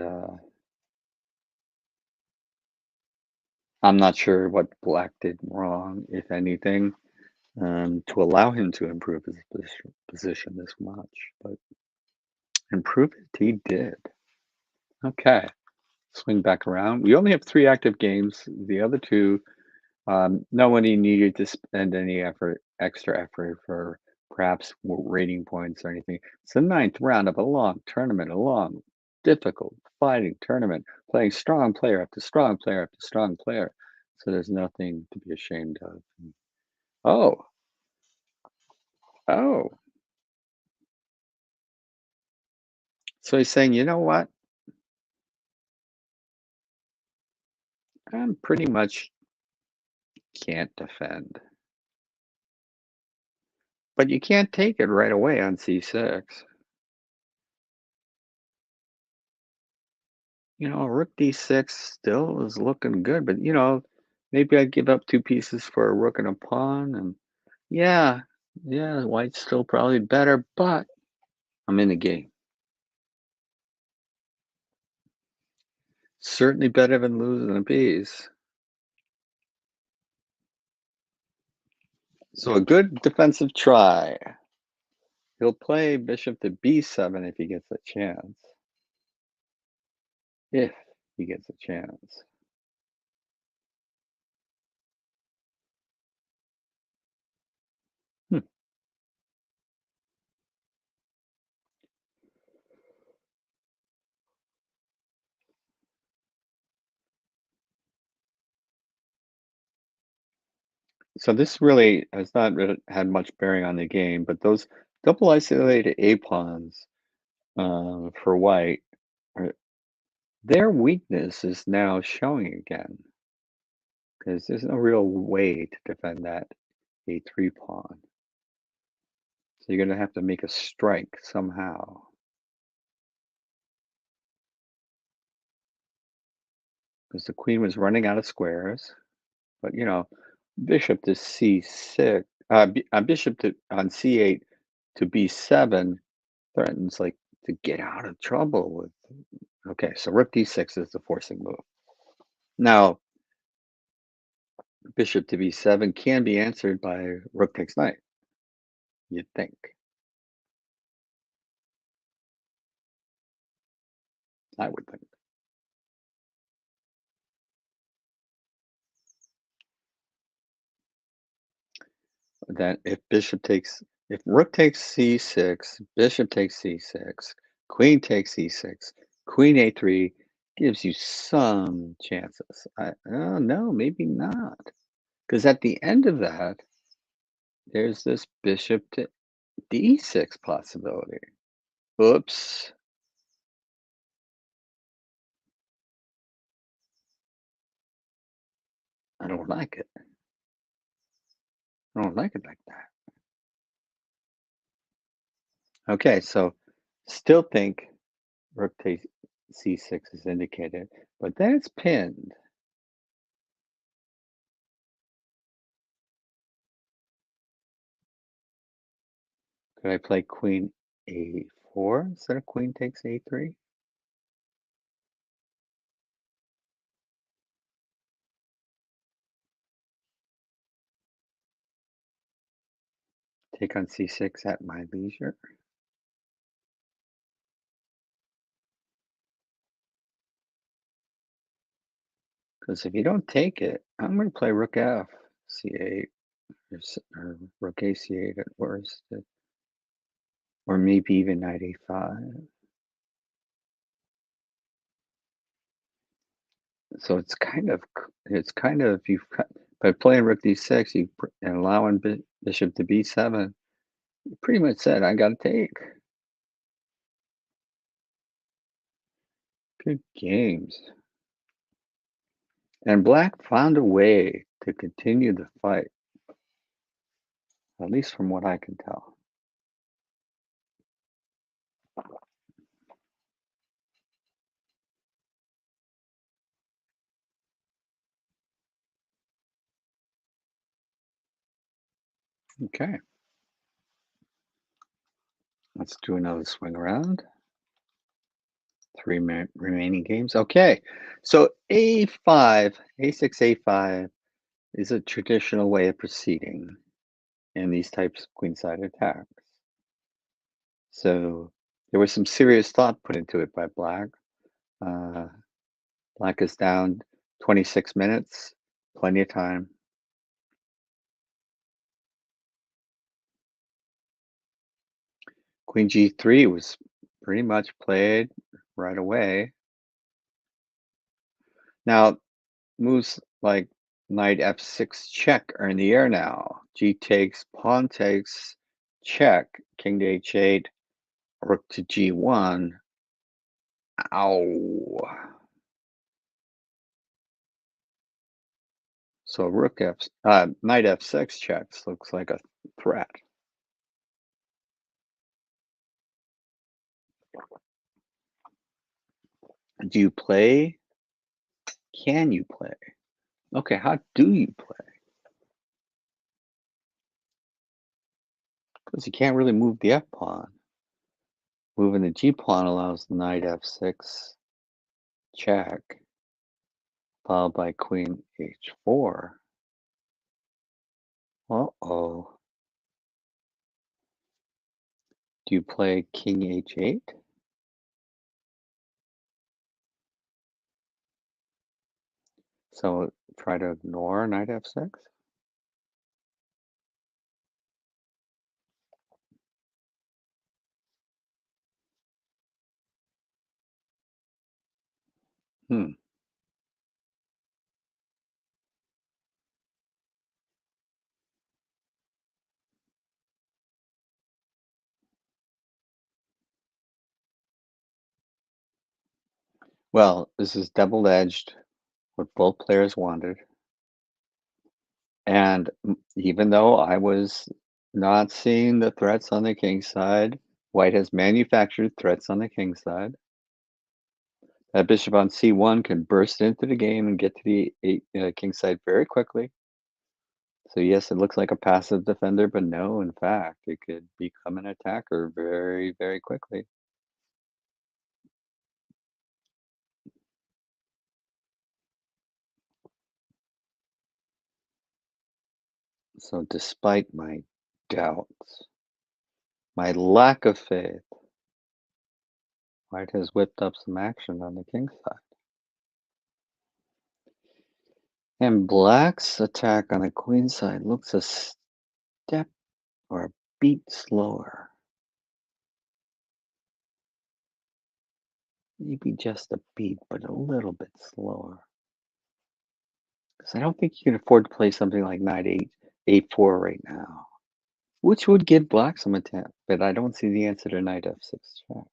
A: I'm not sure what black did wrong, if anything, to allow him to improve his position this much. But improve it he did. Okay, swing back around. We only have 3 active games. The other 2, nobody needed to spend any extra effort for perhaps rating points or anything. It's the 9th round of a long tournament, a long, difficult, fighting tournament, playing strong player after strong player after strong player. So there's nothing to be ashamed of. Oh, oh. So he's saying, you know what? I'm pretty much can't defend. But you can't take it right away on c6. Rook d6 still is looking good, but maybe I'd give up 2 pieces for a rook and a pawn, and yeah, yeah, white's still probably better, but I'm in the game. Certainly better than losing a piece. So a good defensive try. He'll play bishop to b7 if he gets a chance. If he gets a chance. Hmm. So this really has not really had much bearing on the game, but those double isolated A pawns for white. uh, Their weakness is now showing again because there's no real way to defend that a3 pawn. So you're going to have to make a strike somehow because the queen was running out of squares. But bishop to c6, bishop to on c8 to b7 threatens like to get out of trouble with. Okay, so rook d6 is the forcing move. Now, bishop to b7 can be answered by rook takes knight, you'd think. I would think. That if rook takes c6, bishop takes c6, queen takes c6, queen a3 gives you some chances. Oh, no, maybe not. Because at the end of that, there's this bishop to d6 possibility. Oops. I don't like it. I don't like it like that. Okay, so still think rook takes c6 is indicated, but then it's pinned. Could I play queen a4 instead of queen takes a3? Take on c6 at my leisure? Because if you don't take it, I'm going to play rook f, c8, or rook a c8 at worst, or maybe even knight a5. So it's kind of by playing rook d6, and allowing bishop to b7. You pretty much said I got to take. Good games. And black found a way to continue the fight, at least from what I can tell. Okay, let's do another swing around. Three remaining games. Okay, so a5, a6, a5 is a traditional way of proceeding in these types of queenside attacks. So there was some serious thought put into it by black. Uh, Black is down 26 minutes, plenty of time. Queen g3 was pretty much played right away. Now, moves like knight f6 check are in the air now. G takes, pawn takes, check, king to h8, rook to g1. Ow. So knight f6 checks looks like a threat. Do you play? Can you play? Okay, how do you play? Because you can't really move the f pawn. Moving the g pawn allows knight f6 check, followed by queen h4. Uh-oh. Do you play king h8? So try to ignore knight f6? Hmm. Well, this is double-edged, what both players wanted. And even though I was not seeing the threats on the king side, white has manufactured threats on the king side. That bishop on c1 can burst into the game and get to the king side very quickly. So yes, it looks like a passive defender, but no, in fact, it could become an attacker very, very quickly. So despite my doubts, my lack of faith, white has whipped up some action on the king side. And black's attack on the queen side looks a step or a beat slower. Maybe just a beat, but a little bit slower. Because I don't think you can afford to play something like knight 8, a4 right now, which would give black some attempt, but I don't see the answer to knight f6 check.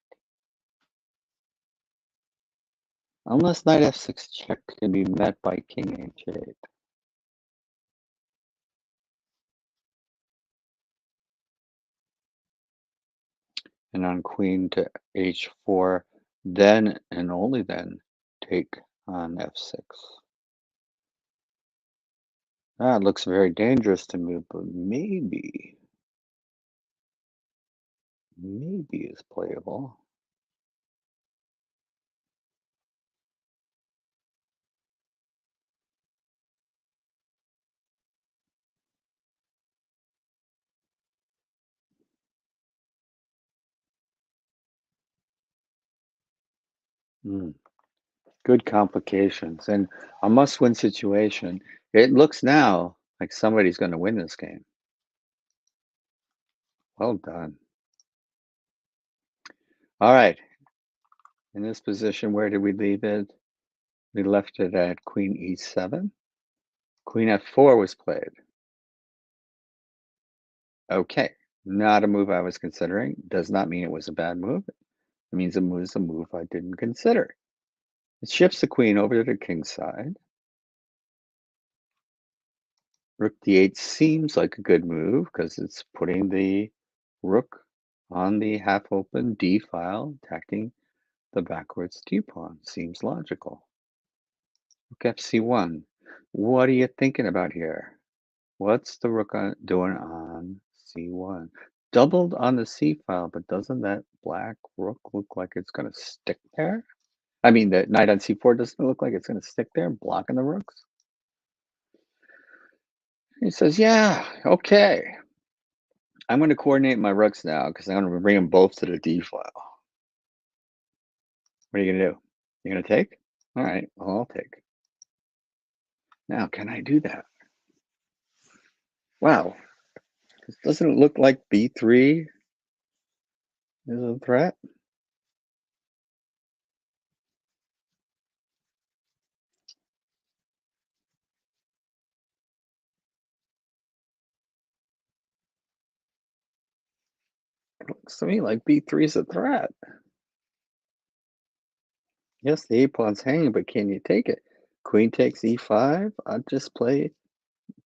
A: Unless knight f6 check can be met by king h8. And on queen to h4, then and only then take on f6. That looks very dangerous to me, but maybe is playable. Hmm. Good complications and a must-win situation. It looks now like somebody's going to win this game. Well done. All right. In this position, where did we leave it? We left it at queen e7. Queen f4 was played. Okay. Not a move I was considering. Does not mean it was a bad move. It means it was a move I didn't consider. It shifts the queen over to the king's side. Rook d8 seems like a good move because it's putting the rook on the half-open d file, attacking the backwards d pawn. Seems logical. Rook fc1. What are you thinking about here? What's the rook doing on c1? Doubled on the c file, but doesn't that black rook look like it's going to stick there? I mean, the knight on c4 doesn't look like it's going to stick there, blocking the rooks. He says, yeah, okay. I'm going to coordinate my rooks now because I'm going to bring them both to the D file. What are you going to do? You're going to take? All right, well, I'll take. Now, can I do that? Wow, doesn't it look like B3 is a threat? It looks to me like B3 is a threat. Yes, the A pawn's hanging, but can you take it? Queen takes E5. I'll just play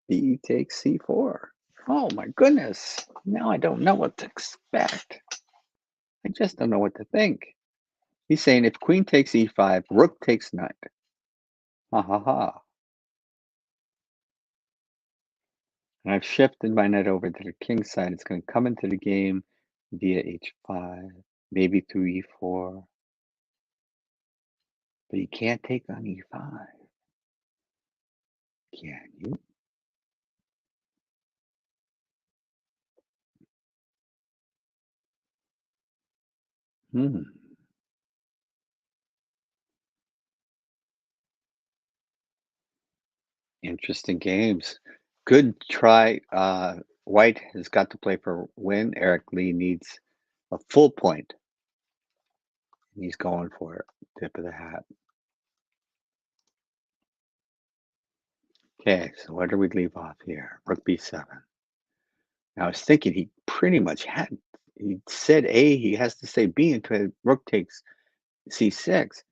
A: B takes C4. Oh my goodness. Now I don't know what to expect. I just don't know what to think. He's saying if queen takes E5, rook takes knight. Ha ha ha. And I've shifted my knight over to the king side. It's going to come into the game via H5, maybe through E4. But you can't take on E5. Can you? Hmm. Interesting games. Good try. White has got to play for win. Eric Lee needs a full point. He's going for it. Tip of the hat. Okay, so where do we leave off here? Rook B7. Now, I was thinking he pretty much had, he said A, he has to say B until rook takes C6.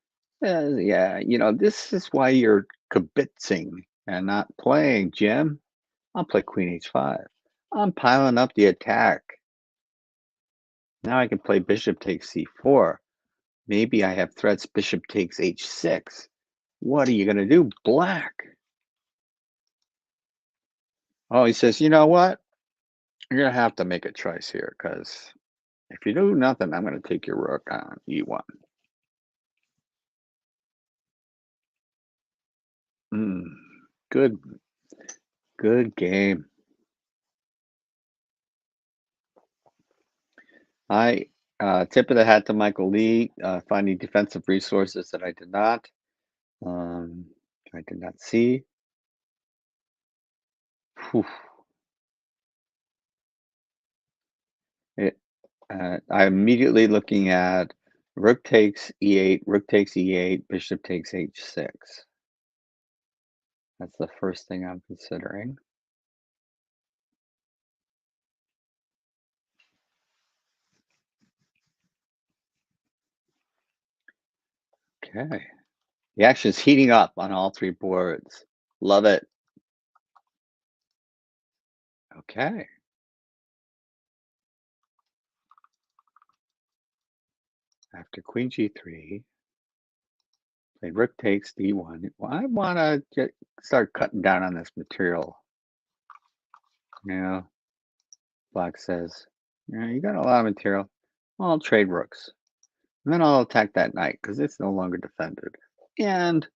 A: Yeah, this is why you're kibitzing and not playing, Jim. I'll play Queen H5. I'm piling up the attack. Now I can play Bishop takes C4. Maybe I have threats Bishop takes H6. What are you going to do, Black? Oh, he says, you know what? You're going to have to make a choice here because if you do nothing, I'm going to take your rook on E1. Mm, good, good game. I tip of the hat to Michael Lee, finding defensive resources that I did not. Um, I did not see. Whew. It, I'm immediately looking at rook takes E8, rook takes E8, bishop takes H6. That's the first thing I'm considering. Okay. The action's heating up on all three boards. Love it. Okay. After queen G3, played rook takes D1. Well, I want to start cutting down on this material. Now, Black says, yeah, you got a lot of material. Well, I'll trade rooks. And then I'll attack that knight because it's no longer defended. And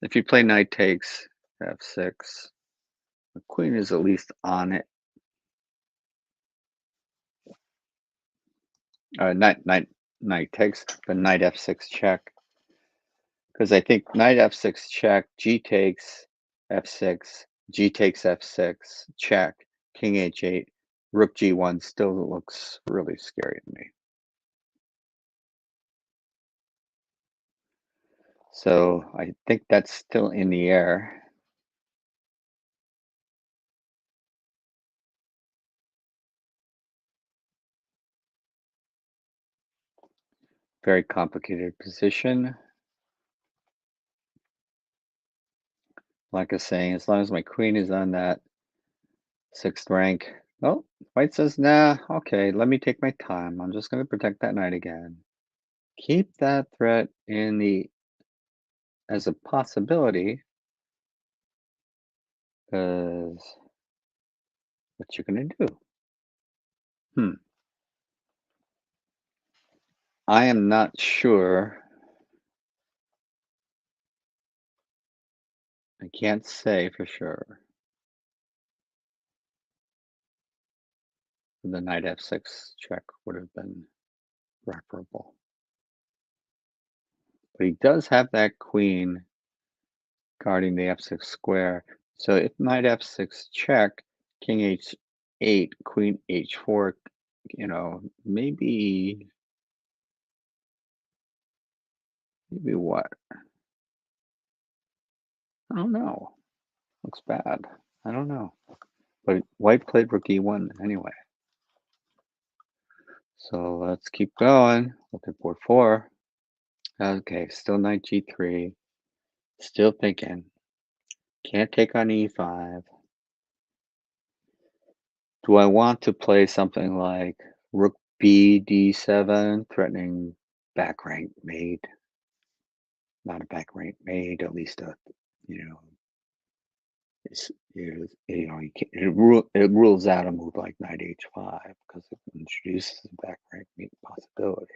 A: if you play knight takes F6, the queen is at least on it. Knight takes, the knight F6 check. Because I think knight F6 check, G takes F6, G takes F6, check, King H8, Rook G1 still looks really scary to me. So I think that's still in the air. Very complicated position. Like I was saying, as long as my queen is on that 6th rank. Oh, white says, nah, okay, let me take my time. I'm just going to protect that knight again. Keep that threat in the as a possibility, because what you gonna do? I am not sure. I can't say for sure. The knight F6 check would have been preferable. But he does have that queen guarding the F6 square. So if knight F6 check, King H8, Queen H4, maybe what? I don't know. Looks bad. I don't know. But white played rook E1 anyway. So let's keep going. Look at board 4. Okay, still knight G3. Still thinking. Can't take on E5. Do I want to play something like rook B D7, threatening back rank mate? Not a back rank mate, at least you know, you can't, it rules out a move like knight H5 because it introduces a back rank mate possibility.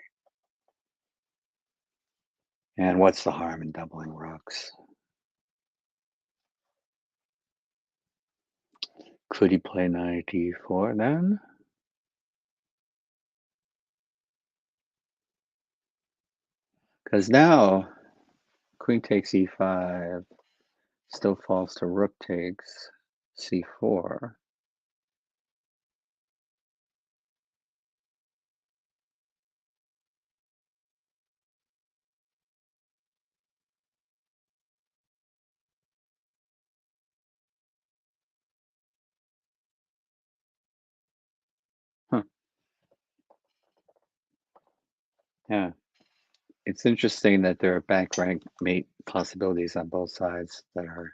A: And what's the harm in doubling rooks? Could he play knight E4 then? Because now queen takes E5 still falls to rook takes C4. Huh. Yeah. It's interesting that there are bank rank mate possibilities on both sides that are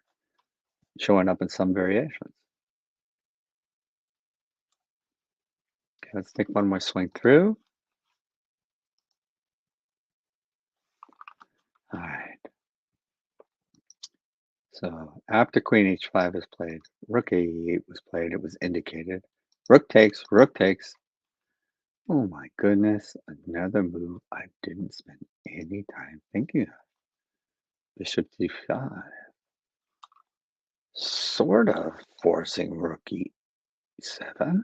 A: showing up in some variations. Okay, let's take one more swing through. All right. So after Queen H5 is played, Rook A8 was played. It was indicated. Rook takes, Rook takes. Oh my goodness, another move I didn't spend any time thinking of. Bishop D5. Sort of forcing Rook E7.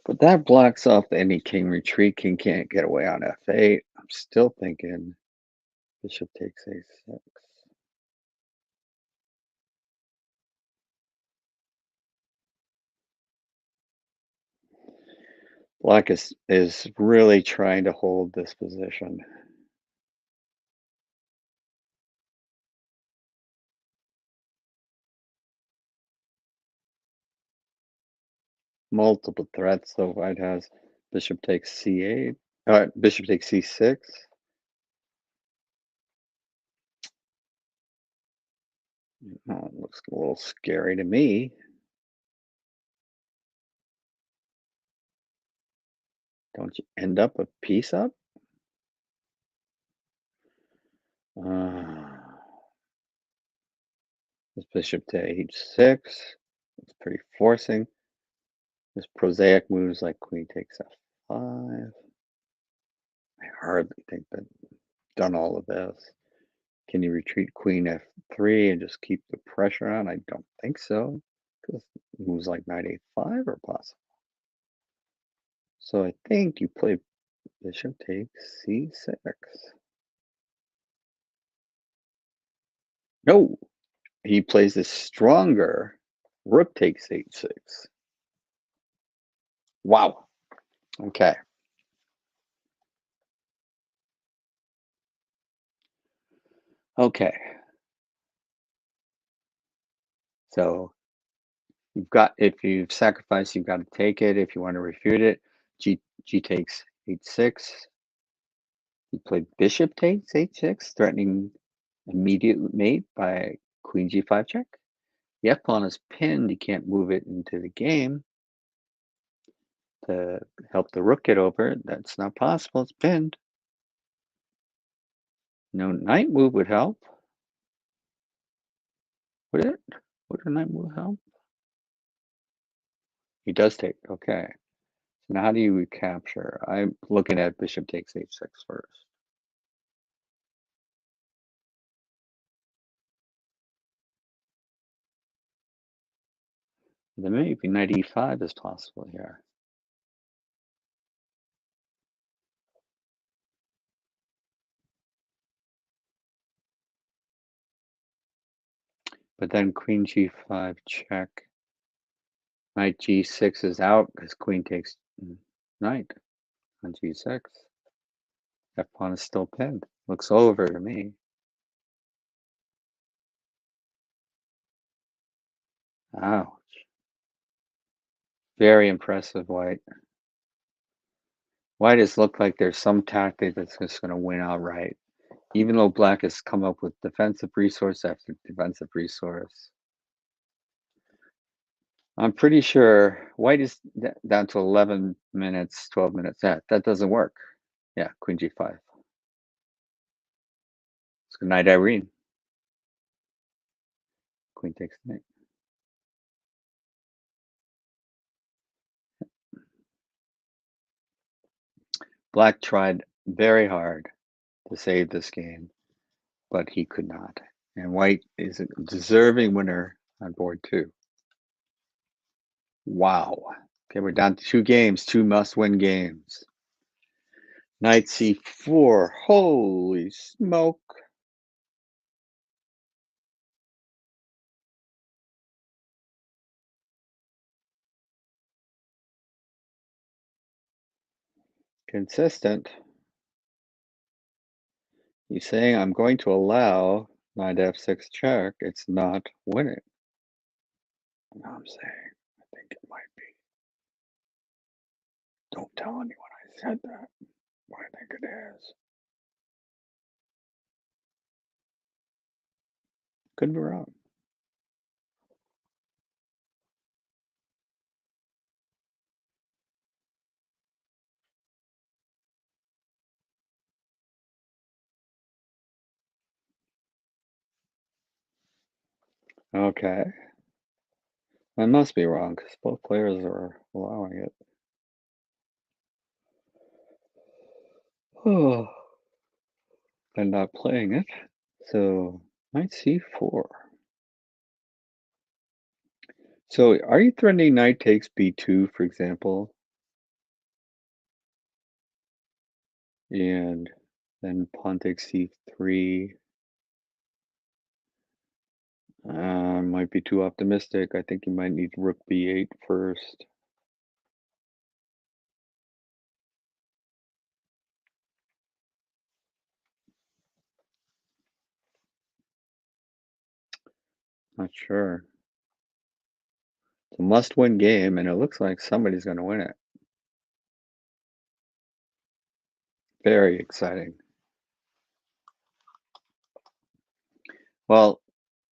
A: But that blocks off any king retreat. King can't get away on F8. I'm still thinking Bishop takes A6. Black is really trying to hold this position. Multiple threats, though. White has bishop takes C8. Bishop takes C6. Oh, it looks a little scary to me. Don't you end up a piece up? This bishop to H6. It's pretty forcing. There's prosaic moves like queen takes F5. I hardly think that done all of this. Can you retreat queen F3 and just keep the pressure on? I don't think so, because moves like knight A5 are possible. So I think you play bishop takes C6. No, he plays this stronger rook takes H6. Wow. Okay. Okay. So you've got, if you've sacrificed, you've got to take it. If you want to refute it, G takes H6. You play bishop takes H6, threatening immediate mate by queen G5 check. The F pawn is pinned. You can't move it into the game to help the rook get over. That's not possible. It's pinned. No knight move would help. Would it? Would a knight move help? He does take. Okay. So now how do you recapture? I'm looking at bishop takes H6 first. Then maybe knight E5 is possible here. But then queen G5 check. Knight G6 is out because queen takes knight on G6. F pawn is still pinned. Looks over to me. Ouch. Very impressive, White. White has looked like there's some tactic that's just going to win outright, even though Black has come up with defensive resource after defensive resource. I'm pretty sure White is down to 11 minutes, 12 minutes. That doesn't work. Yeah, queen G5. So good night, Irene. Queen takes knight. Black tried very hard to save this game, but he could not. And White is a deserving winner on board two. Wow. Okay, we're down to 2 games, 2 must-win games. Knight C4. Holy smoke. Consistent. He's saying I'm going to allow knight F6 check. It's not winning. I'm saying I think it might be. Don't tell anyone I said that. But I think it Torres. Could be wrong. Okay. I must be wrong because both players are allowing it. Oh, and not playing it. So knight c4. So are you threatening knight takes b2, for example, and then pawn takes c3? Might be too optimistic. I think you might need rook b8 first. Not sure. It's a must-win game, and it looks like somebody's going to win it. Very exciting. Well,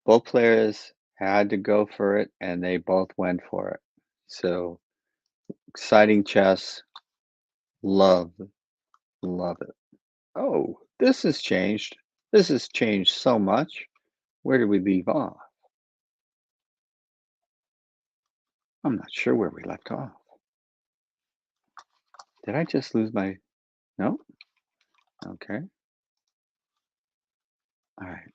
A: both players had to go for it, and they both went for it. So exciting chess. Love, love it. Oh, this has changed. This has changed so much. Where did we leave off? I'm not sure where we left off. Did I just lose my... No? Okay. All right.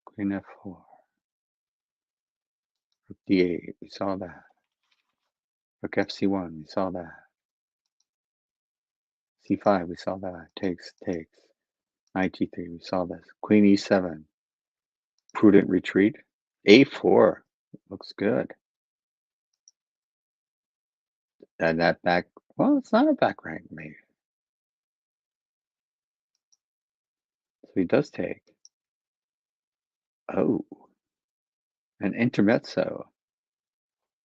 A: Queen f4. Rook d8. We saw that. Rook fc1. We saw that. c5. We saw that. Takes, takes. Knight g3. We saw this. Queen e7. Prudent retreat. a4. Looks good. And that back... Well, it's not a back rank, maybe. So he does take. Oh, an intermezzo.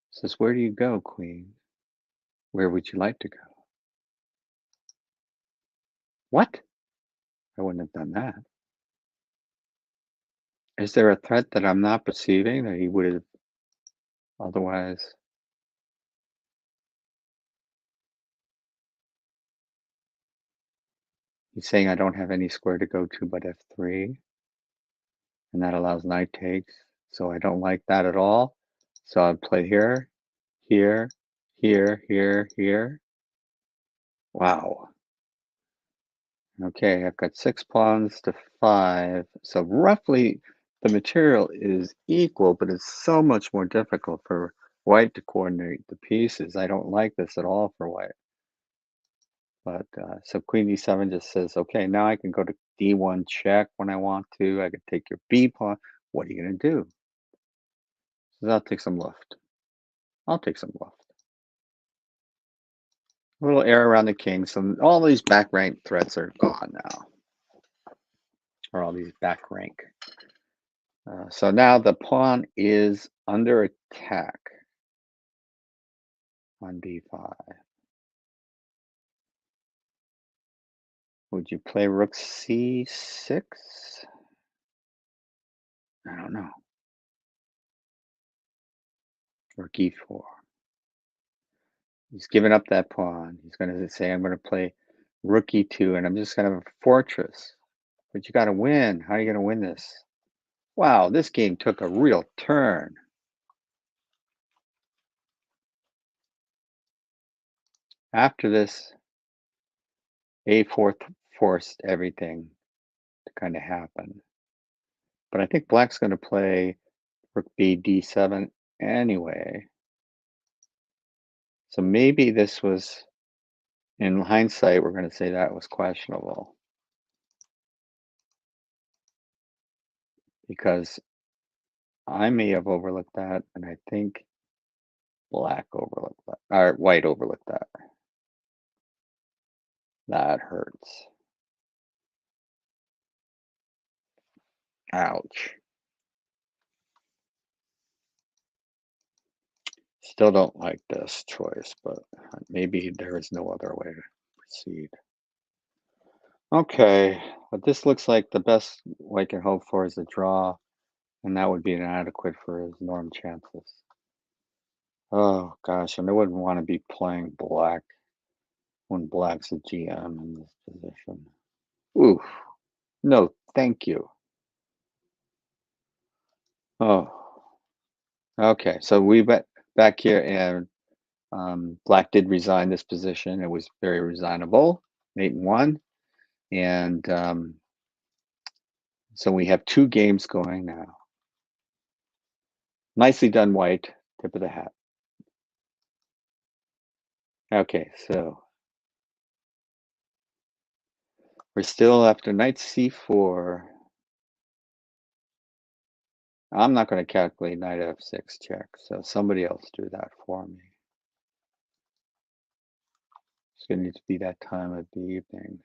A: Says, where do you go, queen? Where would you like to go? What? I wouldn't have done that. Is there a threat that I'm not perceiving that he would have otherwise? He's saying I don't have any square to go to but f3, and that allows knight takes. So I don't like that at all. So I'd play here, here, here, here, here. Wow. Okay, I've got 6 pawns to 5. So roughly the material is equal, but it's so much more difficult for white to coordinate the pieces. I don't like this at all for white. But so queen d7 just says, okay, now I can go to d1 check when I want to. I can take your b pawn. What are you going to do? So I'll take some left. I'll take some left. A little air around the king. So all these back rank threats are gone now. Or all these back rank. So now the pawn is under attack on d5. Would you play rook c6? I don't know. Rook e4. He's giving up that pawn. He's going to say, I'm going to play rook e2, and I'm just going to have a fortress. But you got to win. How are you going to win this? Wow, this game took a real turn. After this, a4 forced everything to kind of happen. But I think black's going to play rook b d7 anyway. So maybe this was, in hindsight, we're going to say that was questionable. Because I may have overlooked that, and I think black overlooked that, or white overlooked that. That hurts. Ouch. Still don't like this choice, but maybe there is no other way to seed. Okay, but this looks like the best we can hope for is a draw, and that would be inadequate for his norm chances. Oh gosh, and I wouldn't want to be playing black when black's a GM in this position. Oof, no, thank you. Oh, okay, so we bet back here, and black did resign this position. It was very resignable, 8-1, and so we have two games going now. Nicely done, white. Tip of the hat. Okay, so we're still after knight c4. I'm not going to calculate knight f6 check, so somebody else do that for me. It's going to need to be that time of the evening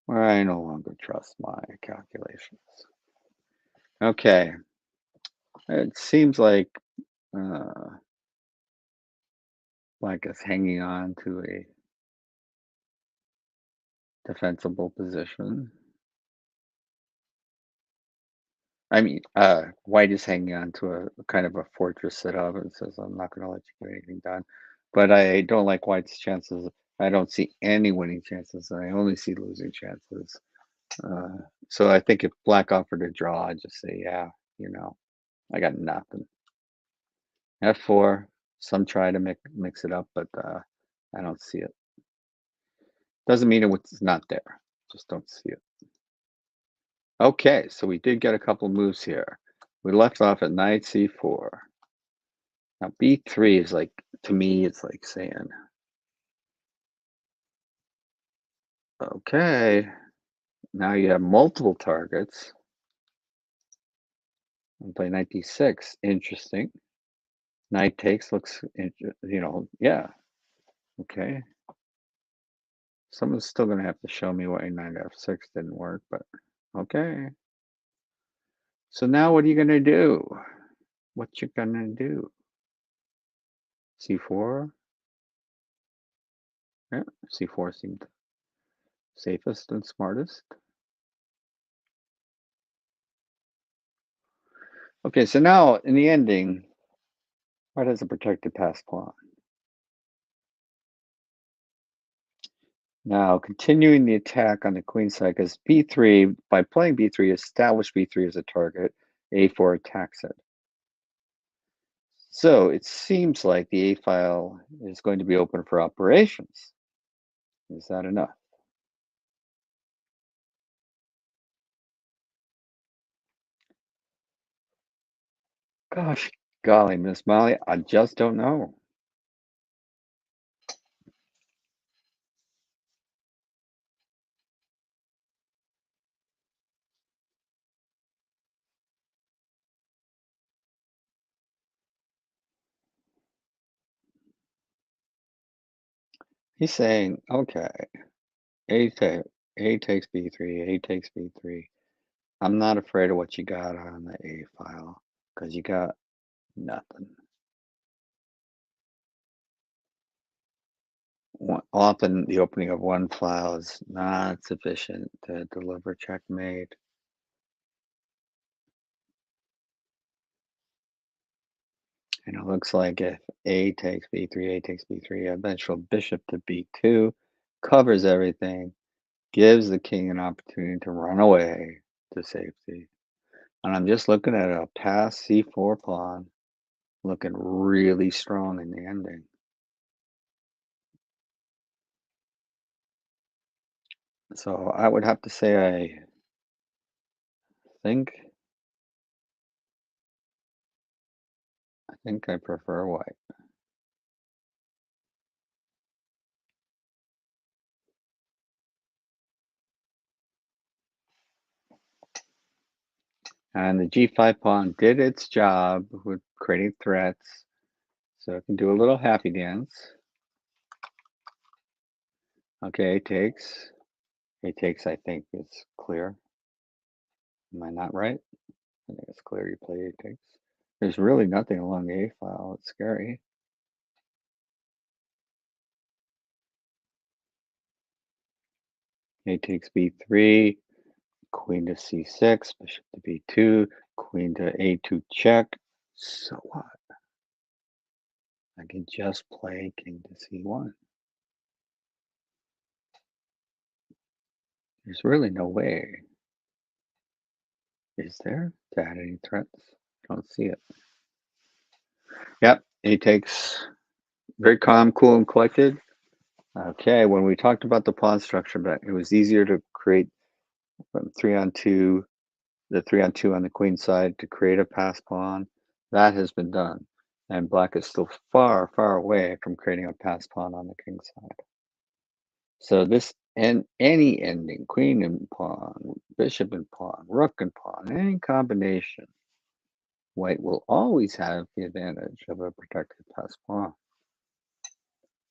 A: where I no longer trust my calculations. Okay, it seems like uh, black is hanging on to a defensible position. I mean, white is hanging on to a kind of a fortress setup and says, I'm not going to let you get anything done. But I don't like white's chances. I don't see any winning chances, and I only see losing chances. Uh, so I think if black offered a draw, I'd just say, yeah, I got nothing. F4, some try to mix it up, but I don't see it. Doesn't mean it's not there. Just don't see it. Okay, so we did get a couple moves here. We left off at knight c4. Now b3 is like, to me, it's like saying, okay, now you have multiple targets. And play knight d6. Interesting. Knight takes looks, yeah, okay. Someone's still going to have to show me why knight f6 didn't work, but okay. So now what are you going to do? What you going to do? c4? Yeah, c4 seemed safest and smartest. Okay, so now in the ending, white has a protected pass pawn. Now, continuing the attack on the queen side, because b3, by playing b3, establish b3 as a target, a4 attacks it. So it seems like the a file is going to be open for operations. Is that enough? Gosh, golly, Miss Molly, I just don't know. He's saying, okay, a, ta a takes b3, a takes b3. I'm not afraid of what you got on the a file, because you got nothing. Often the opening of one file is not sufficient to deliver checkmate. And it looks like if a takes b3, a takes b3, eventual bishop to b2 covers everything, gives the king an opportunity to run away to safety. And I'm just looking at a pass c4 pawn, looking really strong in the ending. So I would have to say think I think I prefer white. And the g5 pawn did its job with creating threats. So I can do a little happy dance. Okay, a takes, I think is clear. Am I not right? I think it's clear you play a takes. There's really nothing along the a file. It's scary. A takes b3, queen to c6, bishop to b2, queen to a2 check. So what? I can just play king to c1. There's really no way, is there, to add any threats? Don't see it. Yep, he takes very calm, cool, and collected. Okay, when we talked about the pawn structure, but it was easier to create from 3-on-2, the 3-on-2 on the queen side to create a pass pawn. That has been done. And black is still far, far away from creating a pass pawn on the king side. So this and any ending, queen and pawn, bishop and pawn, rook and pawn, any combination, white will always have the advantage of a protected pass pawn,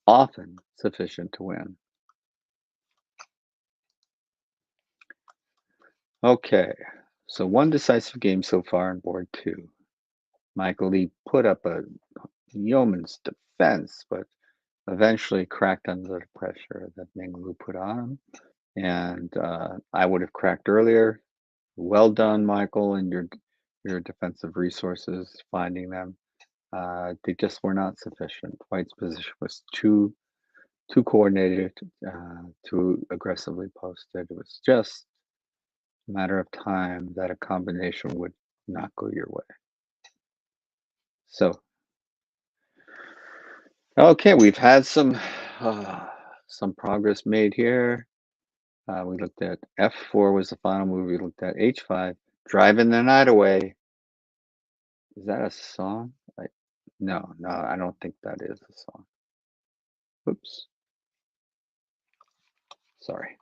A: often sufficient to win. Okay, so one decisive game so far on board 2. Michael Lee put up a yeoman's defense, but eventually cracked under the pressure that Ming Lu put on him. And I would have cracked earlier. Well done, Michael, and your defensive resources, finding them. They just were not sufficient. White's position was too coordinated, too aggressively posted. It was just a matter of time that a combination would not go your way. So, okay, we've had some progress made here. We looked at f4 was the final move. We looked at h5, driving the night away. Is that a song? No, I don't think that is a song. Oops. Sorry.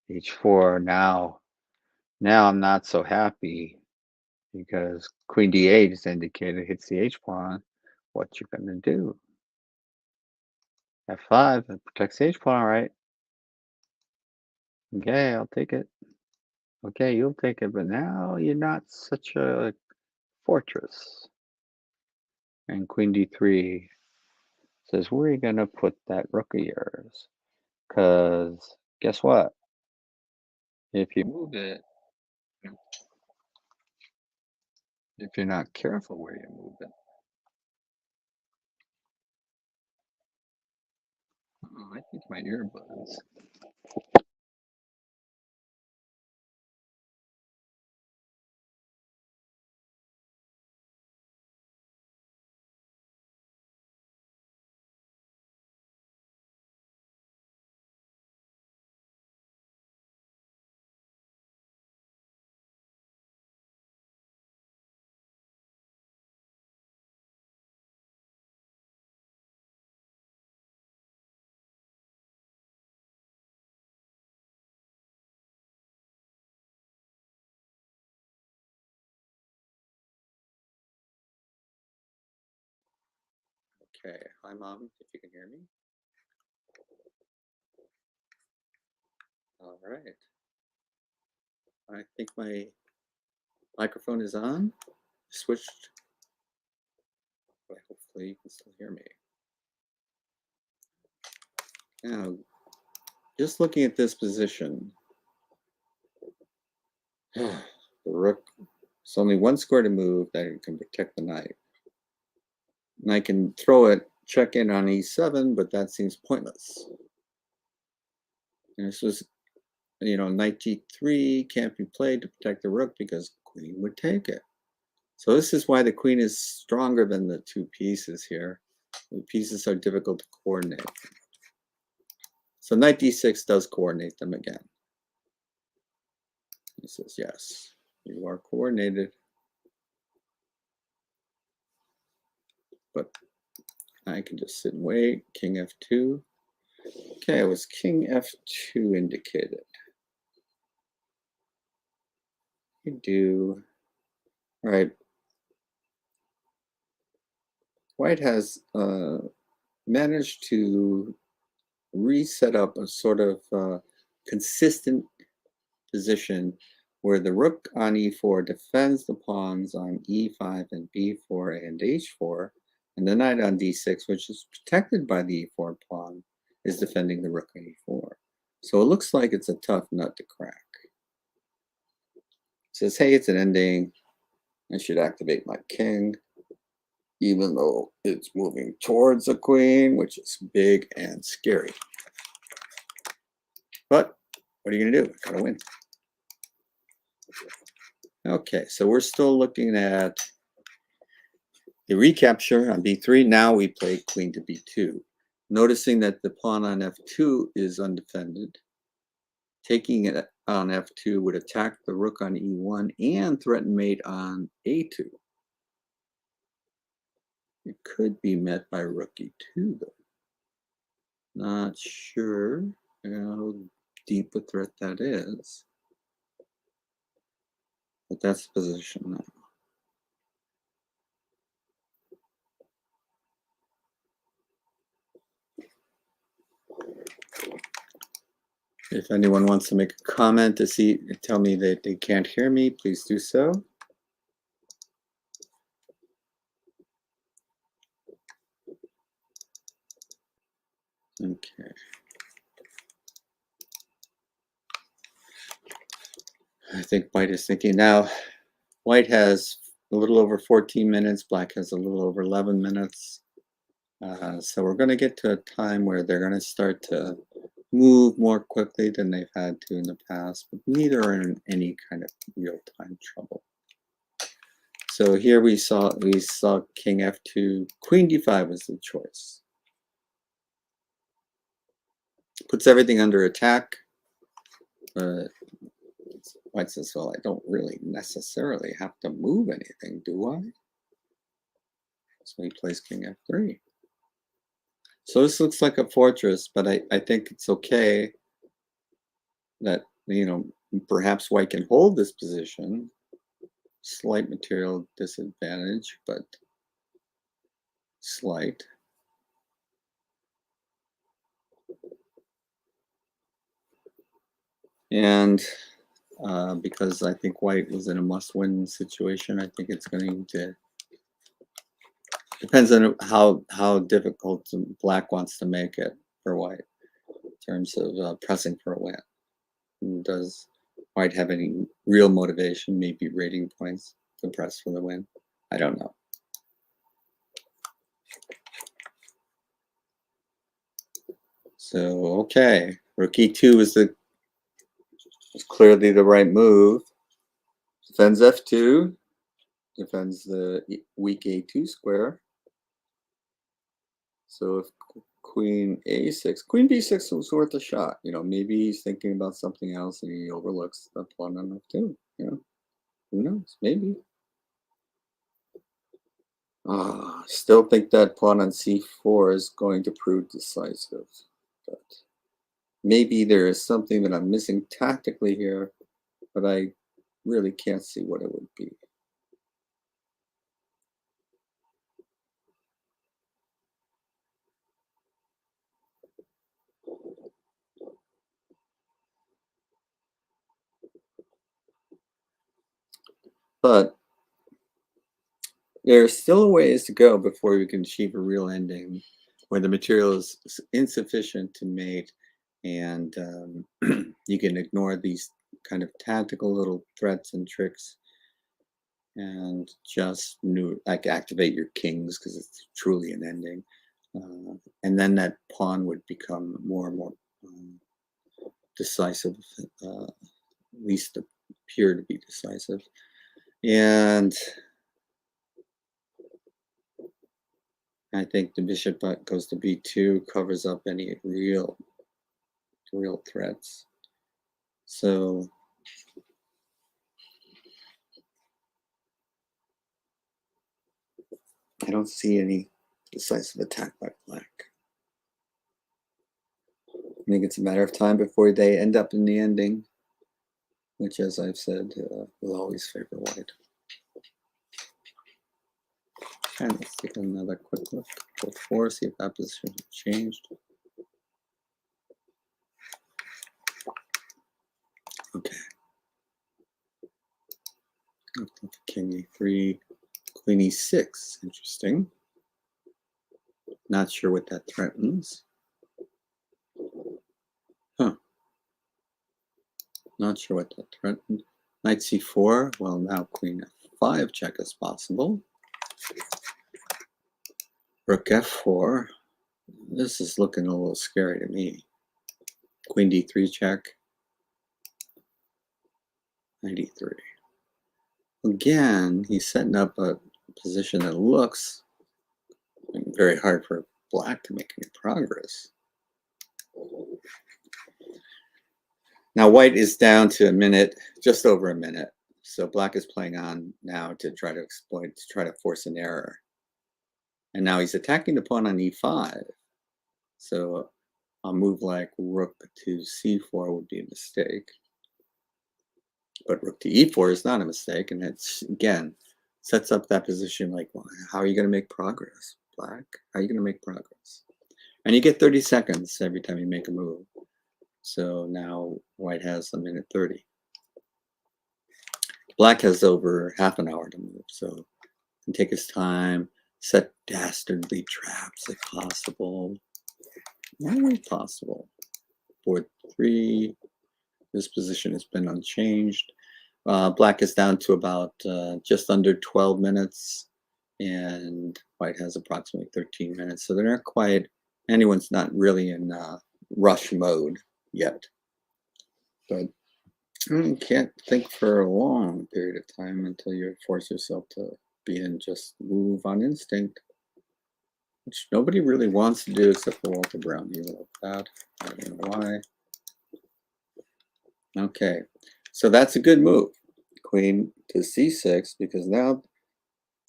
A: h4 now I'm not so happy because queen d8 is indicated, hits the h-pawn. What you gonna do? f5, it protects the h-pawn, right? Okay, I'll take it. Okay, you'll take it, but now you're not such a fortress. And queen d3 says, where are you gonna put that rook of yours? Because guess what? If you move it, if you're not careful where you move it. Oh, I think my earbuds. Okay, hi mom, if you can hear me. All right. I think my microphone is on. Switched, but hopefully you can still hear me. Now, just looking at this position, the rook, it's only one square to move that it can protect the knight. And I can throw it, check in on e7, but that seems pointless. And this was, knight g3 can't be played to protect the rook because queen would take it. So this is why the queen is stronger than the two pieces here. The pieces are difficult to coordinate. So knight d6 does coordinate them again. He says, yes, you are coordinated. But I can just sit and wait. King f2. Okay, it was king f2 indicated. You do. All right. White has managed to reset up a sort of consistent position where the rook on e4 defends the pawns on e5 and b4 and h4, And the knight on d6, which is protected by the e4 pawn, is defending the rook on e4. So it looks like it's a tough nut to crack. It says, hey, it's an ending. I should activate my king, even though it's moving towards a queen, which is big and scary. But what are you going to do? I gotta win. Okay, so we're still looking at the recapture on b3. Now we play queen to b2. Noticing that the pawn on f2 is undefended. Taking it on f2 would attack the rook on e1 and threaten mate on a2. It could be met by rook e2, though. Not sure how deep a threat that is. But that's the position now. If anyone wants to make a comment to tell me that they can't hear me, please do so. Okay. I think white is thinking now. White has a little over 14 minutes. Black has a little over 11 minutes. So we're going to get to a time where they're going to start to move more quickly than they've had to in the past, but neither are in any kind of real-time trouble. So here we saw king f2, queen d5 was the choice. Puts everything under attack. But white says, well, I don't really necessarily have to move anything, do I? So he plays king f3. So this looks like a fortress, but I think it's okay that, you know, perhaps white can hold this position. Slight material disadvantage, but slight. And because I think white was in a must-win situation, I think it's going to depends on how difficult black wants to make it for white in terms of pressing for a win. And does white have any real motivation, maybe rating points to press for the win? I don't know. So okay, rook e2 is clearly the right move. Defends f2, defends the weak a2 square. So if queen a6, queen b6 was worth a shot. You know, maybe he's thinking about something else and he overlooks the pawn on f2. You know, who knows? Maybe. Still think that pawn on c4 is going to prove decisive. But maybe there is something that I'm missing tactically here, but I really can't see what it would be. But there's still a ways to go before we can achieve a real ending where the material is insufficient to mate and you can ignore these kind of tactical little threats and tricks and just like activate your kings because it's truly an ending. And then that pawn would become more and more decisive, at least appear to be decisive. And I think the bishop goes to b2, covers up any real threats. So I don't see any decisive attack by black. I think it's a matter of time before they end up in the ending, which, as I've said, will always favor white. And let's take another quick look before, see if that position has changed. Okay. King e3, queen e6, interesting. Not sure what that threatens. Huh. Not sure what that threatened. Knight c4. Well, now queen f5 check is possible. Rook f4. This is looking a little scary to me. Queen d3 check. Knight e3. Again, he's setting up a position that looks very hard for black to make any progress. Now white is down to a minute, just over a minute. So black is playing on now to try to exploit, to try to force an error. And now he's attacking the pawn on e5. So a move like rook to c4 would be a mistake. But rook to e4 is not a mistake. And it's, again, sets up that position like, well, how are you going to make progress, black? How are you going to make progress? And you get 30 seconds every time you make a move. So now white has a minute 30. Black has over half an hour to move, so he can take his time, set dastardly traps if possible. Only possible. Board 3. This position has been unchanged. Black is down to about just under 12 minutes, and white has approximately 13 minutes. So they're not quite, anyone's not really in rush mode yet. But you can't think for a long period of time until you force yourself to be in just move on instinct, which nobody really wants to do except for Walter Brown. He loved that. I don't know why. Okay, so that's a good move. Queen to c6, because now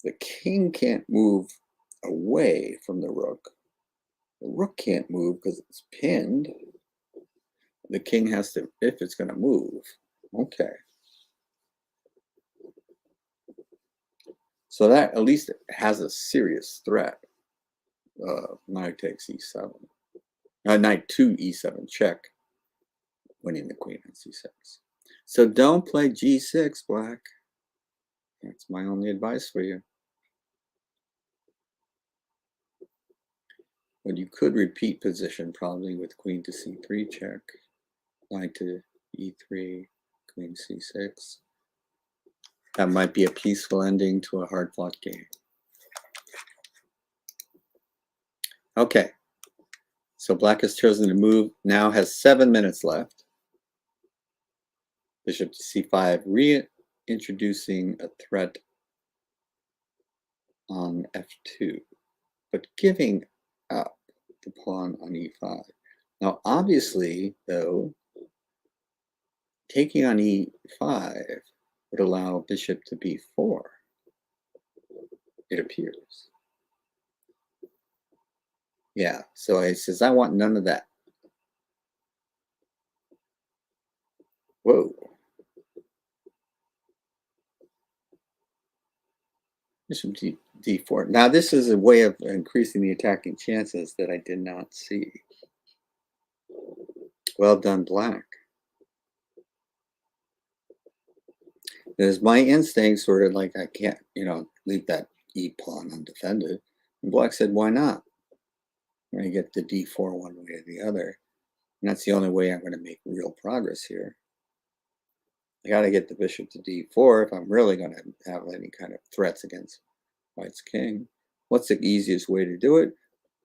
A: the king can't move away from the rook. The rook can't move because it's pinned. The king has to, if it's going to move. Okay. So that at least has a serious threat. Knight takes e7. Knight to e7 check, winning the queen on c6. So don't play g6, black. That's my only advice for you. But you could repeat position probably with queen to c3 check, knight to e3, queen c6. That might be a peaceful ending to a hard-fought game. Okay, so black has chosen to move, now has 7 minutes left. Bishop to c5, reintroducing a threat on f2, but giving up the pawn on e5. Now, obviously, though, taking on e5 would allow bishop to b4, it appears. Yeah, so he says, I want none of that. Whoa. Bishop d4. Now, this is a way of increasing the attacking chances that I did not see. Well done, black. There's my instinct sort of like, I can't, leave that e pawn undefended. And black said, why not? I'm going to get the d4 one way or the other. And that's the only way I'm going to make real progress here. I got to get the bishop to d4 if I'm really going to have any kind of threats against white's king. What's the easiest way to do it?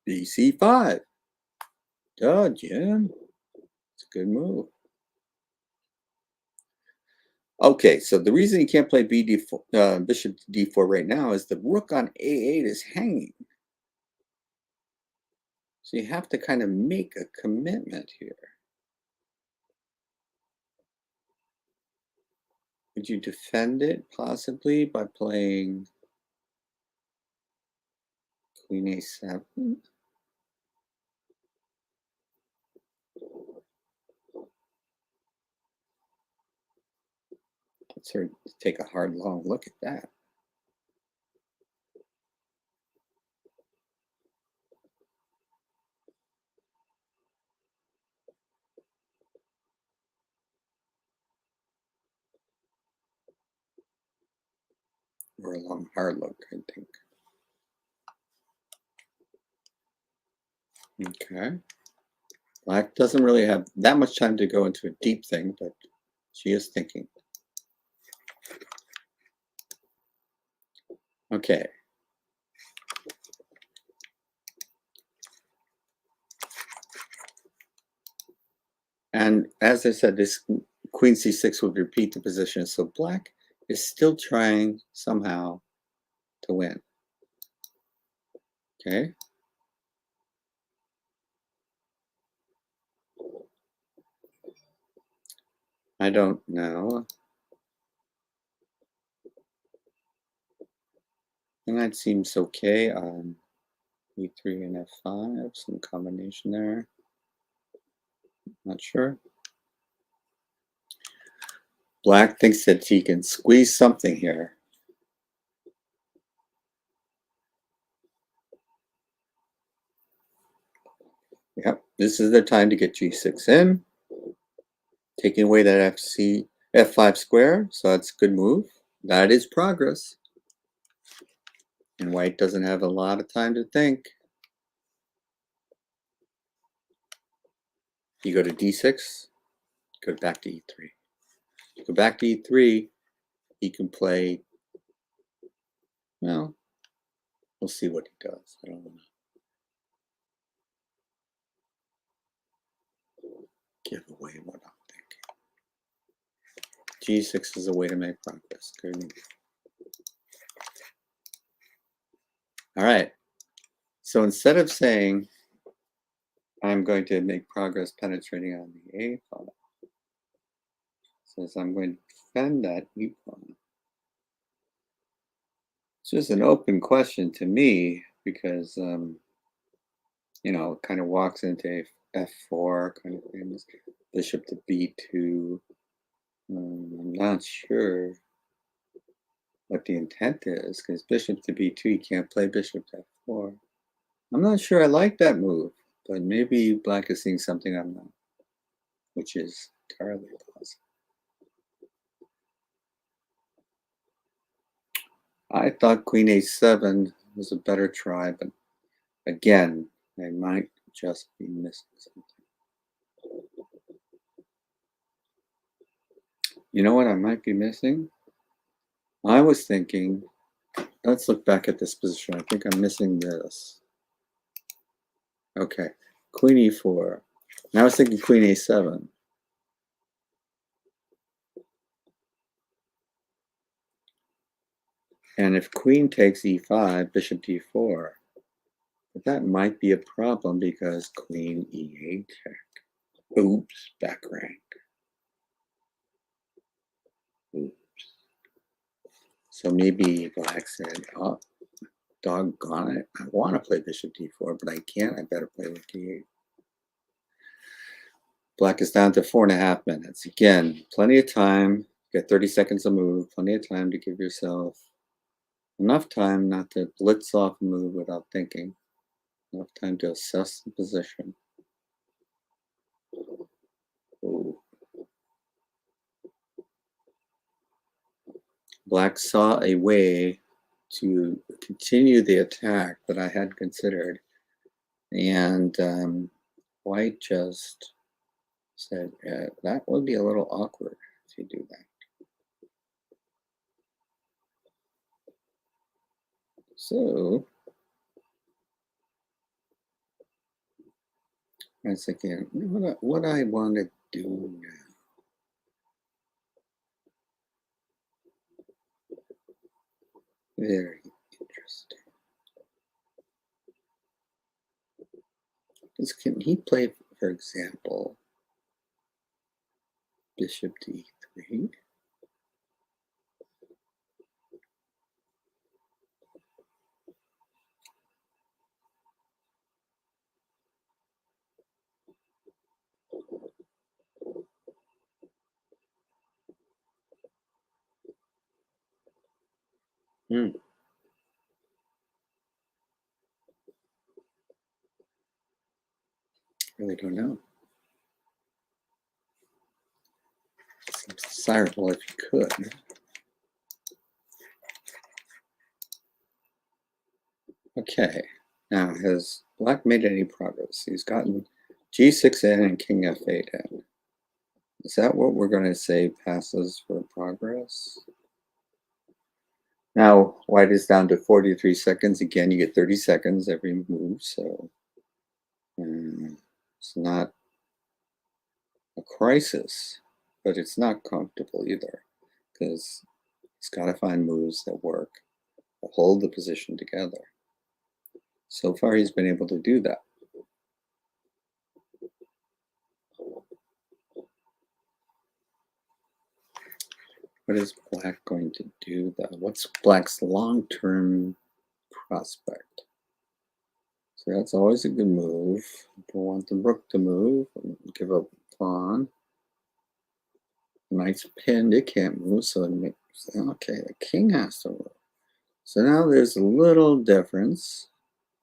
A: bc5. Duh, Jim. It's a good move. Okay, so the reason you can't play bishop to d4 right now is the rook on a8 is hanging. So you have to kind of make a commitment here. Would you defend it possibly by playing queen a7? Let's take a hard, long look at that. Or a long, hard look, I think. Okay. Black doesn't really have that much time to go into a deep thing, but she is thinking. Okay. And as I said, this queen c6 would repeat the position, so black is still trying somehow to win. Okay. I don't know. And that seems okay on e3 and f5, some combination there. Not sure. Black thinks that he can squeeze something here. Yep, this is the time to get g6 in, taking away that f5 square, so that's a good move. That is progress. And white doesn't have a lot of time to think. You go to d6, go back to e3. You go back to e3, he can play, well, we'll see what he does. I don't want to give away what I'm thinking. g6 is a way to make progress. Good. All right. So instead of saying I'm going to make progress penetrating on the A pawn, says I'm going to defend that E pawn. It's just an open question to me because you know, it kind of walks into f4 kind of things. Bishop to b2. I'm not sure what the intent is because bishop to b2, you can't play bishop to f4. I'm not sure I like that move, but maybe black is seeing something I'm not, which is entirely possible. I thought queen a7 was a better try, but again, I might just be missing something. You know what I might be missing? I was thinking, let's look back at this position. I think I'm missing this. Okay, queen e4. Now I was thinking queen a7. And if queen takes e5, bishop d4, but that might be a problem because queen e8 check. Oops, back rank. Oops. So maybe black said, oh, doggone it. I want to play bishop d4, but I can't. I better play with d8. Black is down to 4.5 minutes. Again, plenty of time. You got 30 seconds to move. Plenty of time to give yourself enough time not to blitz off a move without thinking. Enough time to assess the position. Ooh. Black saw a way to continue the attack that I had considered. And white just said, that would be a little awkward if you do that. So I was thinking, what I want to do now. Very interesting. Can he play, for example, bishop to e3? Really don't know. Seems desirable if you could. Okay,
B: Now, has Black made any progress? He's gotten G6 in and King F8 in. Is that what we're going to say passes for progress? Now, White is down to 43 seconds. Again, you get 30 seconds every move, so it's not a crisis, but it's not comfortable either, because he's got to find moves that work, that hold the position together. So far, he's been able to do that. What is Black going to do, though? What's Black's long-term prospect? So that's always a good move. Don't want the rook to move. Give up pawn. Knight's pinned. It can't move, so it makes, okay, the king has to move. So now there's a little difference.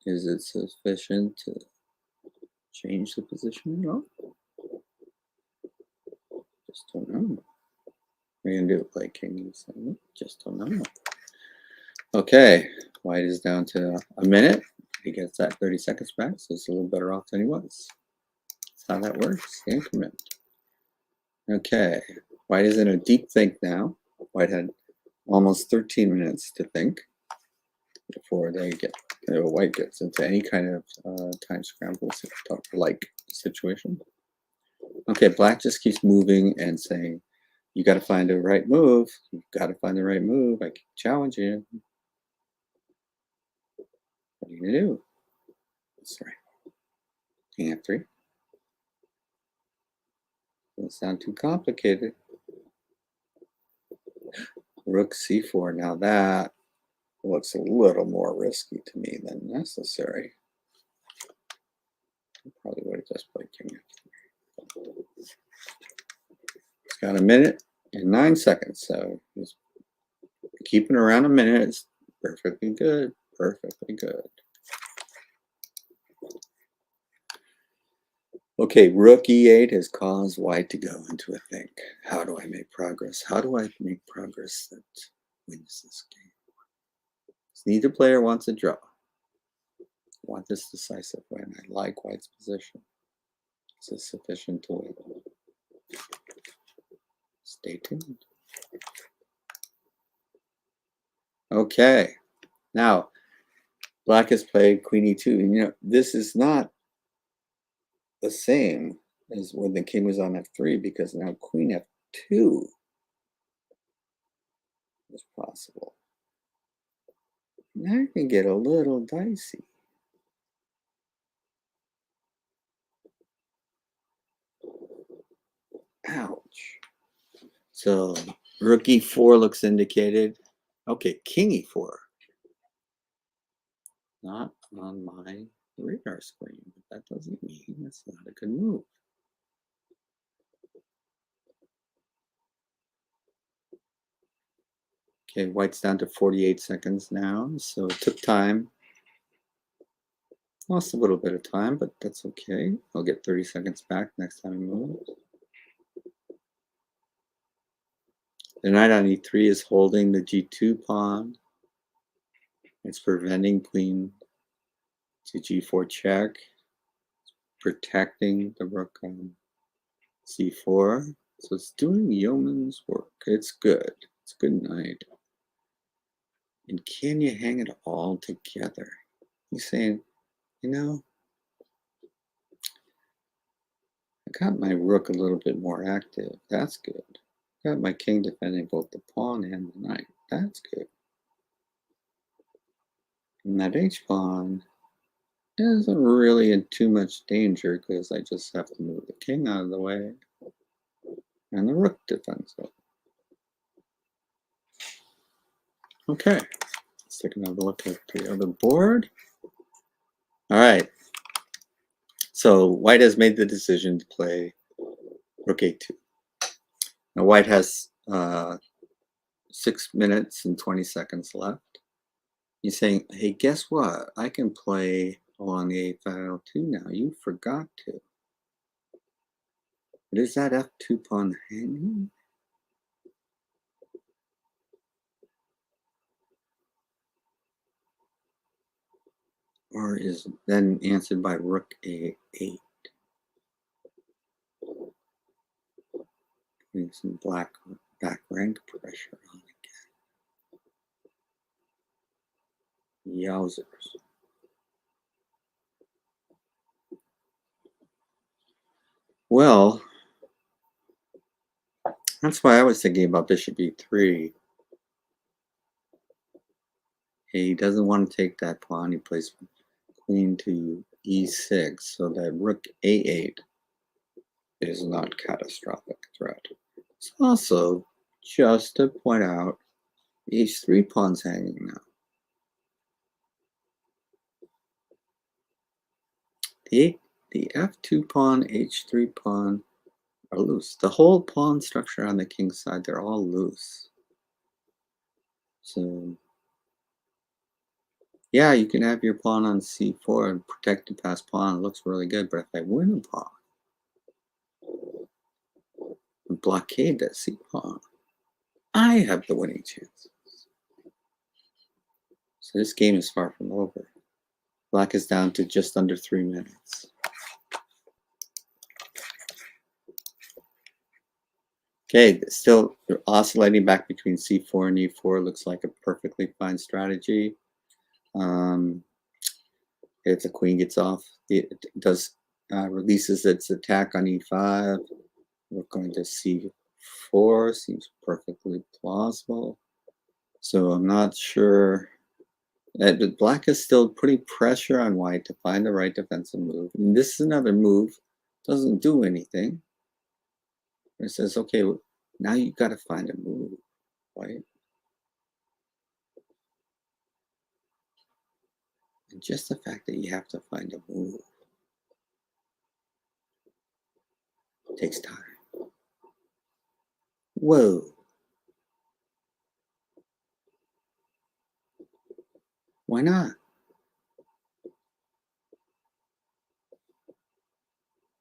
B: Is it sufficient to change the position? No. Just don't know. What are you gonna do? Play king e7? Just don't know. Okay, White is down to a minute. He gets that 30 seconds back, so it's a little better off than he was. That's how that works. The increment. Okay, White is in a deep think now. White had almost 13 minutes to think before White gets into any kind of time scramble like situation. Okay, Black just keeps moving and saying, you got to find the right move. You've got to find the right move. I keep challenging you. What are you going to do? Sorry. King F3. Doesn't sound too complicated. Rook C4. Now that looks a little more risky to me than necessary. I probably would have just played King F3. It's got a minute and 9 seconds, so he's keeping around a minute. It's perfectly good. Perfectly good. Okay, Rook E8 has caused White to go into a think. How do I make progress? How do I make progress that wins this game? Neither player wants a draw. I want this decisive win. I like White's position. Is this sufficient to win? Stay tuned. Okay, now Black has played Queen E2. And you know, this is not the same as when the king was on F3, because now Queen F2 is possible. Now it can get a little dicey. Ouch. So Rook E4 looks indicated. Okay, King E4. Not on my radar screen, but that doesn't mean it's not a good move. Okay, White's down to 48 seconds now, so it took time. Lost a little bit of time, but that's okay. I'll get 30 seconds back next time he moves. The knight on E3 is holding the G2 pawn. It's preventing queen to G4 check. It's protecting the rook on C4. So it's doing yeoman's work. It's good. It's a good knight. And can you hang it all together? He's saying, you know, I got my rook a little bit more active. That's good. Got my king defending both the pawn and the knight. That's good. And that h-pawn isn't really in too much danger because I just have to move the king out of the way. And the rook defends it. Okay, let's take another look at the other board. All right, so White has made the decision to play Rook A2. Now White has 6 minutes and 20 seconds left. He's saying, hey, guess what? I can play along the A file too now. You forgot to. But is that F2 pawn hanging? or is then answered by rook a8. Putting some black back rank pressure on again. Yowzers. Well, that's why I was thinking about bishop e3. He doesn't want to take that pawn. He plays queen to e6, so that rook a8 is not catastrophic threat. It's also, just to point out, h3 pawn's hanging now. The f2 pawn, h3 pawn are loose. The whole pawn structure on the king's side, they're all loose. So, yeah, you can have your pawn on c4 and protect the passed pawn. It looks really good, but if I win a pawn and blockade that c pawn, I have the winning chance. So this game is far from over. Black is down to just under 3 minutes. Okay, still oscillating back between c4 and e4 looks like a perfectly fine strategy. If the queen gets off, it does releases its attack on e5. We're going to c4, seems perfectly plausible. So I'm not sure. But black is still putting pressure on white to find the right defensive move. And this is another move, doesn't do anything. It says, okay, now you got to find a move, right? And just the fact that you have to find a move takes time. Whoa. Why not?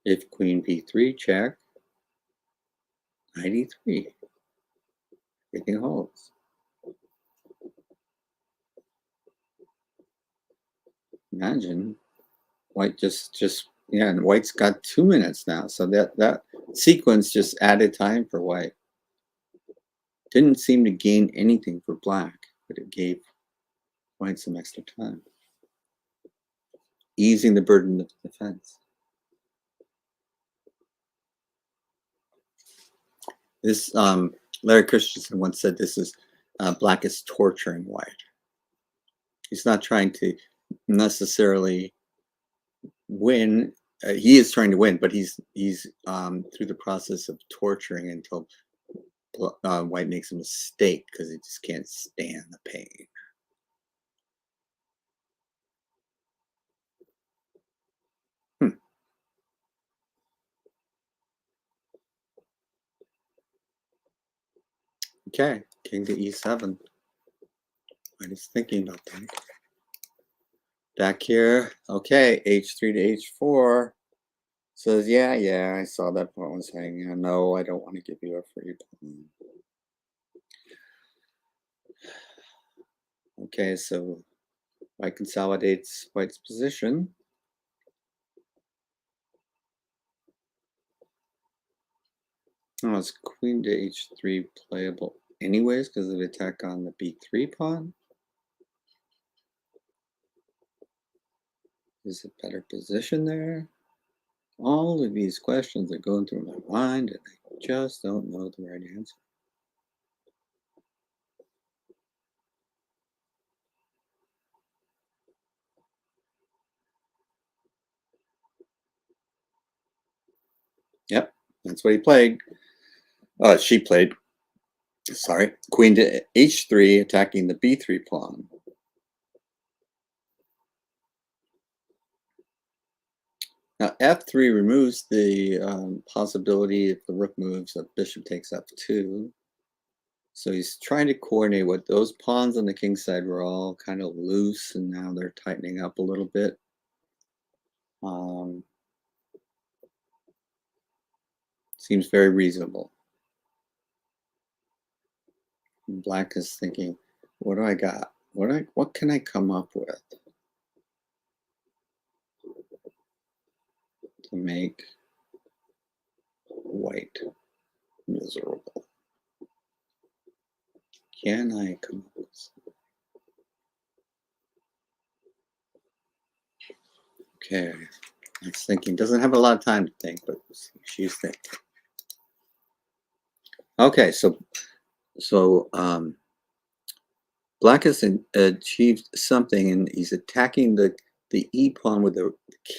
B: If queen b3 check, knight e3, everything holds. Imagine white just yeah, and white's got 2 minutes now. So that sequence just added time for white. Didn't seem to gain anything for black, but it gave white some extra time, easing the burden of defense. This Larry Christensen once said this is black is torturing white. He's not trying to necessarily win. He is trying to win, but he's through the process of torturing until white makes a mistake because he just can't stand the pain. Okay, king to e7. White is thinking about that. Back here, okay, h3 to h4. Says, yeah, I saw that pawn was hanging. No, I don't want to give you a free pawn. Okay, so white consolidates white's position. Oh, it's queen to h3 playable anyways because of the attack on the b3 pawn. Is a better position there? All of these questions are going through my mind and I just don't know the right answer. Yep, that's what he played. She played. Sorry, queen to h3 attacking the b3 pawn. Now f3 removes the possibility if the rook moves that bishop takes f2. So he's trying to coordinate what those pawns on the king's side were all kind of loose and now they're tightening up a little bit. Seems very reasonable. Black is thinking, what do I got? What can I come up with? to make white miserable. Can I come up with something? Okay, that's thinking. Doesn't have a lot of time to think, but she's thinking. Okay, so Black has achieved something, and he's attacking the E pawn with the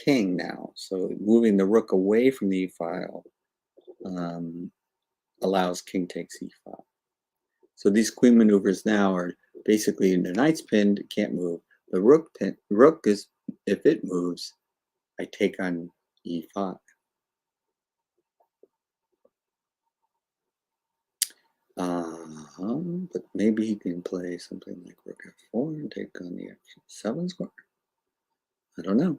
B: king now. So moving the rook away from the E file allows king takes E5. So these queen maneuvers now are basically the knight's pinned, can't move. The rook is, if it moves, I take on E5. But maybe he can play something like rook f4 and take on the f7 square. I don't know.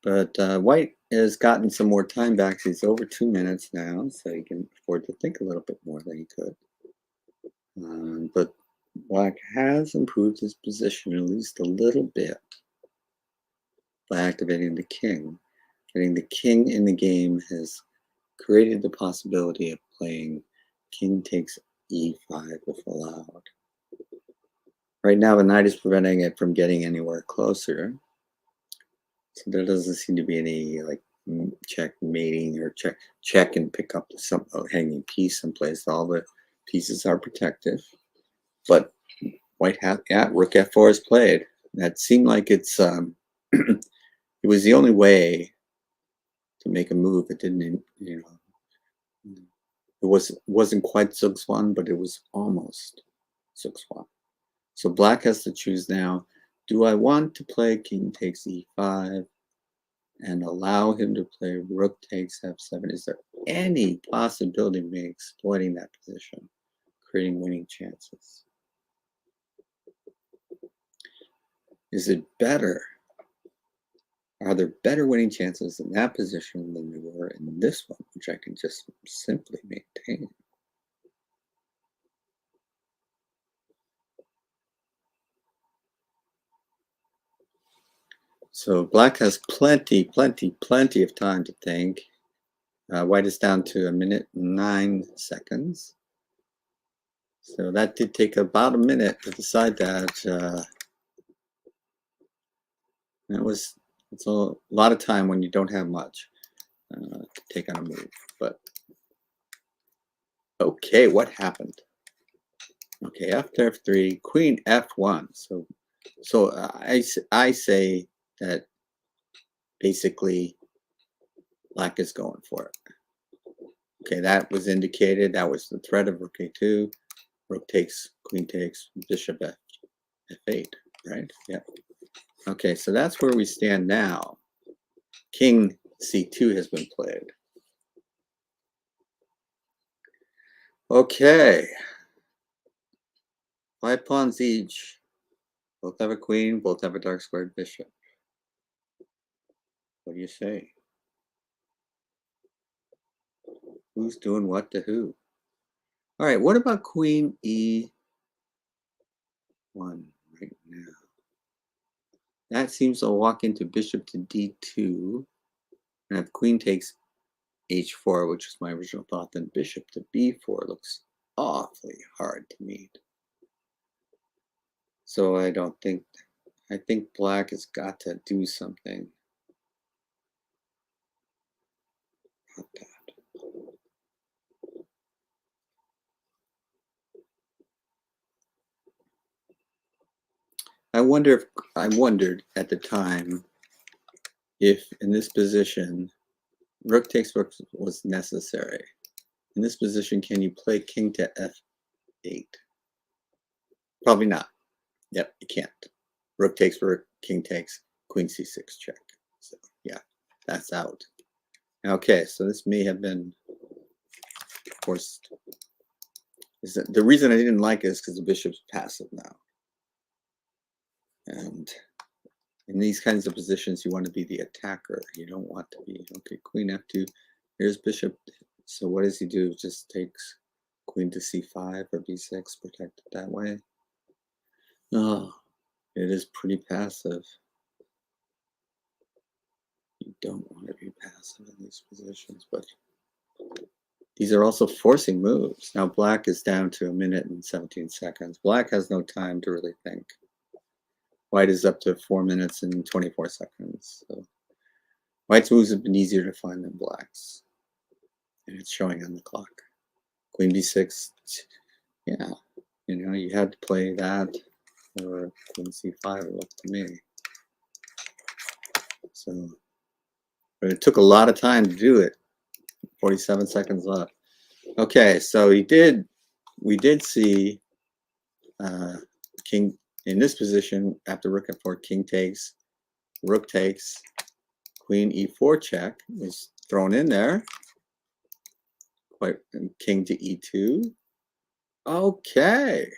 B: But White has gotten some more time back. He's over 2 minutes now, so he can afford to think a little bit more than he could. But Black has improved his position at least a little bit by activating the king. Getting the king in the game has created the possibility of playing king takes e5 if allowed. Right now, the knight is preventing it from getting anywhere closer. So there doesn't seem to be any like checkmating or check and pick up some hanging piece someplace. All the pieces are protective. But White has, rook f4 is played. That seemed like it's it was the only way to make a move. It didn't, it wasn't quite Zugzwang, but it was almost Zugzwang. So Black has to choose now. Do I want to play king takes e5 and allow him to play rook takes f7? Is there any possibility of me exploiting that position, creating winning chances? Is it better? Are there better winning chances in that position than there were in this one, which I can just simply maintain? So Black has plenty of time to think. White is down to 1 minute and 9 seconds. So that did take about a minute to decide that. It's a lot of time when you don't have much to take on a move. But okay, what happened? Okay, after f3, queen f1. So I say that basically Black is going for it. Okay, that was indicated. That was the threat of rook a2. Rook takes, queen takes, bishop f8, right? Yeah. Okay, so that's where we stand now. King c2 has been played. Okay. 5 pawns each. Both have a queen, both have a dark squared bishop. What do you say? Who's doing what to who? All right, what about queen e1 right now? That seems to walk into bishop to d2. And if queen takes h4, which is my original thought, then bishop to b4 looks awfully hard to meet. So I think Black has got to do something about that. I wondered at the time if in this position rook takes rook was necessary. In this position, can you play king to f8? Probably not. Yep, you can't. Rook takes rook, king takes, queen c6 check. So yeah, that's out. Okay, so this may have been forced. The reason I didn't like it is because the bishop's passive now. And in these kinds of positions, you want to be the attacker. You don't want to be, okay, queen f2. Here's bishop. So what does he do? Just takes queen to c5 or b6, protect it that way. Oh, it is pretty passive. You don't want to be passive. aggressive in these positions, but these are also forcing moves. Now black is down to 1 minute and 17 seconds. Black has no time to really think. White is up to 4 minutes and 24 seconds. So white's moves have been easier to find than black's. And it's showing on the clock. Queen b6, yeah, you know, you had to play that, or queen c5, it looked to me. So, but it took a lot of time to do it. 47 seconds left. Okay, so we did see king in this position after rook f4, king takes, rook takes, queen e4 check is thrown in there. White and king to e2. Okay,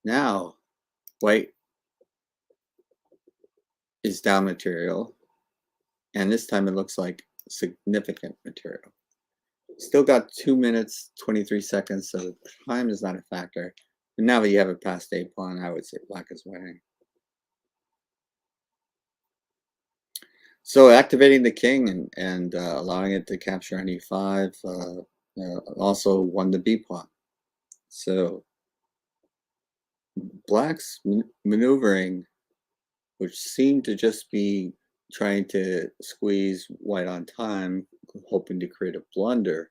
B: now white is down material, and this time it looks like significant material. Still got 2 minutes 23 seconds, so time is not a factor. And now that you have a passed a pawn, I would say black is winning. So activating the king and allowing it to capture on e5 also won the b pawn. So black's maneuvering, which seemed to just be trying to squeeze white on time, hoping to create a blunder,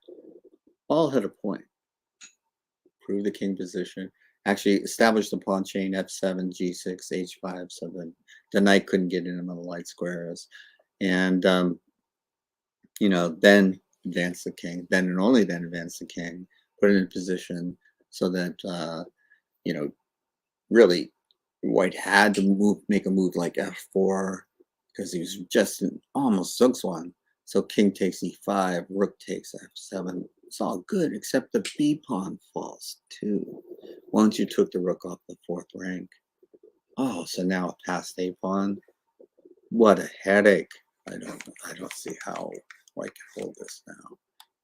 B: all had a point. Prove the king position. Actually establish the pawn chain f7, g6, h5, so that the knight couldn't get in among the light squares. And, you know, then advance the king, then and only then advance the king, put it in position so that, you know, really white had to make a move like f4 because he was just almost sooks one. So king takes e5, rook takes f7. It's all good except the b pawn falls too. Once you took the rook off the 4th rank. Oh, so now a passed a pawn. What a headache! I don't see how white can hold this now.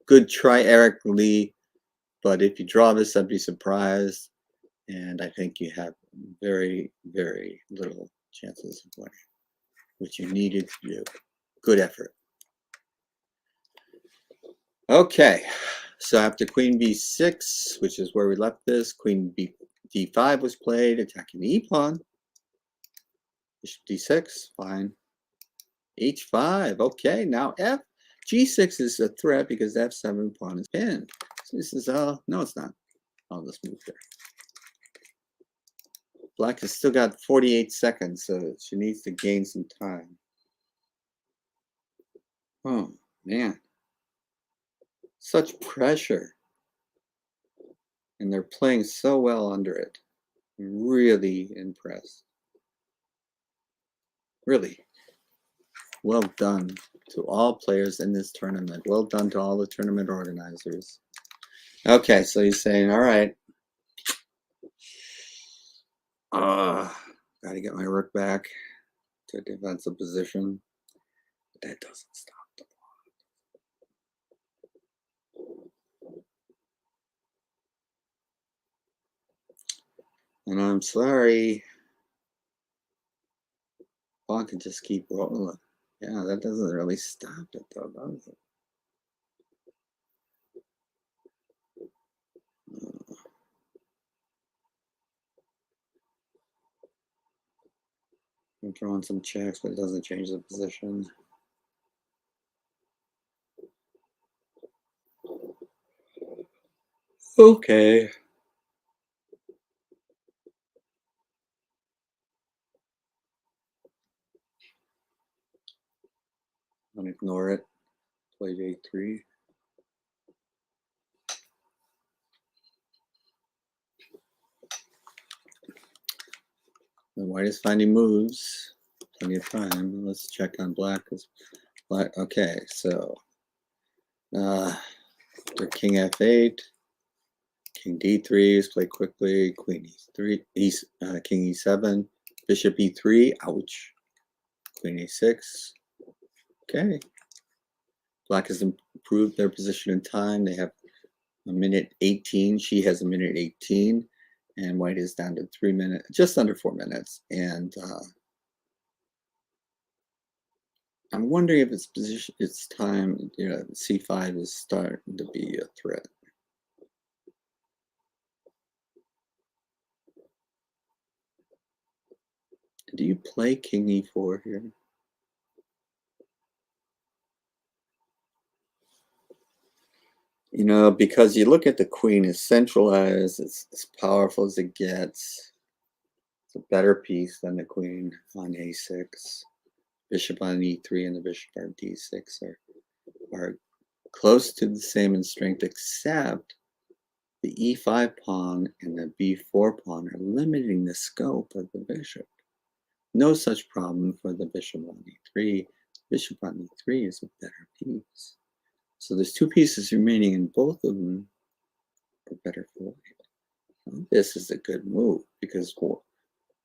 B: Good try, Eric Lee, but if you draw this, I'd be surprised. And I think you have very, very little chances of winning, which you needed to do. Good effort. Okay, so after queen b6, which is where we left this, queen d5 was played, attacking the e-pawn. Bishop d6, fine. h5, okay, now g6 is a threat because f7 pawn is pinned. So this is, no, it's not. I'll just move there. Black has still got 48 seconds, so she needs to gain some time. Oh, man. Such pressure. And they're playing so well under it. I'm really impressed. Really. Well done to all players in this tournament. Well done to all the tournament organizers. Okay, so he's saying, all right. Gotta get my rook back to defensive position. But that doesn't stop the pawn. And I'm sorry. Pawn can just keep rolling. Yeah, that doesn't really stop it though, does it? I'm throwing some checks, but it doesn't change the position. Okay. I'm gonna ignore it. Played a3. The white is finding moves. Plenty of time. Let's check on black. Black. Okay, so after king f8, king d3 is played quickly. Queen e3, king e7, bishop e3. Ouch. Queen a6. Okay. Black has improved their position in time. They have a minute 18. She has a minute 18. And white is down to 3 minutes, just under 4 minutes. And I'm wondering if its position, its time, c5 is starting to be a threat. Do you play king e4 here? Because you look at the queen as centralized, it's as powerful as it gets. It's a better piece than the queen on a6. Bishop on e3 and the bishop on d6 are close to the same in strength, except the e5 pawn and the b4 pawn are limiting the scope of the bishop. No such problem for the bishop on e3. Bishop on e3 is a better piece. So there's two pieces remaining, and both of them are better for white. This is a good move because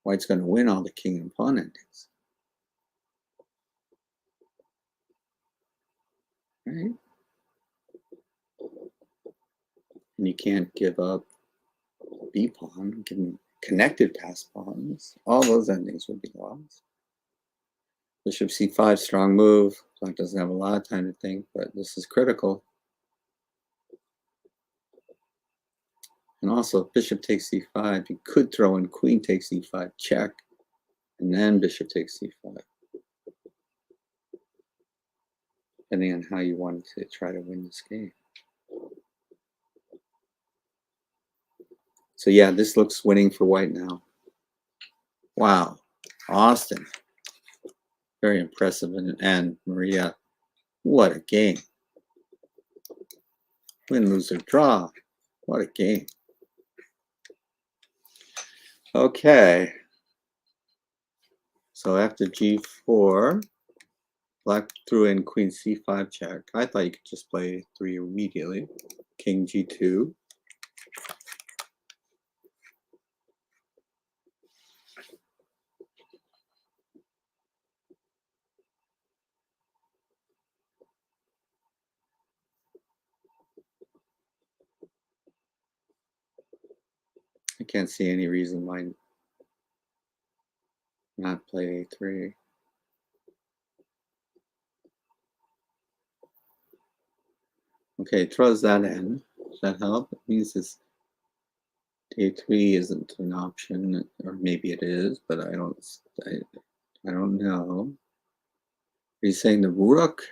B: white's going to win all the king and pawn endings. Right? And you can't give up b pawn, given connected pass pawns. All those endings would be lost. Bishop c5, strong move. Black doesn't have a lot of time to think, but this is critical. And also, if bishop takes c5, you could throw in queen takes e5 check, and then bishop takes c5. Depending on how you wanted to try to win this game. So yeah, this looks winning for white now. Wow, Austin. Very impressive. And Maria, what a game. Win, lose, or draw. What a game. Okay. So after g4, black threw in queen c5 check. I thought you could just play 3 immediately. King g2. I can't see any reason why not play a3. Okay, throws that in. Does that help? It means this a3 isn't an option, or maybe it is, but I don't know. He's saying the rook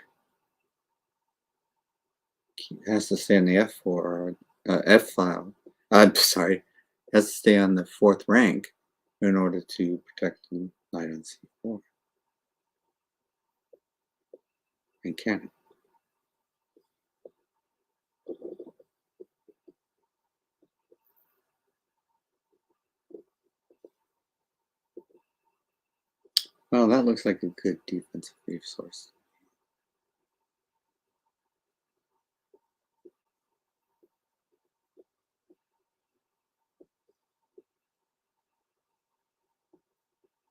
B: has to stay on the f4 f file. Sorry, has to stay on the 4th rank in order to protect the knight on c4. And can it? Well, that looks like a good defensive resource.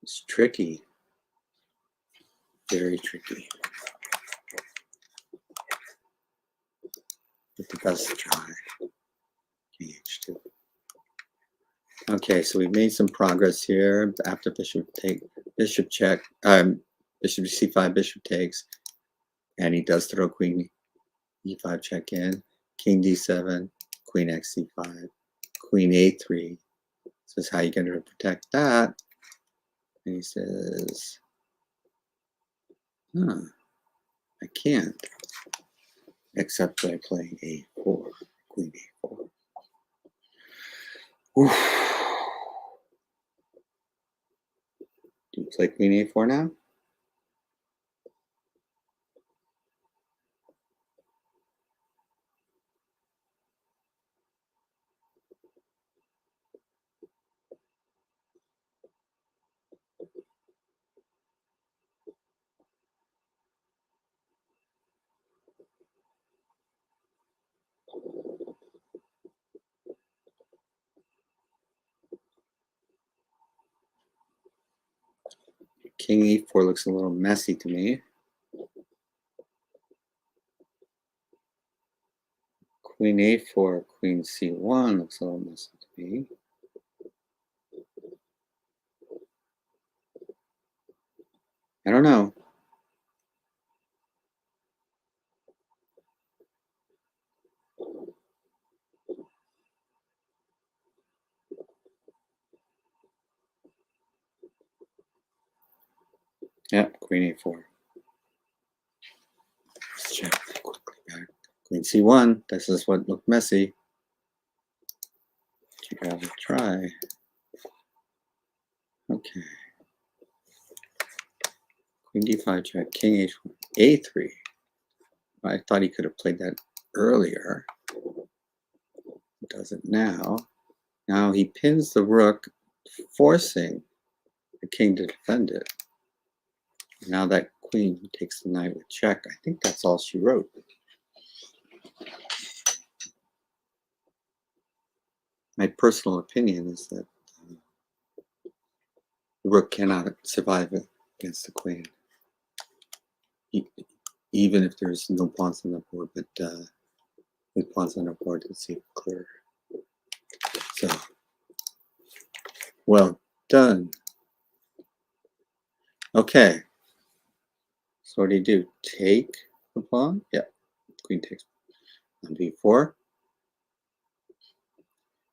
B: It's tricky. Very tricky. But the best try. H2. Okay, so we've made some progress here. After bishop check, bishop c5, bishop takes, and he does throw queen e5 check in, king d7, queen x c5, queen a3. Says how you going to protect that? And he says, I can't, except by playing a4, queen a4. Oof. Do you play queen a4 now? King e4 looks a little messy to me. Queen a4, queen c1 looks a little messy to me. I don't know. Yeah, Queen A4. Let's check quickly back. Queen C1. This is what looked messy. You gotta try. Okay. Queen D5 check. King H1. A3. I thought he could have played that earlier. Does it now. Now he pins the rook, forcing the king to defend it. Now that queen takes the knight with check. I think that's all she wrote. My personal opinion is that the rook cannot survive against the queen, even if there's no pawns on the board. But with pawns on the board, it's even clearer. So, well done. Okay. So what do you do? Take the pawn? Yeah. Queen takes on b4.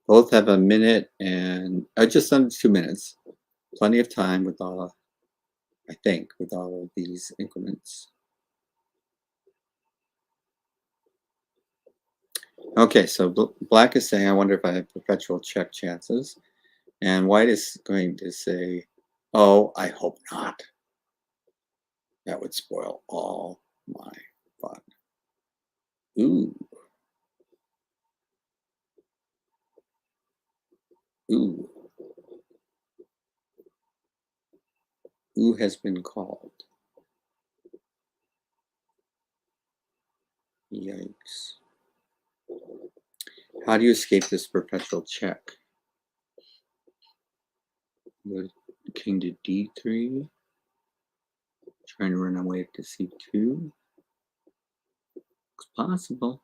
B: Both have a minute and just under 2 minutes. Plenty of time with all, I think, with all of these increments. Okay, so black is saying, I wonder if I have perpetual check chances. And white is going to say, oh, I hope not. That would spoil all my fun. Ooh. Ooh. Ooh has been called. Yikes. How do you escape this perpetual check? Go king to d3. Trying to run away to c2. It's possible.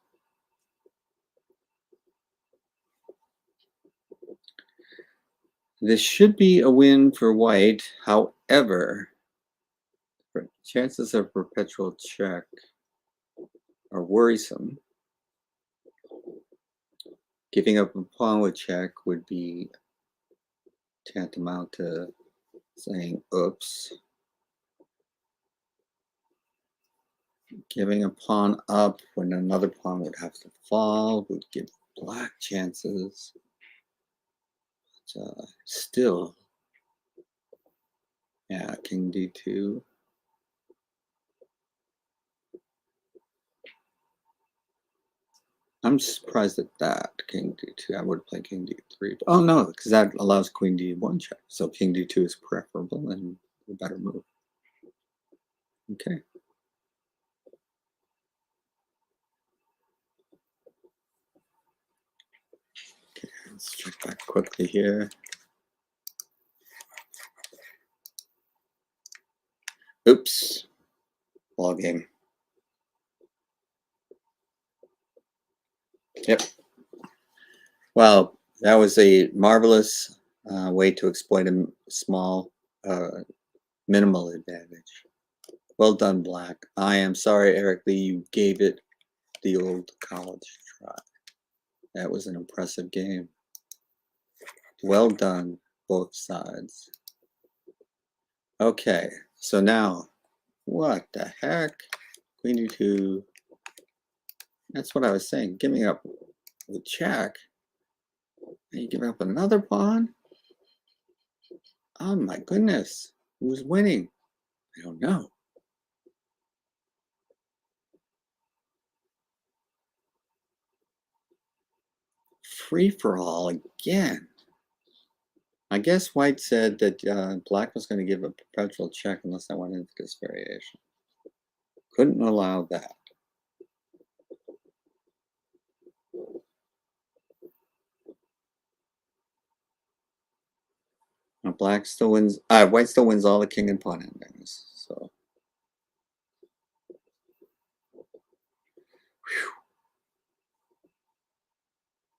B: This should be a win for white. However, chances of perpetual check are worrisome. Giving up a pawn with check would be tantamount to saying, oops. Giving a pawn up when another pawn would have to fall would give black chances. But, still, yeah, king d2. I'm surprised at that. King d2. I would play king d3. Oh no, because that allows queen d1 check. So king d2 is preferable and a better move. Okay. Okay, let's check back quickly here. Oops. Ball game. Yep. Well, that was a marvelous way to exploit a small, minimal advantage. Well done, Black. I am sorry, Eric Lee, you gave it the old college try. That was an impressive game. Well done, both sides. Okay, so now, what the heck? Queen d2. That's what I was saying. Giving up with check. And you give up another pawn? Oh my goodness. Who's winning? I don't know. Free for all again. I guess white said that black was going to give a perpetual check unless I went into this variation. Couldn't allow that. Now black still wins. White still wins all the king and pawn endings. So, whew.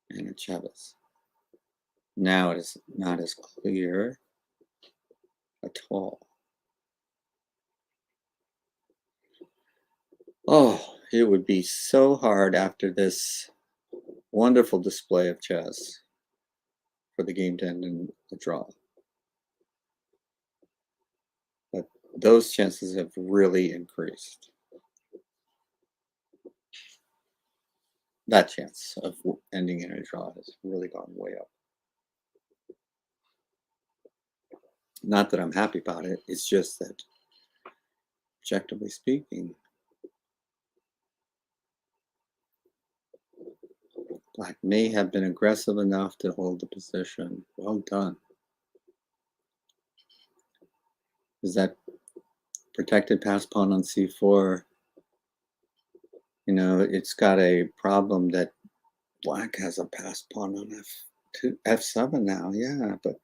B: And a Chavez. Now it is not as clear at all. Oh, it would be so hard after this wonderful display of chess for the game to end in a draw. But those chances have really increased. That chance of ending in a draw has really gone way up. Not that I'm happy about it, it's just that, objectively speaking, Black may have been aggressive enough to hold the position. Well done. Is that protected pass pawn on c4? You know, it's got a problem that Black has a pass pawn on f2, f7 now, yeah, but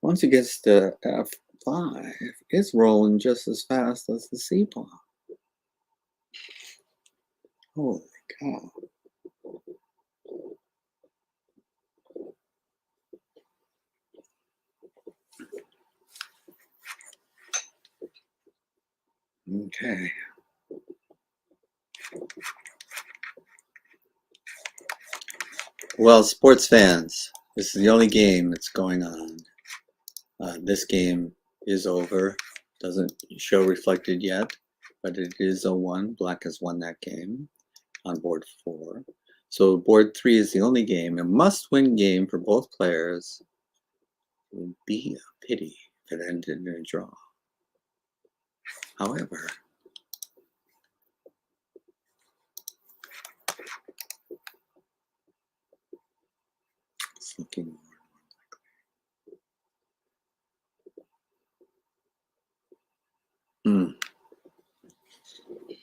B: once it gets to f5, it's rolling just as fast as the c pawn. Holy cow. Okay. Well, sports fans, this is the only game that's going on. This game is over. Doesn't show reflected yet, but it is a 1. Black has won that game on board 4. So board 3 is the only game, a must-win game for both players. It would be a pity if it ended in a draw. However, it's looking more and more likely.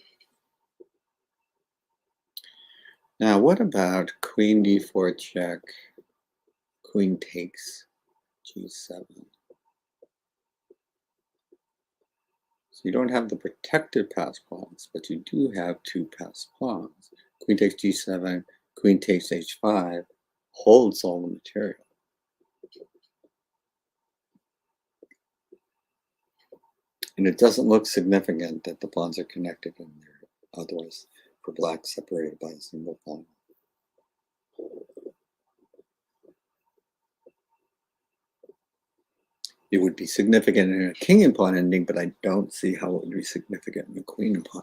B: Now, what about queen d4 check, queen takes g7? So you don't have the protected pass pawns, but you do have 2 pass pawns. Queen takes g7, queen takes h5, holds all the material. And it doesn't look significant that the pawns are connected in there, otherwise for Black separated by a single pawn. It would be significant in a king and pawn ending, but I don't see how it would be significant in a queen and pawn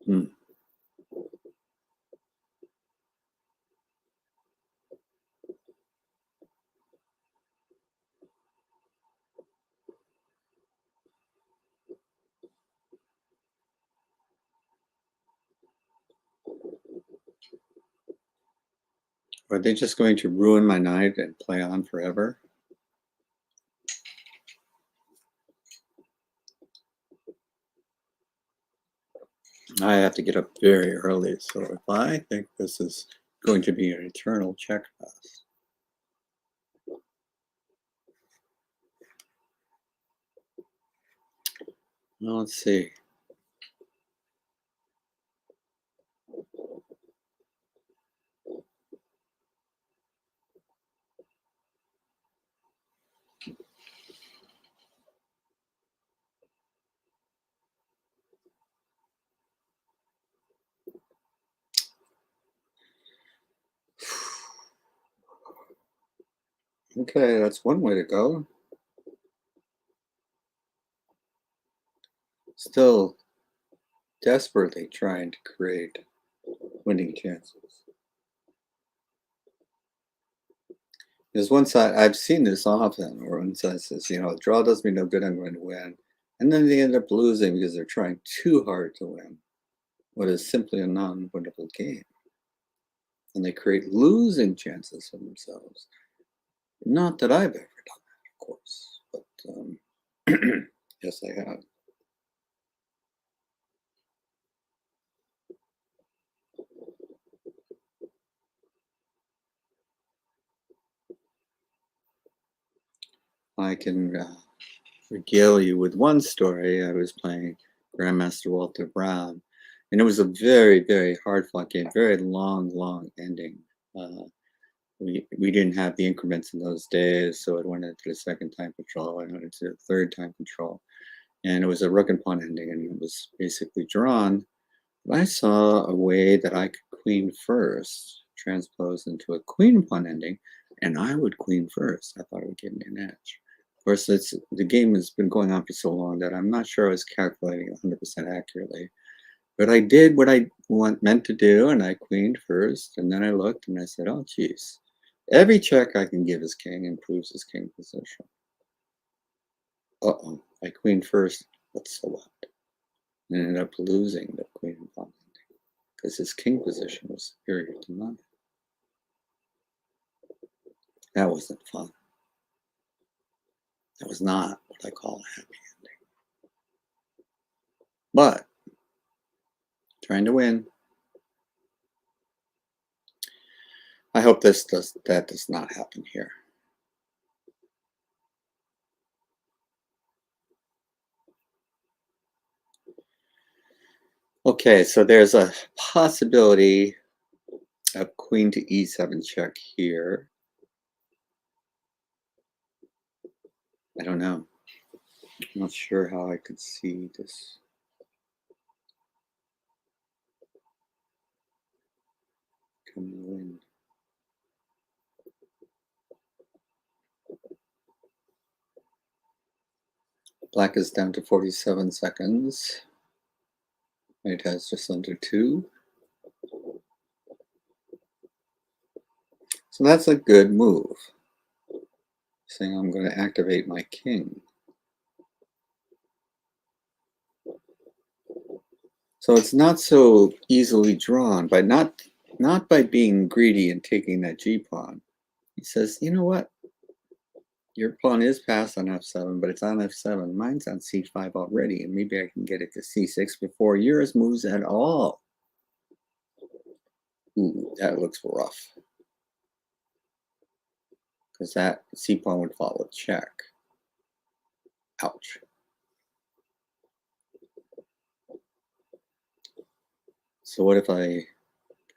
B: ending. Are they just going to ruin my knight and play on forever? I have to get up very early, so if I think this is going to be an eternal check pass. Well, let's see. Okay, that's one way to go. Still desperately trying to create winning chances. There's one side, I've seen this often, where one side says, you know, draw does me no good, I'm going to win. And then they end up losing because they're trying too hard to win what is simply a non-winnable game. And they create losing chances for themselves. Not that I've ever done that, of course, but yes, I have. I can regale you with one story. I was playing Grandmaster Walter Brown, and it was a very, very hard-fought game, very long ending. We didn't have the increments in those days, so it went into the second time control, I went into the third time control, and it was a rook and pawn ending, and it was basically drawn. But I saw a way that I could queen first, transpose into a queen pawn ending, and I would queen first. I thought it would give me an edge. course, the game has been going on for so long that I'm not sure I was calculating 100% accurately. But I did what I meant to do, and I queened first, and then I looked and I said, oh, geez. Every check I can give his king improves his king position. Uh-oh, I queened first, but so what? And ended up losing the queen and pawn because his king position was superior to mine. That wasn't fun. That was not what I call a happy ending. But trying to win. I hope that does not happen here. Okay, so there's a possibility of queen to e7 check here. I don't know. I'm not sure how I could see this. Coming in. Black is down to 47 seconds. White has just under 2. So that's a good move. Saying I'm going to activate my king. So it's not so easily drawn, by not by being greedy and taking that g-pawn. He says, you know what? Your pawn is passed on f7, but it's on f7. Mine's on c5 already, and maybe I can get it to c6 before yours moves at all. Ooh, that looks rough. Because that c-pawn would follow check. Ouch. So what if I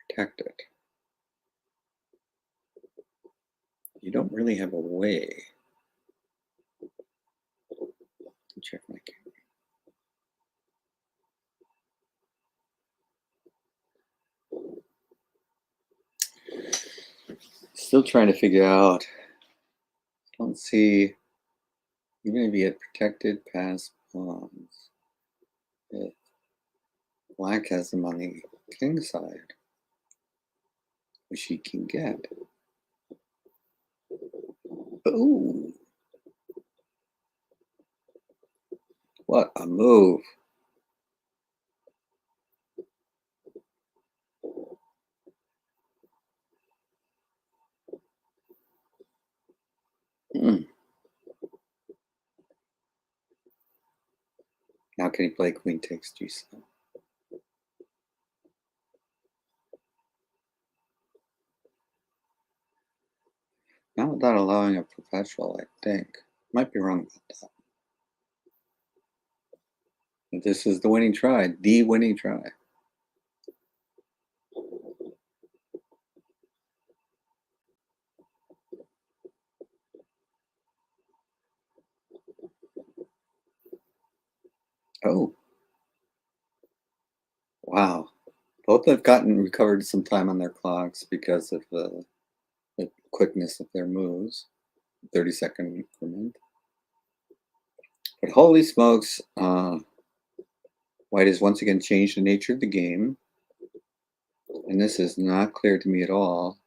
B: protect it? You don't really have a way to check my king. Still trying to figure out. I don't see, even if you had protected passed pawns, if black has them on the king side, which he can get. Ooh. What a move. Mm. Now can he play queen takes g7? Not without allowing a perpetual, I think. Might be wrong about that. But this is the winning try, the winning try. Oh. Wow. Both have recovered some time on their clocks because of the quickness of their moves. 30-second increment. But holy smokes, White has once again changed the nature of the game. And this is not clear to me at all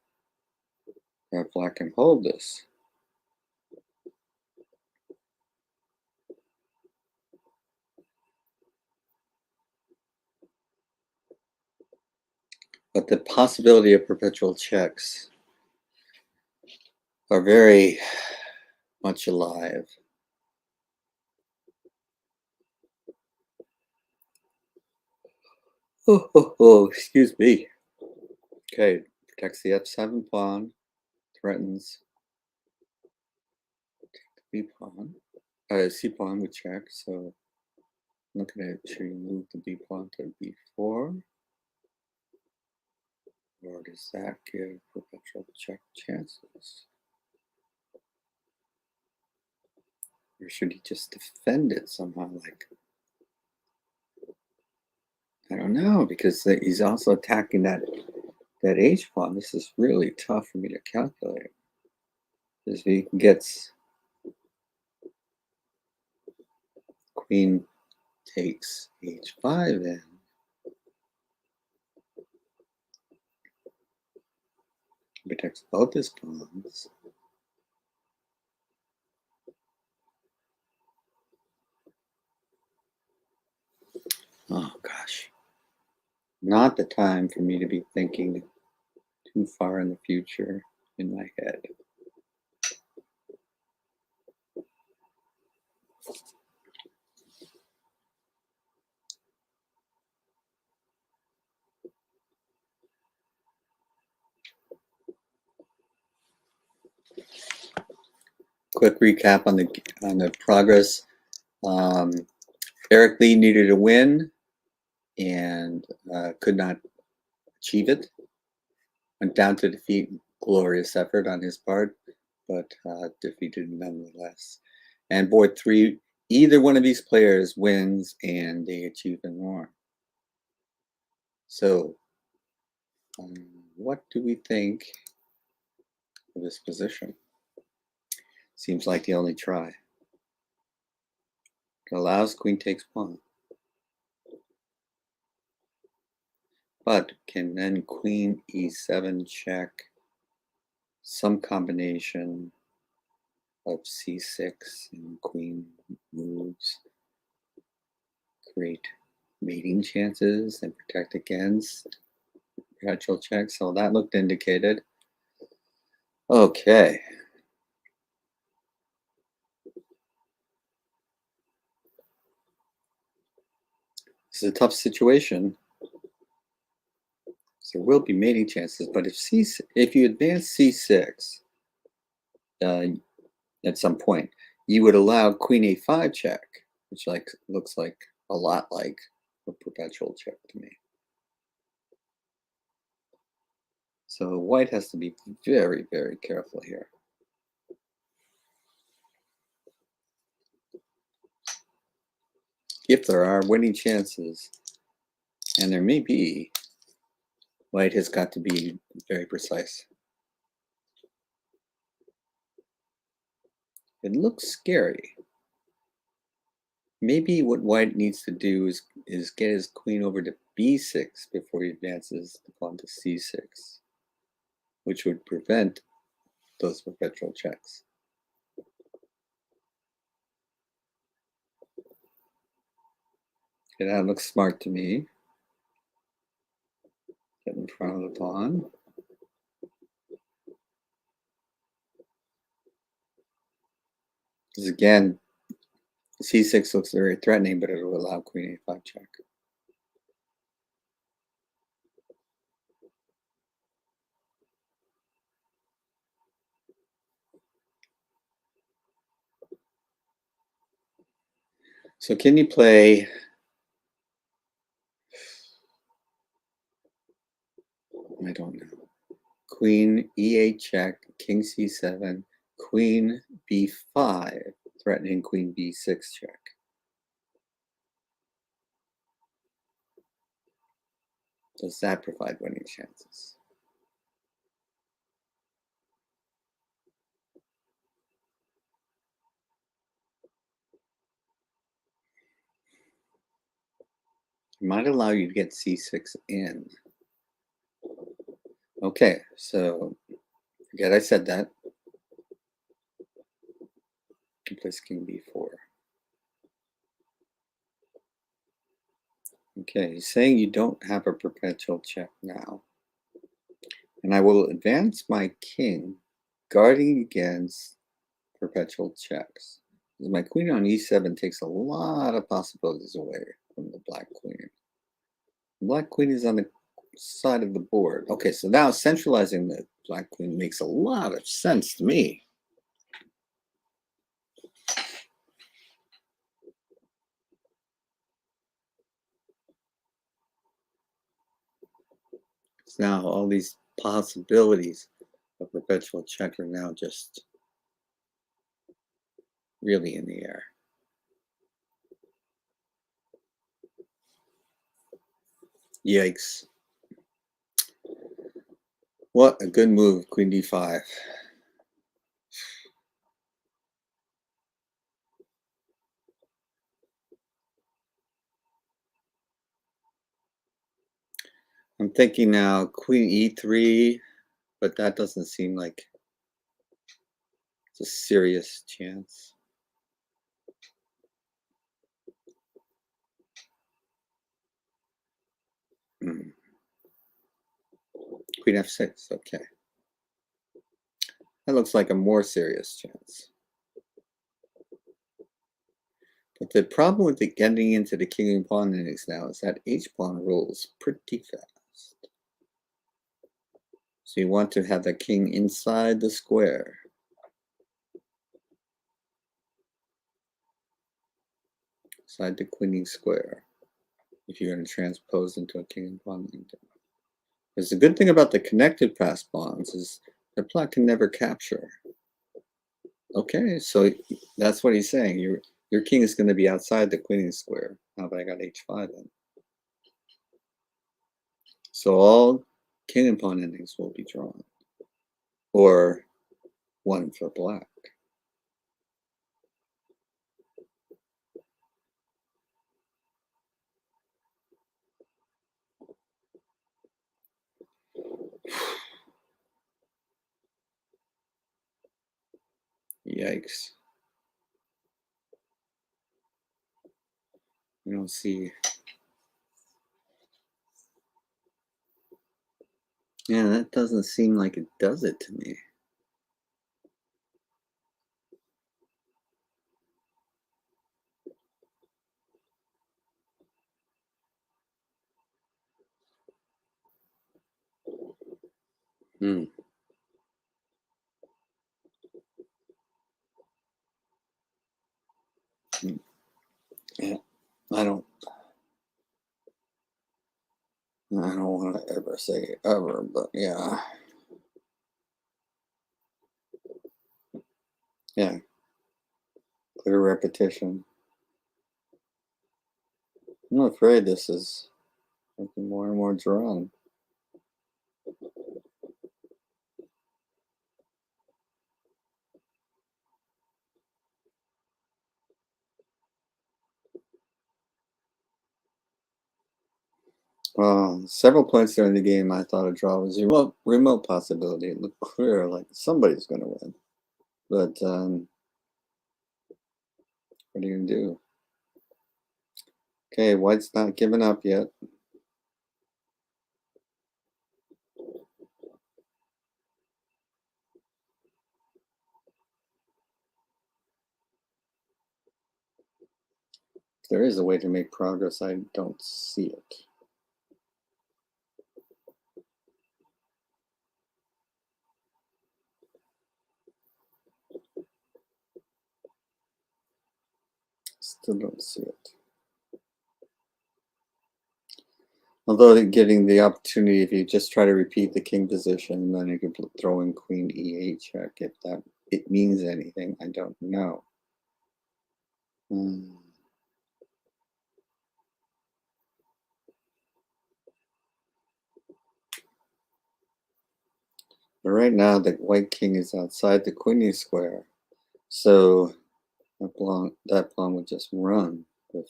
B: that Black can hold this. But the possibility of perpetual checks are very much alive. Oh, excuse me. Okay, protects the f7 pawn, threatens the b pawn. C pawn would check, so I'm looking at should you move the b pawn to b4? Or does that give perpetual check chances? Or should he just defend it somehow? Like, I don't know, because he's also attacking that h pawn. This is really tough for me to calculate. Because if he gets Queen takes h5 in. Protects both his pawns. Oh gosh. Not the time for me to be thinking too far in the future in my head. Quick recap on the progress. Eric Lee needed a win and could not achieve it. Went down to defeat. Glorious effort on his part, but defeated nonetheless. And board 3, either one of these players wins and they achieve an more. So, what do we think of this position? Seems like the only try. It allows queen takes pawn. But can then queen e7 check, some combination of c6 and queen moves, create mating chances and protect against perpetual check. So that looked indicated. Okay. This is a tough situation. So there will be mating chances, but if you advance c6 at some point, you would allow queen a5 check, which looks like a lot like a perpetual check to me. So white has to be very, very careful here. If there are winning chances, and there may be, white has got to be very precise. It looks scary. Maybe what white needs to do is get his queen over to b6 before he advances the pawn to c6, which would prevent those perpetual checks. Okay, that looks smart to me. Get in front of the pawn. Because again, c6 looks very threatening, but it will allow queen a5 check. So can you play I don't know. Queen e8 check, king c7, queen b5, threatening queen b6 check. Does that provide winning chances? It might allow you to get c6 in. Okay, so forget I said that. Place king b4. Okay, he's saying you don't have a perpetual check now. And I will advance my king, guarding against perpetual checks. My queen on e7 takes a lot of possibilities away from the black queen. The black queen is on the side of the board. Okay, so now centralizing the black queen makes a lot of sense to me. So now all these possibilities of perpetual check are now just really in the air. Yikes. What a good move, queen d5. thinking now queen e3, but that doesn't seem like it's a serious chance. Queen f6, okay. That looks like a more serious chance. But the problem with getting into the king and pawn innings now is that h-pawn rolls pretty fast. So you want to have the king inside the square. Inside the queening square. If you're going to transpose into a king and pawn inning. Because the good thing about the connected pass pawns is the black can never capture. Okay, so that's what he's saying. Your king is going to be outside the queening square. Now that I got h5 in. So all king and pawn endings will be drawn. Or one for black. Yikes. I don't see. Yeah, that doesn't seem like it does it to me. Yeah, I don't want to ever say ever, but yeah. Yeah. Clear repetition. I'm afraid this is looking more and more drawn. Several points during the game, I thought a draw was a remote possibility. It looked clear, like somebody's going to win. But what are you going to do? Okay, white's not giving up yet. If there is a way to make progress, I don't see it. Still don't see it. Although getting the opportunity, if you just try to repeat the king position, then you can throw in queen e8 check. If that it means anything, I don't know. But right now, the white king is outside the queening square, so that pawn would just run if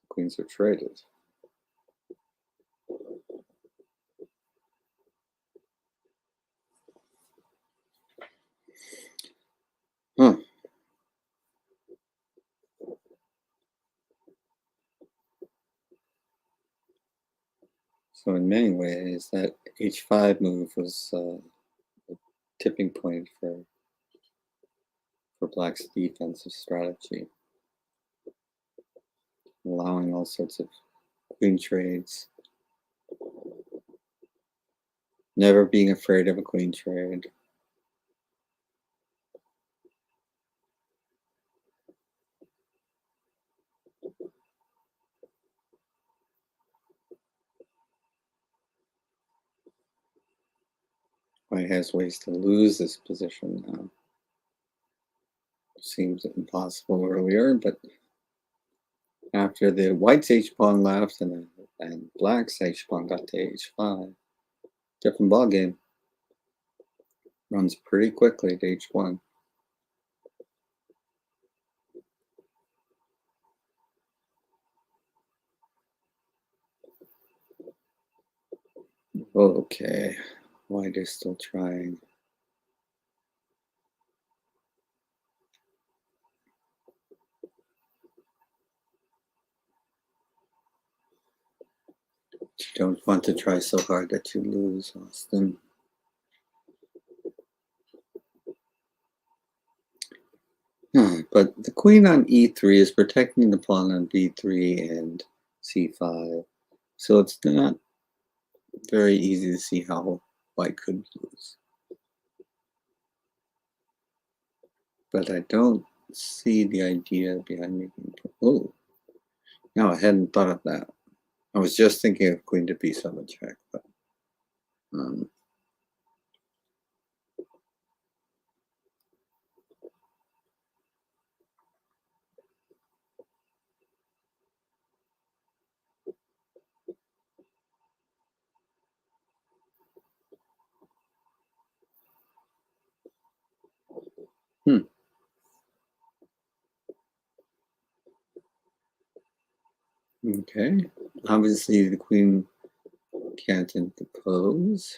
B: queens are traded. Huh. So in many ways, that h5 move was a tipping point for Black's defensive strategy, allowing all sorts of queen trades, never being afraid of a queen trade. White has ways to lose this position now. Seems impossible earlier, but after the white's h-pawn left and black's h-pawn got to h5, different ball game. Runs pretty quickly to h1. Okay, white is still trying. You don't want to try so hard that you lose, Austin. But the queen on e3 is protecting the pawn on b3 and c5. So it's not very easy to see how white could lose. But I don't see the idea behind making... Oh, no, I hadn't thought of that. I was just thinking of queen to b7 check, but okay. Obviously, the queen can't interpose.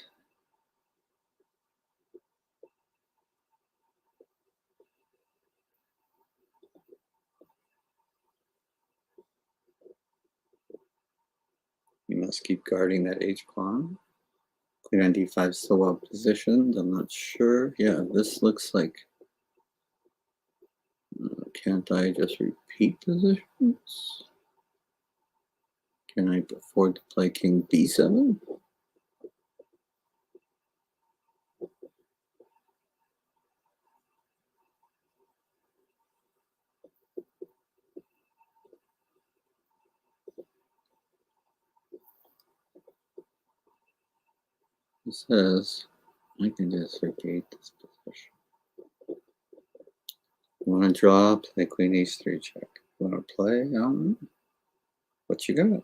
B: You must keep guarding that h pawn. Queen on d5 is so well positioned. I'm not sure. Yeah, this looks like... can't I just repeat positions? Can I afford to play king b7? It says I can just repeat this position. You want to draw? Play queen h3 check. You want to play? What you got?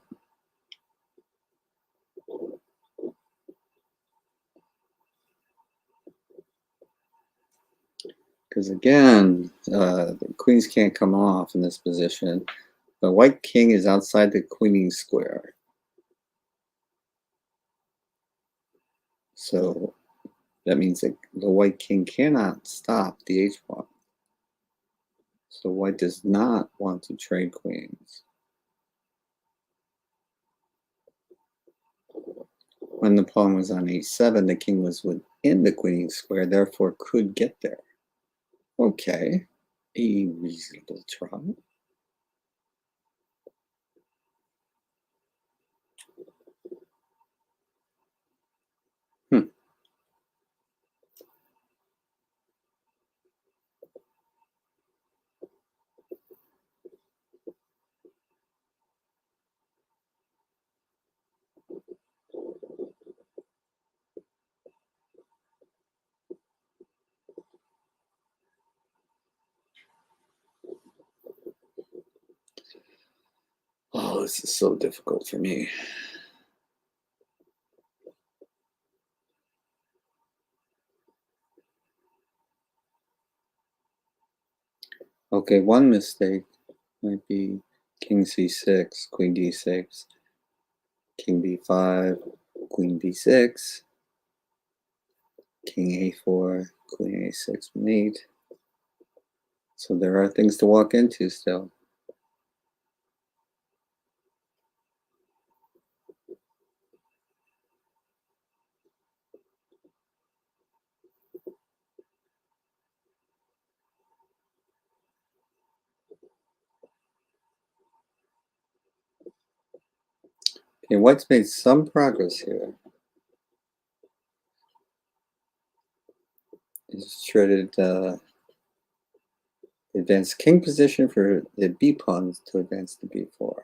B: Because again, the queens can't come off in this position. The white king is outside the queening square. So that means that the white king cannot stop the h pawn. So white does not want to trade queens. When the pawn was on h7, the king was within the queening square, therefore could get there. Okay, a reasonable try. Oh, this is so difficult for me. Okay, one mistake might be king c6, queen d6, king b5, queen b6, king a4, queen a6 mate. So there are things to walk into still. Okay, white's made some progress here. He's traded advance king position for the b pawns to advance to b4.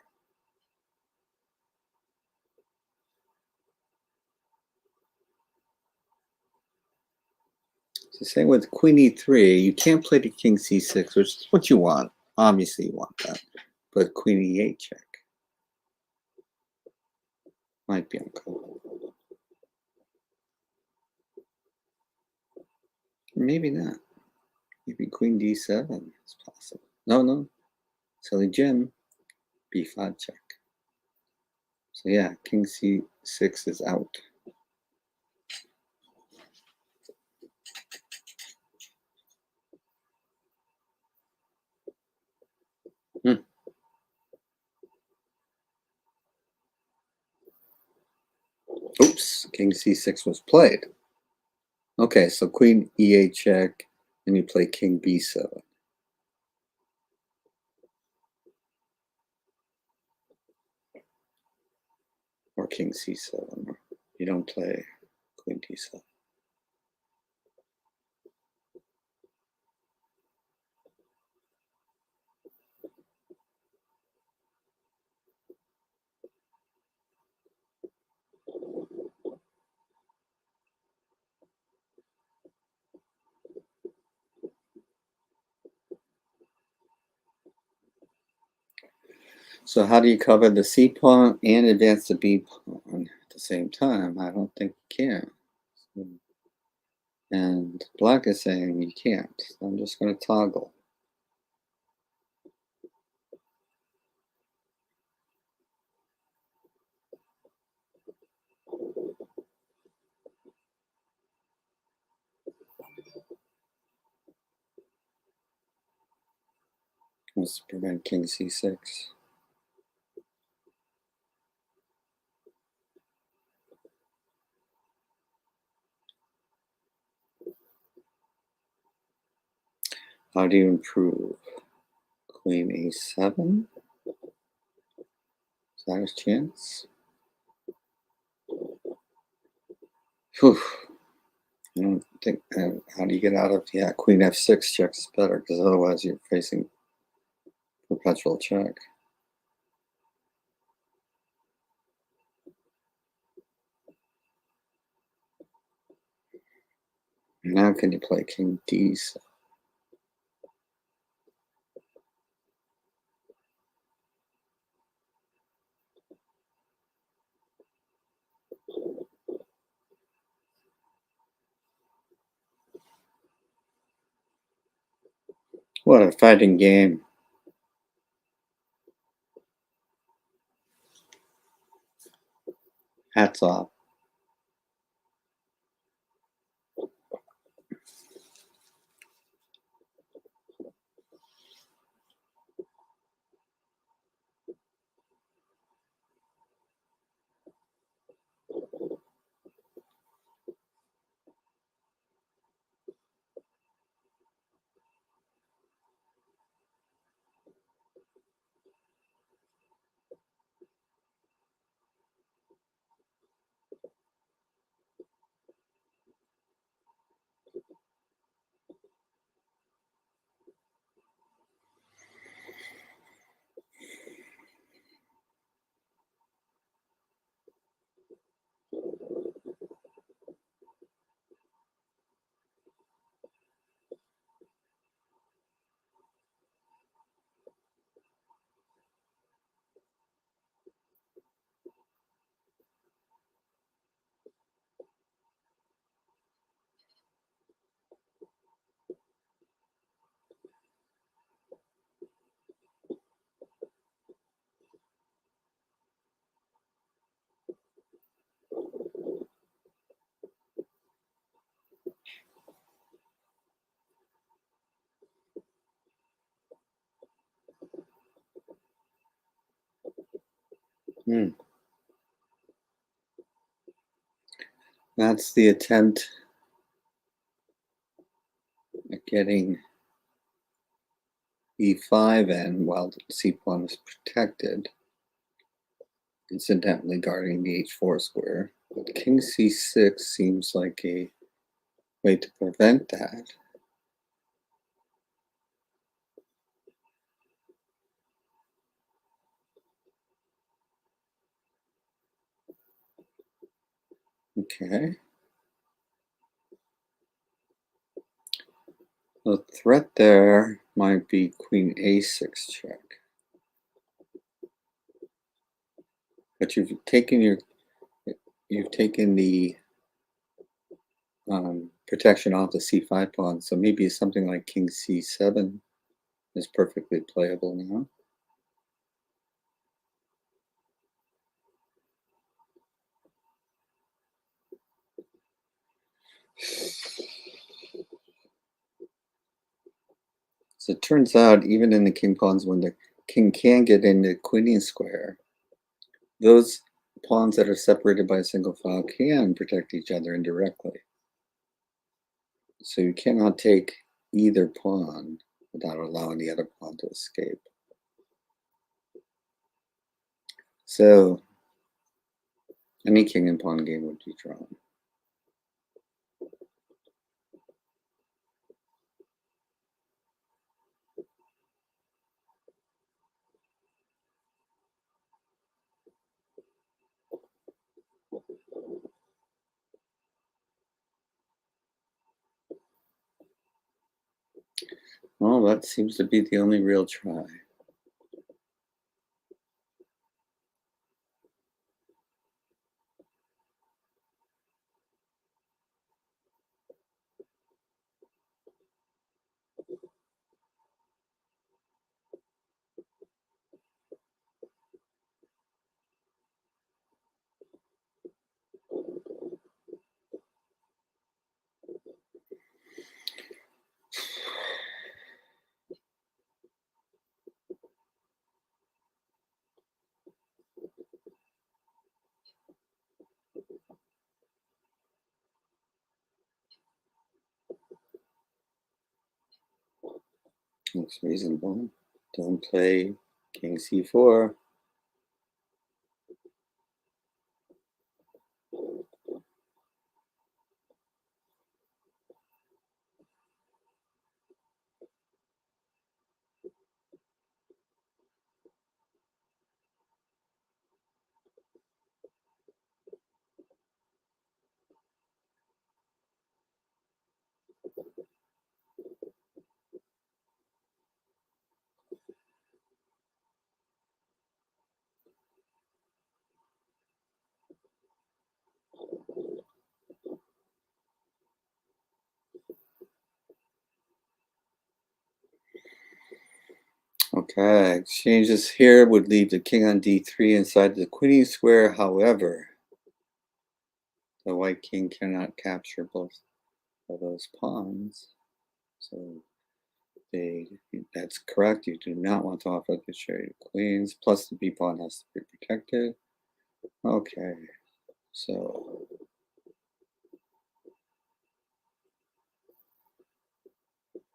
B: So same with queen e3, you can't play the king c6, which is what you want. Obviously you want that. But queen e8 check might be uncalled. Maybe not. Maybe queen d7 is possible. No. Silly Jim. b5 check. So yeah, king c6 is out. Oops, king c6 was played. Okay, so queen e8 check, and you play king b7. Or king c7. You don't play queen d7. So how do you cover the c pawn and advance the b pawn at the same time? I don't think you can. And black is saying you can't. So I'm just going to toggle. Let's prevent king c6. How do you improve? Queen a7? Is that his chance? Whew. I don't think. How do you get out of? Yeah, queen f6 checks is better because otherwise you're facing perpetual check. Now can you play king d7? What a fighting game. Hats off. That's the attempt at getting e5 in while the c pawn is protected, incidentally guarding the h4 square. But king c6 seems like a way to prevent that. Okay. The threat there might be queen a6 check. But you've taken the protection off the c5 pawn, so maybe something like king c7 is perfectly playable now. So it turns out, even in the king pawns, when the king can get into queen square, those pawns that are separated by a single file can protect each other indirectly. So you cannot take either pawn without allowing the other pawn to escape. So any king and pawn game would be drawn. Well, that seems to be the only real try. Looks reasonable. Don't play king c4. Okay, exchanges here would leave the king on d3 inside the queen square. However, the white king cannot capture both of those pawns. So that's correct. You do not want to offer the trade queens. Plus the b pawn has to be protected. Okay, so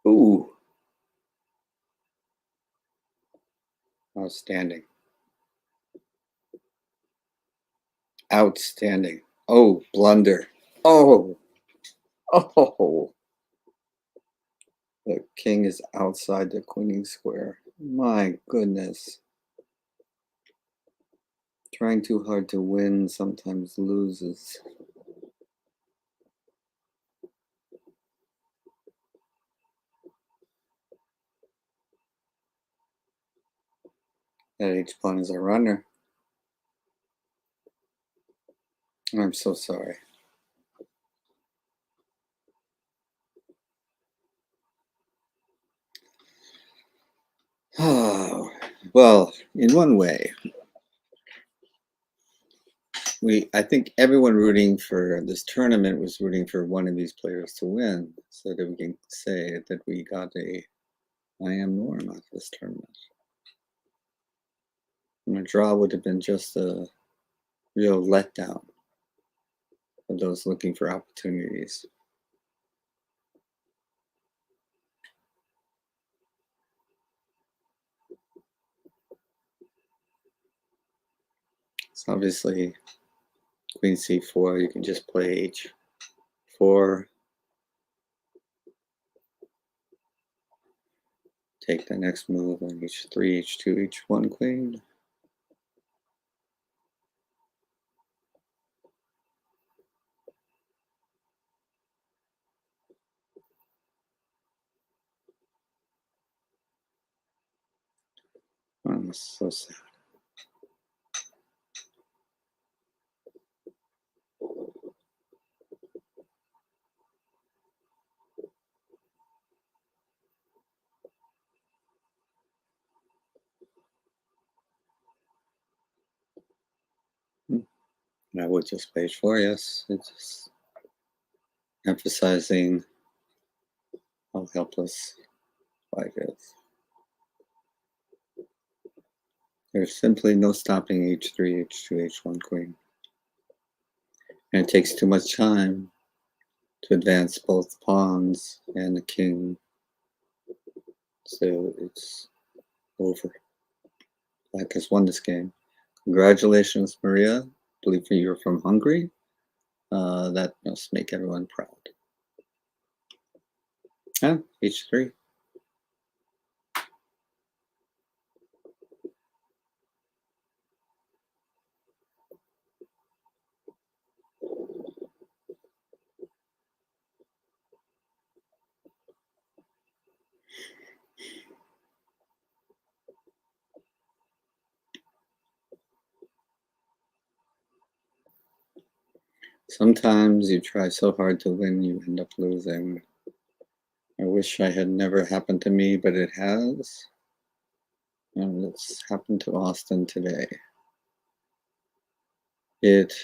B: ooh, outstanding. Outstanding. Oh, blunder. Oh, oh. The king is outside the queen square. My goodness. Trying too hard to win sometimes loses. That H pawn is a runner. I'm so sorry. Oh, well, in one way, I think everyone rooting for this tournament was rooting for one of these players to win, so that we can say that we got a I am Norm out of this tournament. And a draw would have been just a real letdown for those looking for opportunities. So obviously, queen c4, you can just play h4, take the next move on h3, h2, h1 queen. Oh, that's so sad. I would just play h4, yes. It's just emphasizing how helpless Black is. There's simply no stopping h3, h2, h1 queen. And it takes too much time to advance both pawns and the king. So it's over. Black has won this game. Congratulations, Maria. I believe you're from Hungary. That must make everyone proud. H3. Sometimes you try so hard to win, you end up losing. I wish I had never happened to me, but it has. And it's happened to Austin today. It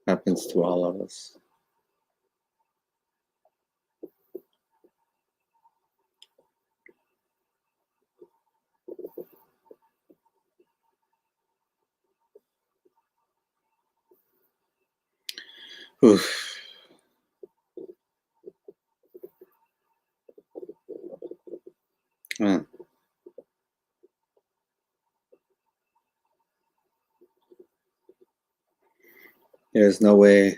B: happens to all of us. Oof. There's no way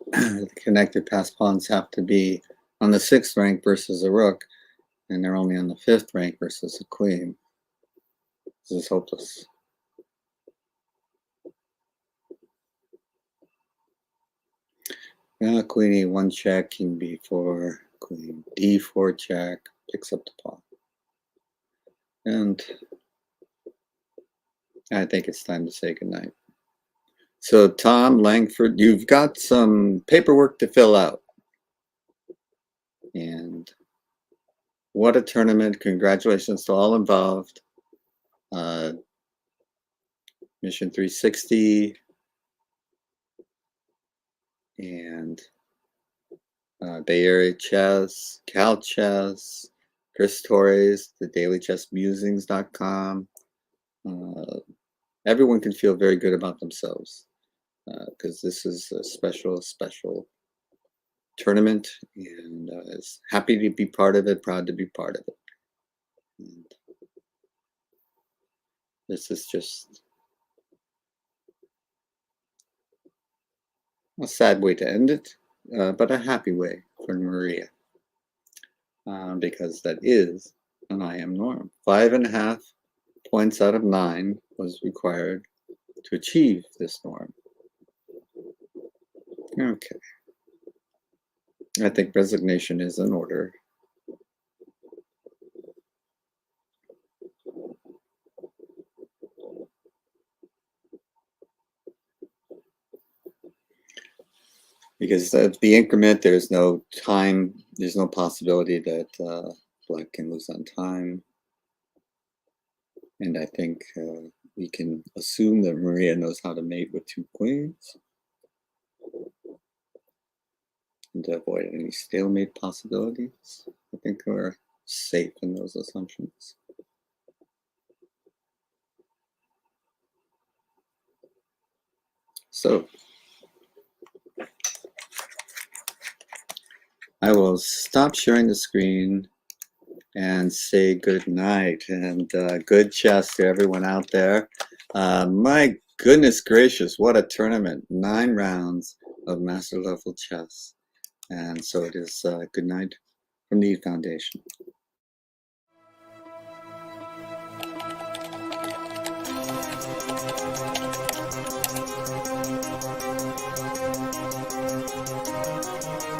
B: the connected pass pawns have to be on the 6th rank versus a rook, and they're only on the 5th rank versus a queen. This is hopeless. Now queen e1 check, king b4, queen d4 check, picks up the pawn. And I think it's time to say goodnight. So Tom Langford, you've got some paperwork to fill out. And what a tournament. Congratulations to all involved. Mission 360 and BayArea Chess, Cal Chess, Chris Torres, the dailychessmusings.com. Everyone can feel very good about themselves because this is a special tournament, and is happy to be part of it, proud to be part of it. And this is just a sad way to end it, but a happy way for Maria, because that is an IM norm. 5.5 points out of 9 was required to achieve this norm. Okay. I think resignation is in order. Because of the increment, there's no time, there's no possibility that Black can lose on time. And I think we can assume that Maria knows how to mate with 2 queens and to avoid any stalemate possibilities. I think we're safe in those assumptions. So I will stop sharing the screen and say good night and good chess to everyone out there. My goodness gracious, what a tournament. 9 rounds of master level chess. And so it is good night from the Eade Foundation.